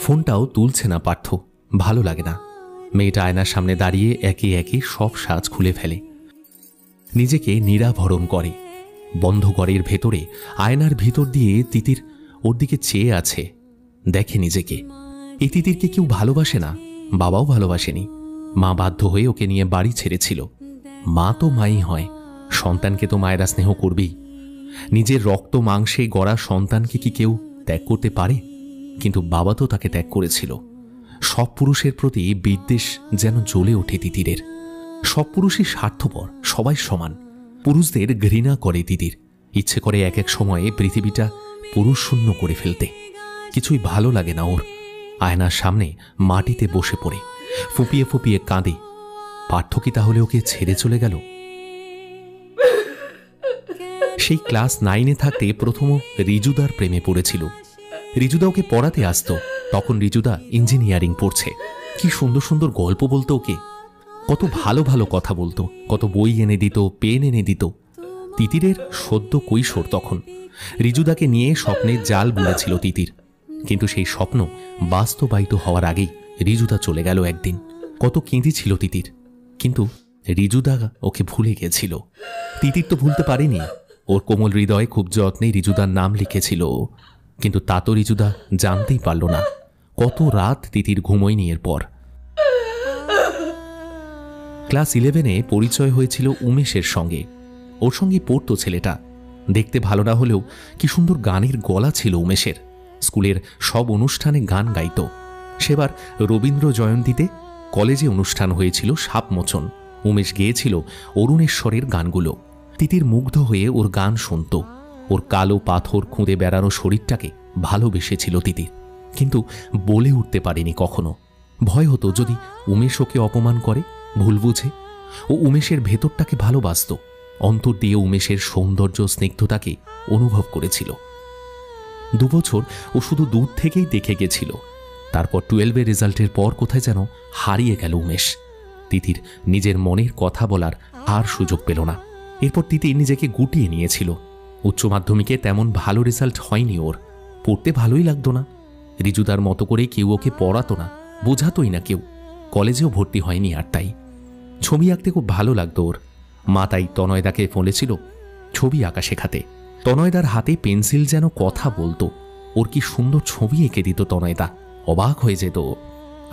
ফোনটাও তুলছে না পার্থ। ভালো লাগে না। মেয়েটা আয়নার সামনে দাঁড়িয়ে একে একে সব সাজ খুলে ফেলে, নিজেকে নিরাভরণ করে। বন্ধ ঘরের ভেতরে আয়নার ভিতর দিয়ে তিতির ওর দিকে চেয়ে আছে, দেখে নিজেকে। এই তিতিরকে কেউ ভালোবাসে না, বাবাও ভালোবাসেনি। মা বাধ্য হয়ে ওকে নিয়ে বাড়ি ছেড়েছিল। মা তো মাই হয়, সন্তানকে তো মায়েরা স্নেহ করবেই। নিজের রক্ত মাংসে গড়া সন্তানকে কি কেউ ত্যাগ করতে পারে? কিন্তু বাবা তো তাকে ত্যাগ করেছিল। সব পুরুষের প্রতি বিদ্বেষ যেন জ্বলে ওঠে তিতিরের। সব পুরুষই স্বার্থপর, সবাই সমান। পুরুষদের ঘৃণা করে তিতির। ইচ্ছে করে এক এক সময়ে পৃথিবীটা পুরুষ শূন্য করে ফেলতে। কিছুই ভালো লাগে না ওর। আয়নার সামনে মাটিতে বসে পড়ে ফুপিয়ে ফুপিয়ে কাঁদে। পার্থ কি তাহলে ওকে ছেড়ে চলে গেল? সেই ক্লাস 9-এ থাকতে প্রথম রিজুদার প্রেমে পড়েছিল। রিজুদা ওকে পড়াতে আসতো। তখন রিজুদা ইঞ্জিনিয়ারিং পড়ছে। কি সুন্দর সুন্দর গল্প বলতো ওকে, কত ভালো ভালো কথা বলতো, কত বই এনে দিত, পেন এনে দিত। তিতিরের সদ্য কৈশোর তখন। রিজুদাকে নিয়ে স্বপ্নে জাল বুনেছিল তিতির, কিন্তু সেই স্বপ্ন বাস্তবায়িত হওয়ার আগেই রিজুদা চলে গেল একদিন। কত কেঁদেছিল তিতির, কিন্তু রিজুদা ওকে ভুলে গেছিল। তিতির তো ভুলতে পারেনি। ওর কোমল হৃদয়ে খুব যত্নে রিজুদার নাম লিখেছিল, কিন্তু তা তো রিজুদা জানতেই পারল না। কত রাত তিতির ঘুমোয়নি এরপর। ক্লাস 11-এ পরিচয় হয়েছিল উমেশের সঙ্গে। ওর সঙ্গে পড়তো ছেলেটা। দেখতে ভালো না হলেও কি সুন্দর গানের গলা ছিল উমেশের। স্কুলের সব অনুষ্ঠানে গান গাইত। সেবার রবীন্দ্র জয়ন্তীতে কলেজে অনুষ্ঠান হয়েছিল সাপমোচন। উমেশ গেয়েছিল অরুণেশ্বরের গানগুলো। তিতির মুগ্ধ হয়ে ওর গান শুনত। ওর কালো পাথর খুঁড়ে বেড়ানো শরীরটাকে ভালোবেসেছিল তিতির, কিন্তু বলে উঠতে পারেনি কখনো। ভয় হতো যদি উমেশ ওকে অপমান করে, ভুল বুঝে। ও উমেশের ভেতরটাকে ভালোবাসত। অন্তর দিয়ে উমেশের সৌন্দর্য স্নিগ্ধতাকে অনুভব করেছিল। 2 বছর ও শুধু দূর থেকেই দেখে গেছিল। তারপর 12-এর রেজাল্টের পর কোথায় যেন হারিয়ে গেল উমেশ। তিতির নিজের মনের কথা বলার আর সুযোগ পেল না। এরপর তিতির নিজেকে গুটিয়ে নিয়েছিল। উচ্চ মাধ্যমিকে তেমন ভালো রেজাল্ট হয়নি ওর। পড়তে ভালোই লাগতো না। রিজুদার মতো করে কেউ ওকে পড়াতো না, বোঝাতোই না কেউ। কলেজেও ভর্তি হয়নি আর তাই। ছবি আঁকতে খুব ভালো লাগতো ওর। মা তাই তনয়দাকে বলেছিল ছবি আঁকা শেখাতে। তনয়দার হাতে পেন্সিল যেন কথা বলতো। ওর কি সুন্দর ছবি এঁকে দিত তনয়দা। অবাক হয়ে যেত।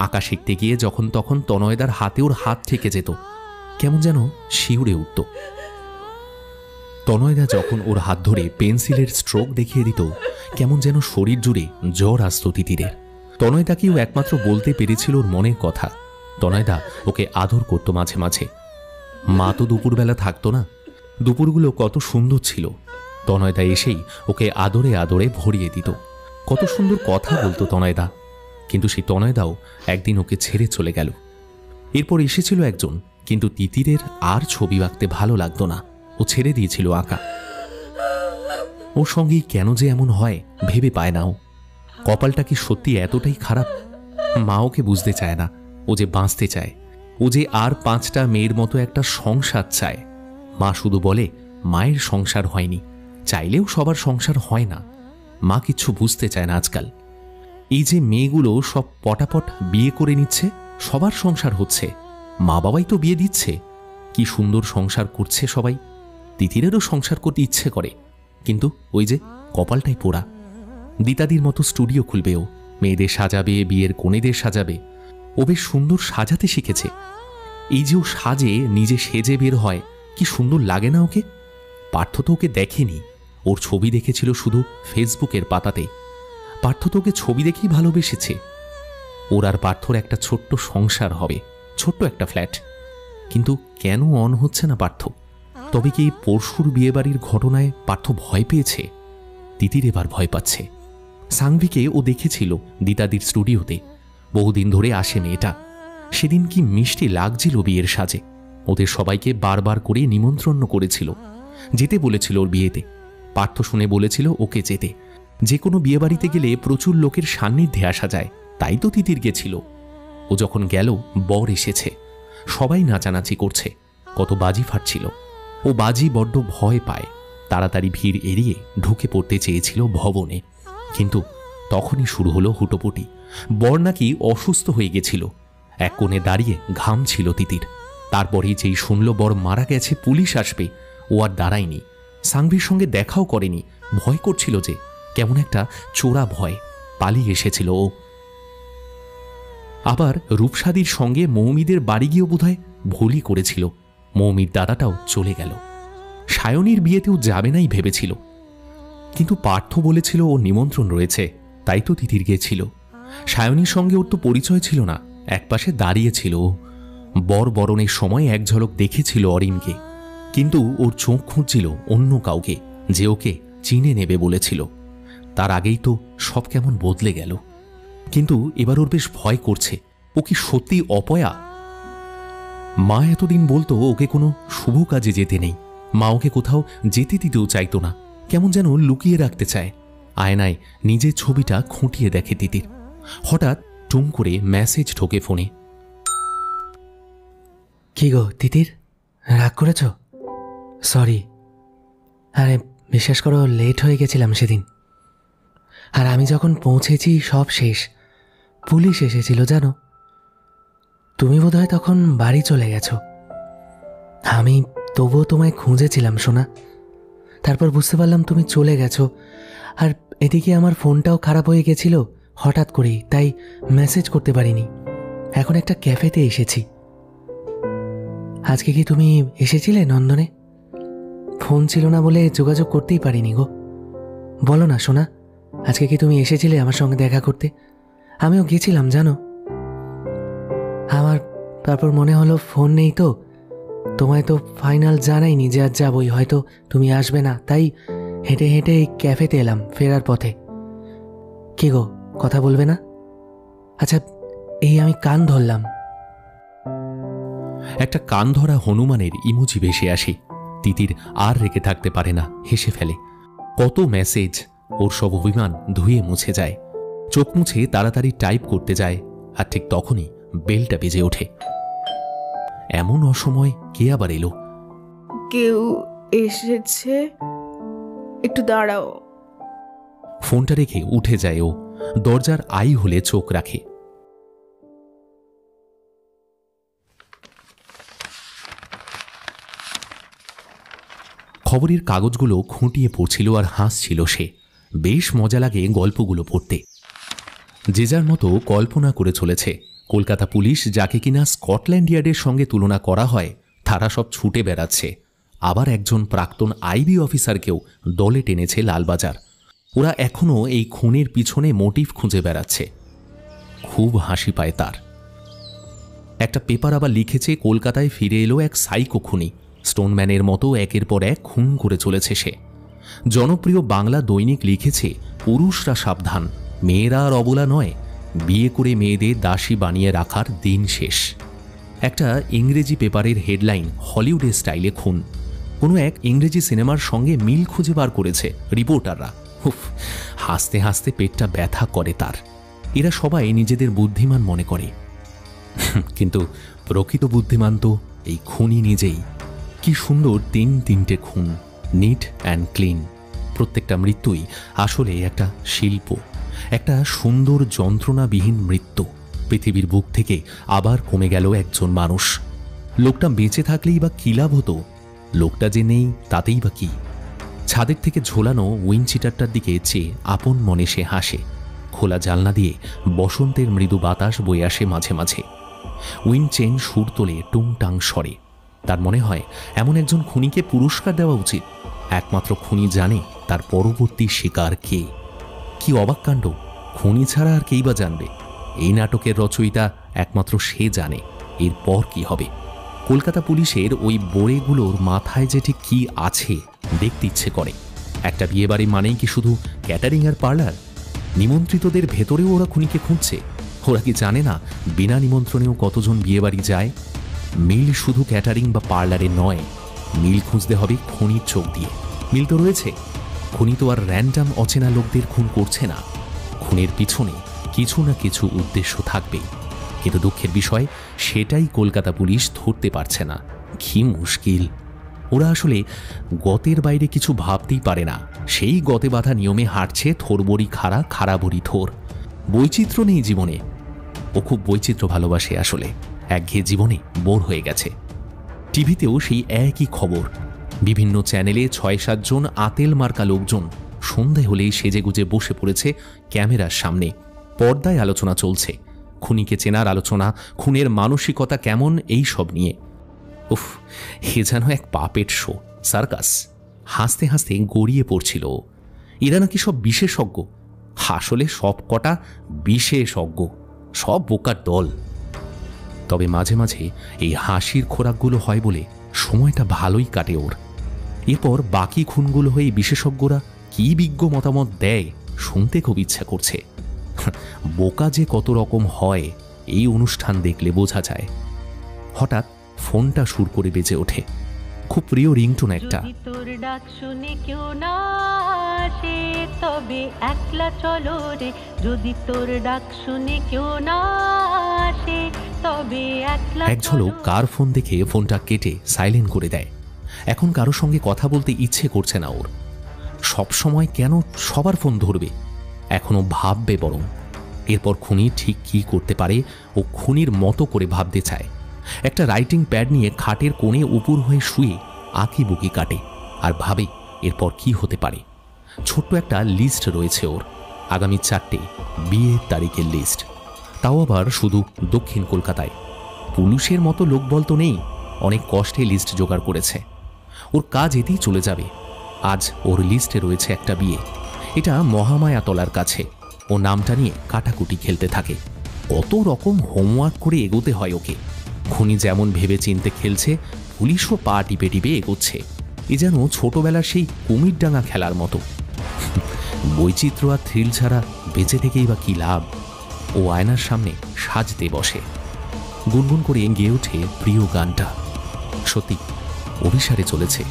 আঁকা শিখতে গিয়ে যখন তখন তনয়দার হাতে ওর হাত ঠেকে যেত, কেমন যেন শিউরে উঠত। তনয়দা যখন ওর হাত ধরে পেন্সিলের স্ট্রোক দেখিয়ে দিত, কেমন যেন শরীর জুড়ে জ্বর আসত তিতিরের। তনয়দাকেও একমাত্র বলতে পেরেছিল ওর মনের কথা। তনয়দা ওকে আদর করত মাঝে মাঝে। মা তো দুপুরবেলা থাকতো না। দুপুরগুলো কত সুন্দর ছিল। তনয়দা এসেই ওকে আদরে আদরে ভরিয়ে দিত। কত সুন্দর কথা বলতো তনয়দা। কিন্তু সেই তনয়দাও একদিন ওকে ছেড়ে চলে গেল। এরপর এসেছিল একজন, কিন্তু তিতিরের আর ছবি আঁকতে ভালো লাগতো না। ও ছেড়ে দিয়েছিল আঁকা। ওর সঙ্গেই কেন যে এমন হয় ভেবে পায় না ও। কপালটা কি সত্যি এতটাই খারাপ? মা ওকে বুঝতে চায় না। ও যে বাঁচতে চায়, ও যে আর 5টা মেয়ের মতো একটা সংসার চায়। মা শুধু বলে মায়ের সংসার হয়নি, চাইলেও সবার সংসার হয় না। মা কিচ্ছু বুঝতে চায় না আজকাল। এই যে মেয়েগুলো সব পটাপট বিয়ে করে নিচ্ছে, সবার সংসার হচ্ছে, মা বাবাই তো বিয়ে দিচ্ছে। কি সুন্দর সংসার করছে সবাই। তিতিরেরও সংসার করতে ইচ্ছে করে, কিন্তু ওই যে কপালটাই পোড়া। দিতাদির মতো স্টুডিও খুলবে ও। মেয়েদের সাজাবে, বিয়ের কনেদের সাজাবে। ও বেশ সুন্দর সাজাতে শিখেছে। এই যে ও সাজে, নিজে সেজে বের হয়, কি সুন্দর লাগে না ওকে? পার্থ তো ওকে দেখেনি। ওর ছবি দেখেছিল শুধু ফেসবুকের পাতাতে। পার্থ তো ওকে ছবি দেখেই ভালোবেসেছে। ওর আর পার্থর একটা ছোট্ট সংসার হবে, ছোট্ট একটা ফ্ল্যাট। কিন্তু কেন অন হচ্ছে না পার্থ? তবে কি পরশুর বিয়েবাড়ির ঘটনায় পার্থ ভয় পেয়েছে? তিতির এবার ভয় পাচ্ছে। সাংভিকে ও দেখেছিল দিতাদির স্টুডিওতে। বহুদিন ধরে আসে মেয়েটা। সেদিন কি মিষ্টি লাগছিল বিয়ের সাজে। ওদের সবাইকে বারবার করে নিমন্ত্রণ করেছিল, যেতে বলেছিল ওর বিয়েতে। পার্থ শুনে বলেছিল ওকে যেতে। যে কোনো বিয়েবাড়িতে গেলে প্রচুর লোকের সান্নিধ্যে আসা যায়, তাই তো তিতির গেছিল। ও যখন গেল, বর এসেছে, সবাই নাচানাচি করছে, কত বাজি ফাটছিল। ও বাজি বড্ড ভয় পায়। তাড়াতাড়ি ভিড় এড়িয়ে ঢুকে পড়তে চেয়েছিল ভবনে, কিন্তু তখনই শুরু হলো হুটোপুটি। বর নাকি অসুস্থ হয়ে গেছিল। এক কোণে দাঁড়িয়ে ঘাম ছিল তিতির। তারপরেই যেই শুনল বর মারা গেছে, পুলিশ আসবে, ও আর দাঁড়ায়নি। সাংভির সঙ্গে দেখাও করেনি, ভয় করছিল যে, কেমন একটা চোরা ভয়। পালিয়ে এসেছিল ও। আবার রূপসাদির সঙ্গে মৌমিদের বাড়ি গিয়েও বোধহয় ভুলই করেছিল। মৌমির দাদাটাও চলে গেল। সায়নীর বিয়েতেও যাবে নাই ভেবেছিল, কিন্তু পার্থ বলেছিল ও নিমন্ত্রণ রয়েছে, তাই তো তিতির গিয়েছিল। সায়নীর সঙ্গে ওর তো পরিচয় ছিল না, একপাশে দাঁড়িয়েছিল। বর বরণের সময় এক ঝলক দেখেছিল অরিনকে, কিন্তু ওর চোখ খুঁজছিল অন্য কাউকে, যে ওকে চিনে নেবে বলেছিল। তার আগেই তো সব কেমন বদলে গেল। কিন্তু এবার ওর বেশ ভয় করছে, ও কি সত্যি অপয়া? মা এতদিন বলতো ওকে কোনো শুভ কাজে যেতে নেই। মা ওকে কোথাও যেতে দিতেও চাইতো না, কেমন যেন লুকিয়ে রাখতে চায়। আয়নায় নিজের ছবিটা খুঁটিয়ে দেখে তিতির। হঠাৎ টুম করে মেসেজ ঢোকে ফোনে। কি গো তিতির, রাগ করেছ? সরি। আরে বিশ্বাস করো, লেট হয়ে গেছিলাম সেদিন। আর আমি যখন পৌঁছেছি সব শেষ, পুলিশ এসেছিল জানো। তুমি বোধহয় তখন বাড়ি চলে গেছো। আমি তবুও তোমায় খুঁজেছিলাম সোনা। তারপর বুঝতে পারলাম তুমি চলে গেছো। আর এদিকে আমার ফোনটাও খারাপ হয়ে গেছিল হঠাৎ করেই, তাই মেসেজ করতে পারিনি। এখন একটা ক্যাফেতে এসেছি। আজকে কি তুমি এসেছিলে নন্দনে? ফোন ছিল না বলে যোগাযোগ করতেই পারিনি গো। বলো না সোনা, আজকে কি তুমি এসেছিলে আমার সঙ্গে দেখা করতে? আমিও গেছিলাম জানো। আমার তারপর মনে হলো ফোন নেই তো, তোমায় তো ফাইনাল জানাইনি যে আজ যাবই, হয়তো তুমি আসবে না, তাই হেঁটে হেঁটে এই ক্যাফেতে এলাম ফেরার পথে। কি গো, কথা বলবে না? আচ্ছা, এই আমি কান ধরলাম। একটা কান ধরা হনুমানের ইমোজি ভেসে আসে। তিতির আর রেখে থাকতে পারে না, হেসে ফেলে। কত মেসেজ, ওর সব অভিমান ধুয়ে মুছে যায়। চোখ মুছে তাড়াতাড়ি টাইপ করতে যায়, আর ঠিক তখনই বেলটা বেজে ওঠে। এমন অসময় কে আবার এলো? কেউ এসেছে, একটু দাঁড়াও। ফোনটা রেখে উঠে যায় ও। দরজার আই হলে চোখ রাখে। খবরের কাগজগুলো খুঁটিয়ে পড়ছিল আর হাসছিল সে। বেশ মজা লাগে গল্পগুলো পড়তে। যে যার মতো কল্পনা করে চলেছে। কলকাতা পুলিশ, যাকে কিনা স্কটল্যান্ড ইয়ার্ডের সঙ্গে তুলনা করা হয়, তারা সব ছুটে বেড়াচ্ছে। আবার একজন প্রাক্তন আইবি অফিসারকেও দলে টেনেছে লালবাজার। ওরা এখনও এই খুনের পিছনে মোটিভ খুঁজে বেড়াচ্ছে। খুব হাসি পায় তার। একটা পেপার আবার লিখেছে, কলকাতায় ফিরে এলো এক সাইকো খুনি। স্টোনম্যানের মতো একের পর এক খুন করে চলেছে সে। জনপ্রিয় বাংলা দৈনিক লিখেছে, পুরুষরা সাবধান, মেয়েরা আর অবলা নয়, বিয়ে করে মেয়েদের দাসী বানিয়ে রাখার দিন শেষ। একটা ইংরেজি পেপারের হেডলাইন, হলিউডের স্টাইলে খুন। কোনো এক ইংরেজি সিনেমার সঙ্গে মিল খুঁজে বার করেছে রিপোর্টাররা। উফ, হাসতে হাসতে পেটটা ব্যথা করে তার। এরা সবাই নিজেদের বুদ্ধিমান মনে করে, কিন্তু প্রকৃত বুদ্ধিমান তো এই খুনি নিজেই। কি সুন্দর তিনটে খুন, নিট অ্যান্ড ক্লিন। প্রত্যেকটা মৃত্যুই আসলে একটা শিল্প, একটা সুন্দর যন্ত্রণাবিহীন মৃত্যু। পৃথিবীর বুক থেকে আবার কমে গেল একজন মানুষ। লোকটা বেঁচে থাকলেই বা কী লাভ হতো? লোকটা যে নেই তাতেই বা কি? ছাদের থেকে ঝোলানো উইন্ডচিটারটার দিকে চেয়ে আপন মনে সে হাসে। খোলা জানলা দিয়ে বসন্তের মৃদু বাতাস বয়ে আসে মাঝে মাঝে। উইন্ড চেন সুর তোলে টুংটাং স্বরে। তার মনে হয় এমন একজন খুনিকে পুরস্কার দেওয়া উচিত। একমাত্র খুনি জানে তার পরবর্তী শিকার কে। কি অবাক কাণ্ড! খুনি ছাড়া আর কেই বা জানবে? এই নাটকের রচয়িতা একমাত্র সে জানে এরপর কি হবে। কলকাতা পুলিশের ওই বোড়েগুলোর মাথায় যে ঠিক কি আছে দেখতে ইচ্ছে করে। একটা বিয়েবাড়ি মানেই কি শুধু ক্যাটারিং আর পার্লার? নিমন্ত্রিতদের ভেতরেও ওরা খুনিকে খুঁজছে। ওরা কি জানে না বিনা নিমন্ত্রণেও কতজন বিয়েবাড়ি যায়? মিল শুধু ক্যাটারিং বা পার্লারে নয়, মিল খুঁজতে হবে খুনির চোখ দিয়ে। মিল তো রয়েছে। খুনি তো আর র্যান্ডাম অচেনা লোকদের খুন করছে না। খুনের পিছনে কিছু না কিছু উদ্দেশ্য থাকবেই, কিন্তু দুঃখের বিষয় সেটাই কলকাতা পুলিশ ধরতে পারছে না। কি মুশকিল! ওরা আসলে গতের বাইরে কিছু ভাবতেই পারে না, সেই গতে বাঁধা নিয়মে হাঁটছে থোরবড়ি খাড়া, খাড়াবড়ি থোর। বৈচিত্র্য নেই জীবনে। ও খুব বৈচিত্র্য ভালোবাসে আসলে, একঘেয়ে জীবনে বোর হয়ে গেছে। টিভিতেও সেই একই খবর, বিভিন্ন চ্যানেলে 6-7 জন আতেল মার্কা লোকজন সন্ধে হলেই সেজেগুজে বসে পড়েছে ক্যামেরার সামনে। পর্দায় আলোচনা চলছে, খুনিকে চেনার আলোচনা, খুনের মানসিকতা কেমন, এই সব নিয়ে। উফ, হে যেন এক পাপেট শো, সার্কাস। হাসতে হাসতে গড়িয়ে পড়ছিল। এরা নাকি সব বিশেষজ্ঞ, আসলে সব কটা বিশেষজ্ঞ, সব বোকার দল। তবে মাঝে মাঝে এই হাসির খোরাকগুলো হয় বলে সময়টা ভালোই কাটে ওর। এরপর বাকি খুনগুলো হয়ে বিশেষজ্ঞরা কি বিজ্ঞ মতামত দেয় শুনতে খুব ইচ্ছা করছে। বোকা যে কত রকম হয় এই অনুষ্ঠান দেখলে বোঝা যায়। হঠাৎ ফোনটা সুর করে বেজে ওঠে, খুব প্রিয় রিংটোন একটা। তোর ডাক শুনে কেউ না আসে তবে একলা চলো রে, যদি তোর ডাক শুনে কেউ না আসে তবে একলা। এক ঝলক কার ফোন দেখে ফোনটা কেটে সাইলেন্ট করে দেয়। এখন কারোর সঙ্গে কথা বলতে ইচ্ছে করছে না ওর। সব সময় কেন সবার ফোন ধরবে? এখনো ভাববে বরং। এরপর খুনি ঠিক কি করতে পারে ও খুনির মতো করে ভাবতে চায়। একটা রাইটিং প্যাড নিয়ে খাটের কোণে উপুর হয়ে শুয়ে আঁকিবুকি কাটে আর ভাবে এরপর কি হতে পারে। ছোট্ট একটা লিস্ট রয়েছে ওর, আগামী 4টে বিয়ের তারিখের লিস্ট, তাও আবার শুধু দক্ষিণ কলকাতায়। পুলিশের মতো লোকবল তো নেই, অনেক কষ্টে লিস্ট জোগাড় করেছে। ওর কাজ এতেই চলে যাবে। আজ ওর লিস্টে রয়েছে একটা বিয়ে, এটা মহামায়াতলার কাছে। ও নামটা নিয়ে কাটাকুটি খেলতে থাকে। কত রকম হোমওয়ার্ক করে এগোতে হয় ওকে। খুনি যেমন ভেবে চিনতে খেলছে, পুলিশও পা টিপে টিপে এগোচ্ছে। এ যেন ছোটবেলার সেই কুমিরডাঙ্গা খেলার মতো। বৈচিত্র্য আর থ্রিল ছাড়া বেঁচে থেকেই বা কি লাভ? ও আয়নার সামনে সাজতে বসে, গুনগুন করে গেয়ে ওঠে প্রিয় গানটা। সত্যি অভিসারে চলেছে।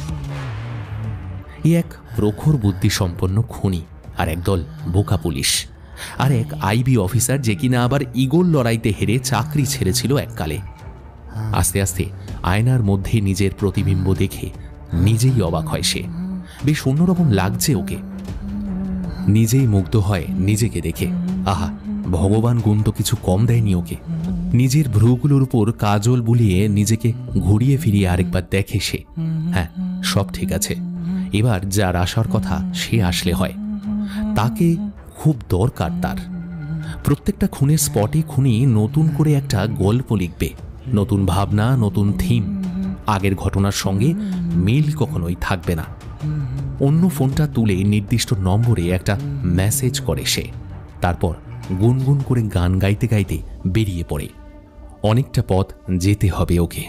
এ এক প্রখর বুদ্ধি সম্পন্ন খুনি, আর একদল বোকা পুলিশ, আর এক আইবি অফিসার যে কিনা আবার ঈগল লড়াইতে হেরে চাকরি ছেড়েছিল এককালে। আস্তে আস্তে আয়নার মধ্যে নিজের প্রতিবিম্ব দেখে নিজেই অবাক হয় সে। বেশ অন্যরকম লাগছে ওকে। নিজেই মুগ্ধ হয় নিজেকে দেখে। আহা, ভগবান গুণ তো কিছু কম দেয়নি ওকে। নিজের ভ্রুগুলোর উপর কাজল বুলিয়ে নিজেকে ঘুরিয়ে ফিরিয়ে আরেকবার দেখে সে। হ্যাঁ, সব ঠিক আছে, এবার যার আসার কথা সে আসলে হয়। তাকে খুব দরকার তার। প্রত্যেকটা খুনের স্পটে খুনি নতুন করে একটা গল্প লিখবে, নতুন ভাবনা, নতুন থিম। আগের ঘটনার সঙ্গে মিল কখনোই থাকবে না। অন্য ফোনটা তুলে নির্দিষ্ট নম্বরে একটা মেসেজ করে সে। তারপর গুনগুন করে গান গাইতে গাইতে বেরিয়ে পড়ে। অনেকটা পথ যেতে হবে ওকে।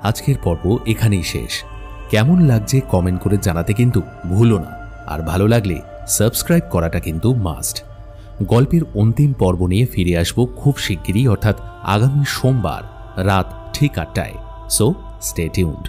আজকের পর্ব এখানেই শেষ। কেমন লাগছে কমেন্ট করে জানাতে কিন্তু ভুলো না। আর ভালো লাগলে সাবস্ক্রাইব করাটা কিন্তু মাস্ট। গল্পের অন্তিম পর্ব নিয়ে ফিরে আসবো খুব শিগগিরই, অর্থাৎ আগামী সোমবার রাত ঠিক 8টায়। So stay tuned.